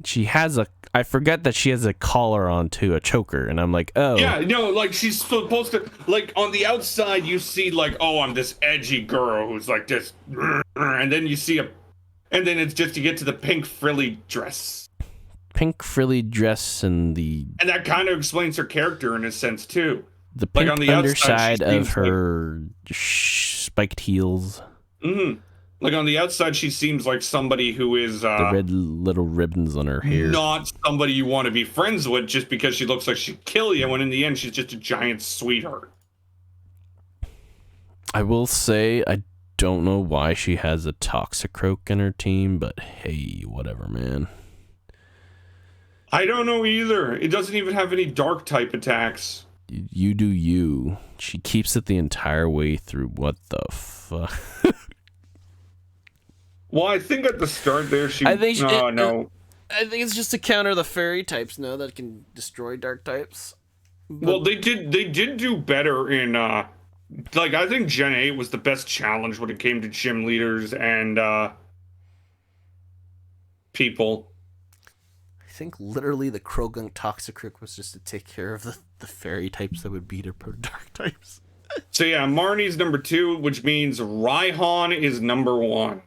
She has I forget that she has a collar on too, a choker, and I'm like, oh.
Yeah, no, like she's supposed to, like on the outside you see like, oh, I'm this edgy girl who's like this, and then you see and then it's just to get to the pink frilly dress.
Pink frilly dress and
that kind of explains her character in a sense too.
The pink like on the underside of her spiked heels.
Mm-hmm. Like, on the outside, she seems like somebody who is...
the red little ribbons on her hair.
Not somebody you want to be friends with just because she looks like she'd kill you, when in the end, she's just a giant sweetheart.
I will say, I don't know why she has a Toxicroak in her team, but hey, whatever, man.
I don't know either. It doesn't even have any dark-type attacks.
You do you. She keeps it the entire way through. What the fuck?
Well, I think at the start there
I think it's just to counter the fairy types, that can destroy dark types.
But... Well, they did do better in like I think Gen 8 was the best challenge when it came to gym leaders and people.
I think literally the Krogunk Toxicroak was just to take care of the fairy types that would beat her dark types.
So yeah, Marnie's number 2, which means Raihan is number 1.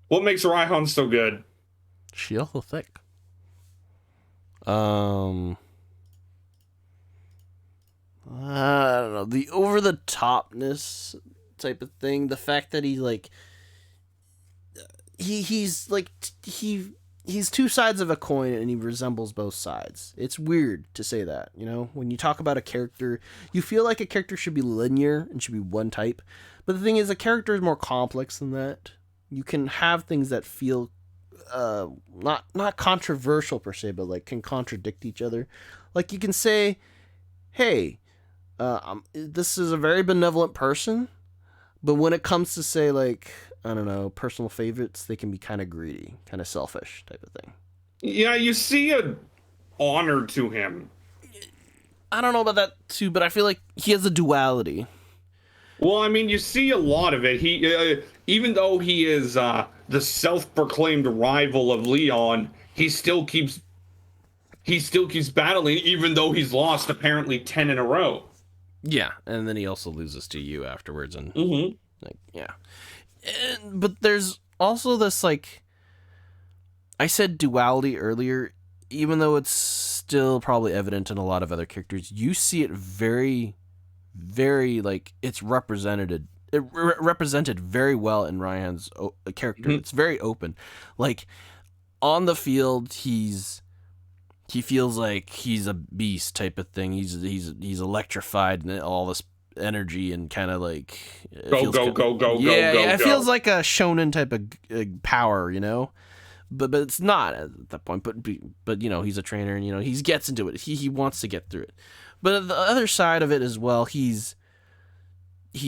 What makes Raihan so good?
She also thick. I don't know. The over the topness type of thing. The fact that he's like, he's two sides of a coin and he resembles both sides. It's weird to say that, when you talk about a character, you feel like a character should be linear and should be one type. But the thing is, a character is more complex than that. You can have things that feel not controversial per se, but like can contradict each other. Like you can say, hey, this is a very benevolent person, but when it comes to say like, I don't know, personal favorites, they can be kind of greedy, kind of selfish type of thing.
Yeah, you see a honor to him.
I don't know about that too, but I feel like he has a duality.
Well, I mean, you see a lot of it. He, even though he is the self-proclaimed rival of Leon, he still keeps battling, even though he's lost apparently 10 in a row.
Yeah, and then he also loses to you afterwards, and
Mm-hmm.
but there's also this, like, I said duality earlier, even though it's still probably evident in a lot of other characters. You see it very, very, like, it's represented very well in Ryan's character.
Mm-hmm.
It's very open. Like, on the field, he feels like he's a beast type of thing. He's electrified and all this energy and kind of like
go.
It feels like a shonen type of power, you know. But it's not at that point. But you know, he's a trainer, and you know, he gets into it. He wants to get through it. But the other side of it as well, he's
would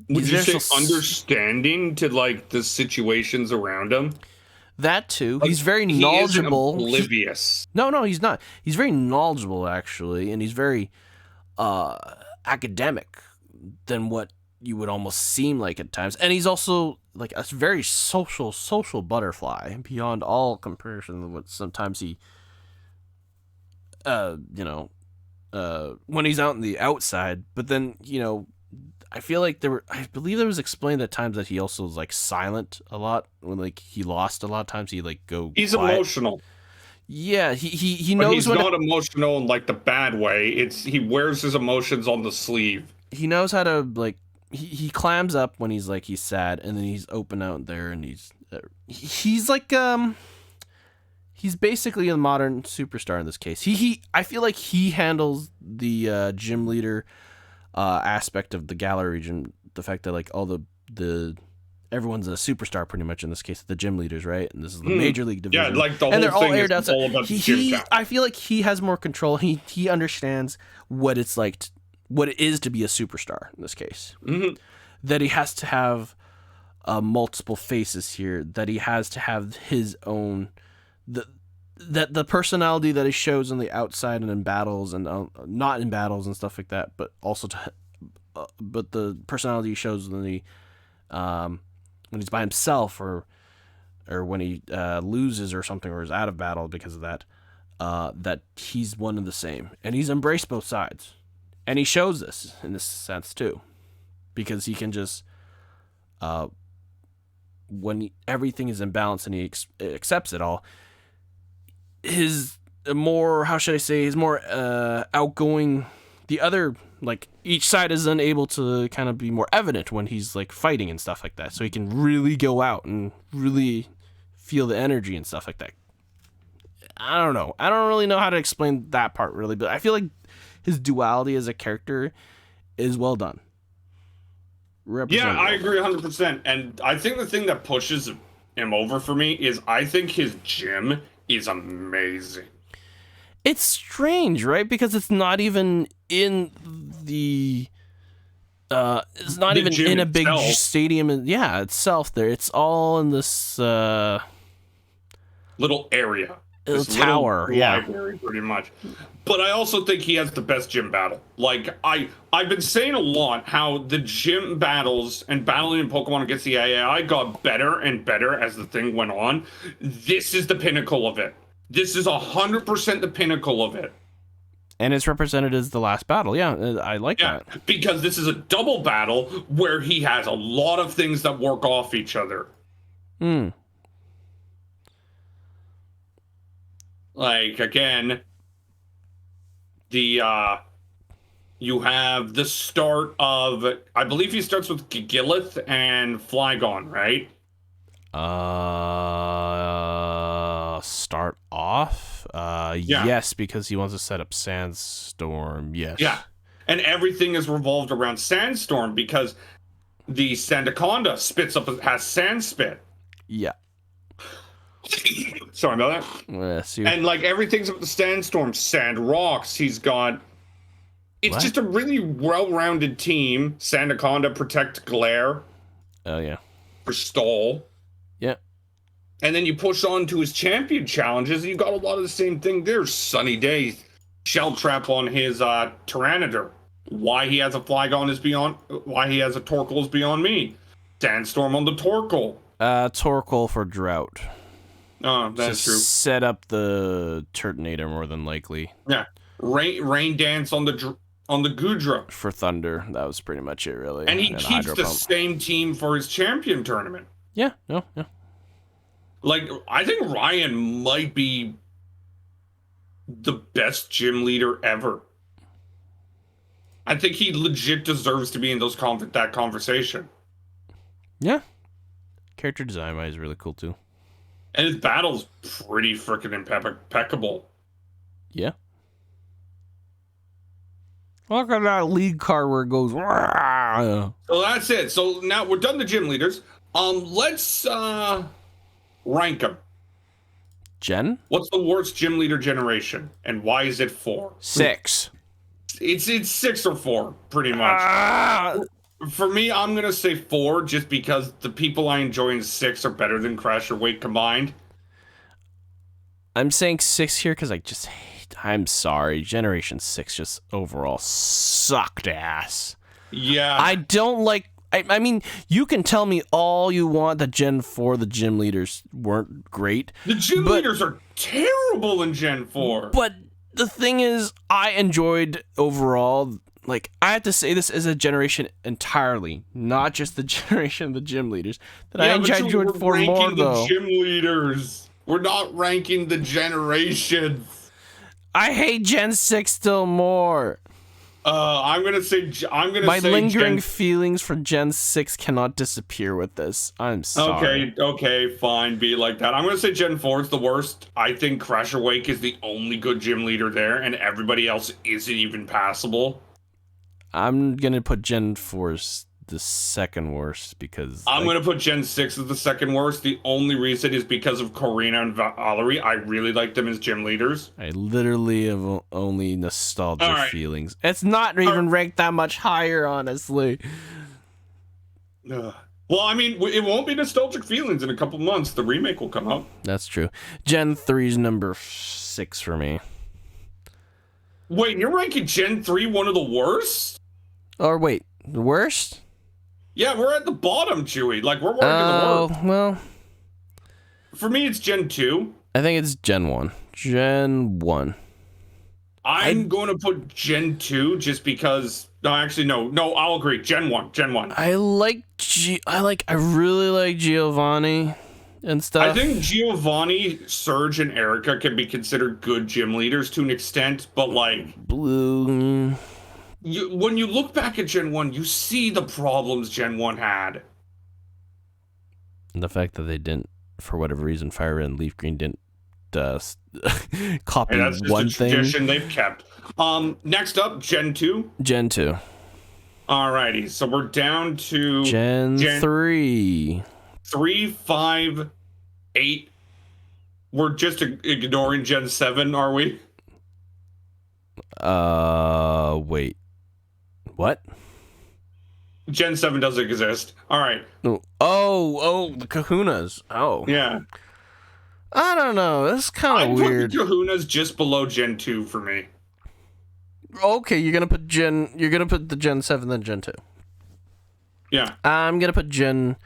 you say understanding to like the situations around him?
That too.
Like,
he's very knowledgeable.
He isn't oblivious.
No, he's not. He's very knowledgeable actually, and he's very academic than what you would almost seem like at times. And he's also like a very social butterfly beyond all comparison of what sometimes he when he's out in the outside. But then, you know, I believe there was explained at times that he also was like silent a lot when like he lost a lot of times. He like
he's
quiet.
Emotional.
Yeah, he knows.
But he's not emotional in like the bad way. He wears his emotions on the sleeve.
He knows how to like. He clams up when he's sad, and then he's open out there, and he's like he's basically a modern superstar in this case. I feel like he handles the gym leader aspect of the Galar region. The fact that like all the everyone's a superstar pretty much in this case. The gym leaders, right? And this is the major league division.
Yeah, like the
and
whole
they're
thing
all aired
is
outside.
all about the gym cap.
I feel like he has more control. He understands what it's like. What it is to be a superstar in this case.
Mm-hmm.
That he has to have multiple faces here. That he has to have his own the personality that he shows on the outside and in battles and not in battles and stuff like that, but also but the personality he shows when he's by himself or when he loses or something or is out of battle because of that. That he's one and the same, and he's embraced both sides. And he shows this in this sense too, because he can just, when everything is in balance and he accepts it all, his more, how should I say, his more outgoing, the other, like, each side is unable to kind of be more evident when he's, like, fighting and stuff like that. So he can really go out and really feel the energy and stuff like that. I don't know. I don't really know how to explain that part, really, but I feel like his duality as a character is well done.
Yeah, I agree 100%. And I think the thing that pushes him over for me is I think his gym is amazing.
It's strange, right? Because it's not even in the it's not even in a big stadium itself there. It's all in this
little area.
This tower,
library, pretty much. But I also think he has the best gym battle. Like, I've been saying a lot how the gym battles and battling in Pokemon against the AI got better and better as the thing went on. This is the pinnacle of it. This is 100% the pinnacle of it.
And it's represented as the last battle. Yeah, I like that.
Because this is a double battle where he has a lot of things that work off each other. Like, again, you have the start of, I believe he starts with Gigilith and Flygon, right?
Start off? Yes, because he wants to set up Sandstorm, yes. Yeah,
and everything is revolved around Sandstorm because the Sandaconda has Sand Spit.
Yeah.
Sorry about that. And like everything's about the Sandstorm, Sand Rocks. He's got. It's just a really well-rounded team. Sandaconda protect Glare.
Oh yeah.
For Stall.
Yeah.
And then you push on to his champion challenges, and you got a lot of the same thing there. Sunny Day, Shell Trap on his Tyranitar. Why he has a Flygon is beyond. Why he has a Torkoal is beyond me. Sandstorm on the Torkoal.
Torkoal for drought.
Oh, that's true.
Set up the Turtonator more than likely.
Yeah. Rain Dance on the Goodra.
For Thunder. That was pretty much it, really.
And he keeps the same team for his champion tournament.
Yeah. Yeah.
Like, I think Ryan might be the best gym leader ever. I think he legit deserves to be in that conversation.
Yeah. Character design is really cool, too.
And his battle's pretty freaking impeccable.
Yeah. Look at that lead card where it goes. Rah!
So that's it. So now we're done the gym leaders. Let's rank them.
Gen?
What's the worst gym leader generation, and why is it 4?
6.
It's 6 or 4, pretty much. For me, I'm gonna say 4, just because the people I enjoy in 6 are better than Crasher Wake combined.
I'm saying 6 here because I just hate. I'm sorry, Generation 6 just overall sucked ass.
Yeah,
I don't like. I mean, you can tell me all you want that Gen 4, the gym leaders weren't great.
The gym leaders are terrible in Gen 4.
But the thing is, I enjoyed overall. Like, I have to say this as a generation entirely, not just the generation of the gym leaders. That I enjoyed 4 more, though.
The gym leaders. We're not ranking the generations.
I hate Gen 6 still more.
I'm gonna say
my lingering feelings for Gen 6 cannot disappear with this. I'm sorry.
Okay, fine, be like that. I'm gonna say Gen 4 is the worst. I think Crasher Wake is the only good gym leader there, and everybody else isn't even passable. I'm
gonna put Gen 4 as the second worst because
I'm gonna put Gen 6 as the second worst. The only reason is because of Corina and Valerie. I really like them as gym leaders.
I literally have only nostalgia feelings. It's not even ranked that much higher, honestly.
Well, I mean, it won't be nostalgic feelings in a couple months. The remake will come out.
That's true. Gen 3's number 6 for me.
Wait, you're ranking Gen 3 one of the worst?
Or wait, the worst?
Yeah, we're at the bottom, Chewy. Like, we're working the worst.
Well.
For me, it's Gen 2.
I think it's Gen 1. Gen 1.
I'm going to put Gen 2 just because... No, actually, no, I'll agree. Gen 1. I
really like Giovanni and stuff.
I think Giovanni, Serge, and Erica can be considered good gym leaders to an extent, but like...
Blue...
when you look back at Gen 1, you see the problems Gen 1 had.
The fact that they didn't, for whatever reason, Fire Red and Leaf Green didn't copy
that's just
one
a tradition they've kept. Next up, Gen 2.
Gen 2.
Alrighty, so we're down to...
Gen 3.
3, 5, 8. We're just ignoring Gen 7, are we?
Wait. What?
Gen 7 doesn't exist. Alright.
Oh, the Kahunas. Oh.
Yeah.
I don't know. That's kind of weird.
I'd put the Kahunas just below Gen 2 for me.
Okay, you're gonna put the Gen 7 then Gen 2.
Yeah.
I'm gonna put Gen...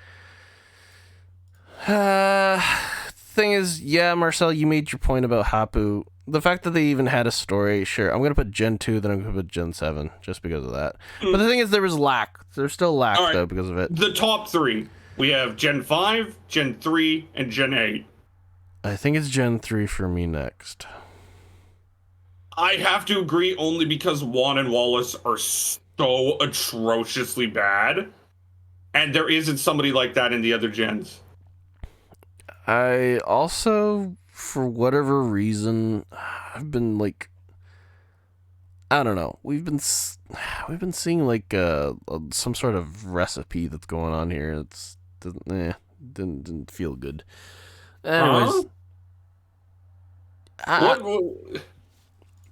Thing is, yeah, Marcel, you made your point about Hapu. The fact that they even had a story, sure. I'm going to put Gen 2, then I'm going to put Gen 7, just because of that. But the thing is, there was lack. There's still lack, though, because of it.
The top 3. We have Gen 5, Gen 3, and Gen 8.
I think it's Gen 3 for me next.
I have to agree only because Juan and Wallace are so atrociously bad. And there isn't somebody like that in the other gens.
I also... For whatever reason, I've been like, I don't know. We've been seeing like some sort of recipe that's going on here. It's didn't feel good. Anyways,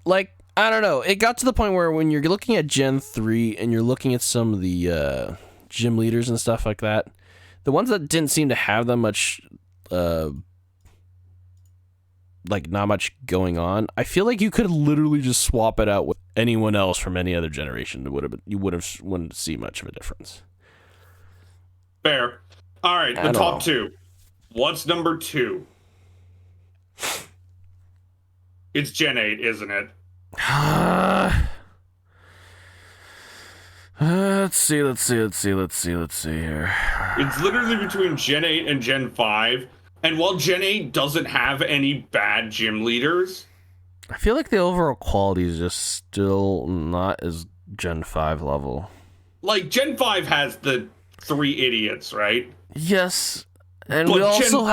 like I don't know. It got to the point where when you're looking at Gen 3 and you're looking at some of the gym leaders and stuff like that, the ones that didn't seem to have that much like not much going on, I feel like you could literally just swap it out with anyone else from any other generation. Wouldn't see much of a difference.
Fair. All right, the top 2. What's number 2? It's Gen 8, isn't it?
Let's see here.
It's literally between Gen 8 and Gen 5. And while Gen 8 doesn't have any bad gym leaders,
I feel like the overall quality is just still not as Gen 5 level.
Like, Gen 5 has the 3 idiots, right?
Yes. And
but
we also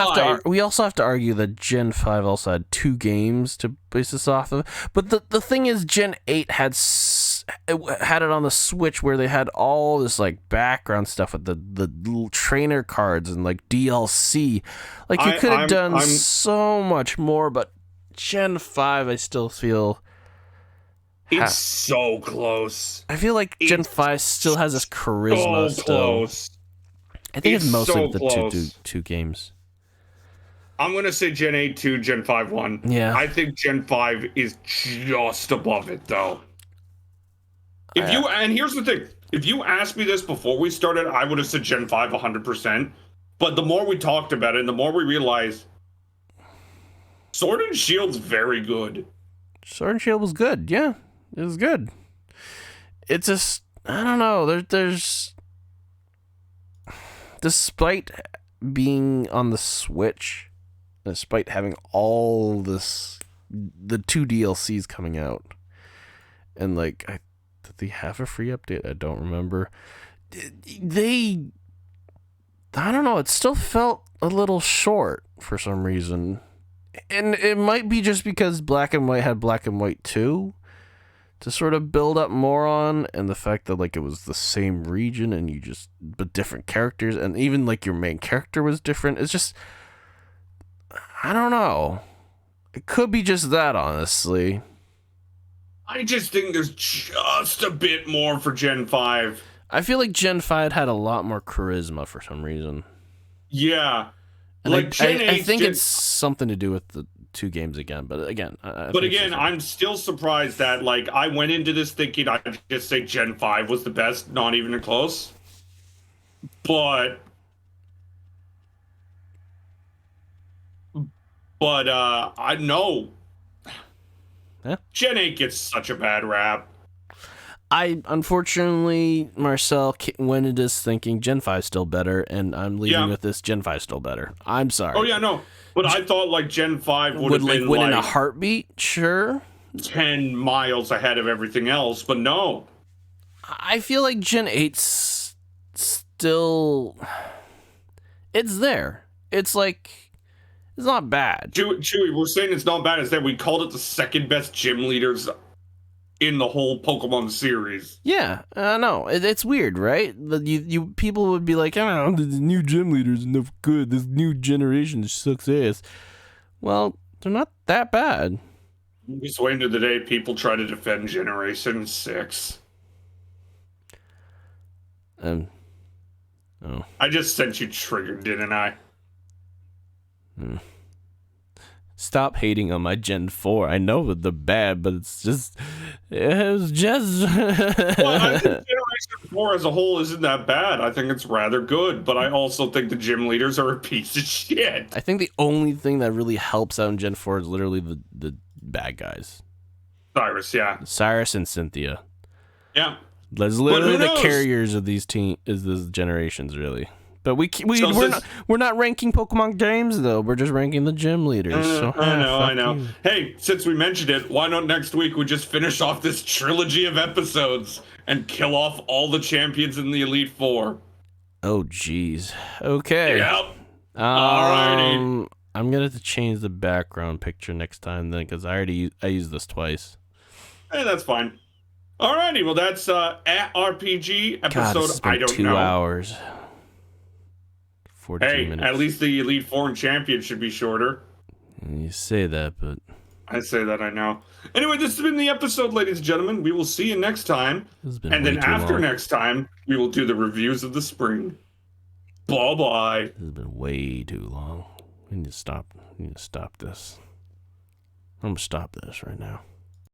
have to argue that Gen 5 also had 2 games to base this off of. But the thing is, Gen 8 had it on the Switch where they had all this like background stuff with the little trainer cards and like DLC. Like you could have done so much more, but Gen 5 I still feel
it's so close.
I feel like Gen 5 still has this charisma
so close.
I think it's mostly the two games.
I'm going to say Gen 8 2, Gen 5 1.
Yeah.
I think Gen 5 is just above it, though. And here's the thing. If you asked me this before we started, I would have said Gen 5 100%. But the more we talked about it, and the more we realized Sword and Shield's very good.
Sword and Shield was good. Yeah, it was good. It's just, I don't know. There's despite being on the Switch, despite having all the 2 DLCs coming out, and like, did they have a free update? I don't remember. I don't know, it still felt a little short for some reason. And it might be just because Black and White had Black and White 2 to sort of build up more on, and the fact that like it was the same region and but different characters, and even like your main character was different. It's just, I don't know. It could be just that, honestly.
I just think there's just a bit more for Gen 5.
I feel like Gen 5 had a lot more charisma for some reason.
Yeah.
And like I think it's something to do with the 2 games again, but again,
I'm still surprised that like I went into this thinking I'd just say Gen 5 was the best, not even close. But I know Gen 8 gets such a bad rap.
Unfortunately, Marcel went into this thinking Gen 5 still better, and I'm leaving with this Gen 5 still better. I'm sorry.
Oh yeah, no. But I thought like Gen 5 would have been
win in a heartbeat, sure.
10 miles ahead of everything else, but no.
I feel like Gen 8's still, it's there. It's like, it's not bad.
Chewy, we're saying it's not bad. It's that we called it the second best gym leaders in the whole Pokemon series.
Yeah, I know. It's weird, right? You people would be like, oh, the new gym leaders are no good. This new generation sucks ass. Well, they're not that bad.
Just wait until the day people try to defend Generation 6.
Oh.
I just sent you triggered, didn't I?
Stop hating on my Gen 4. I know they're bad, but it was just...
Well, I think Generation 4 as a whole isn't that bad. I think it's rather good, but I also think the gym leaders are a piece of shit.
I think the only thing that really helps out in Gen 4 is literally the bad guys.
Cyrus, yeah.
Cyrus and Cynthia.
Yeah.
There's literally the carriers of these generations, really. But we're not ranking Pokemon games though. We're just ranking the gym leaders.
I know. You. Hey, since we mentioned it, why not next week we just finish off this trilogy of episodes and kill off all the champions in the Elite Four?
Oh, jeez. Okay.
Yep. Alrighty.
I'm gonna have to change the background picture next time then, because I used this twice.
Hey, that's fine. Alrighty. Well, that's EHRPG episode.
I don't know. 2 hours. 42 minutes.
At least the Elite Four and Champion should be shorter.
You say that, but...
I say that, I know. Anyway, this has been the episode, ladies and gentlemen. We will see you next time. And then after next time, we will do the reviews of the spring. Bye-bye.
This has been way too long. We need to stop this. I'm gonna stop this right now.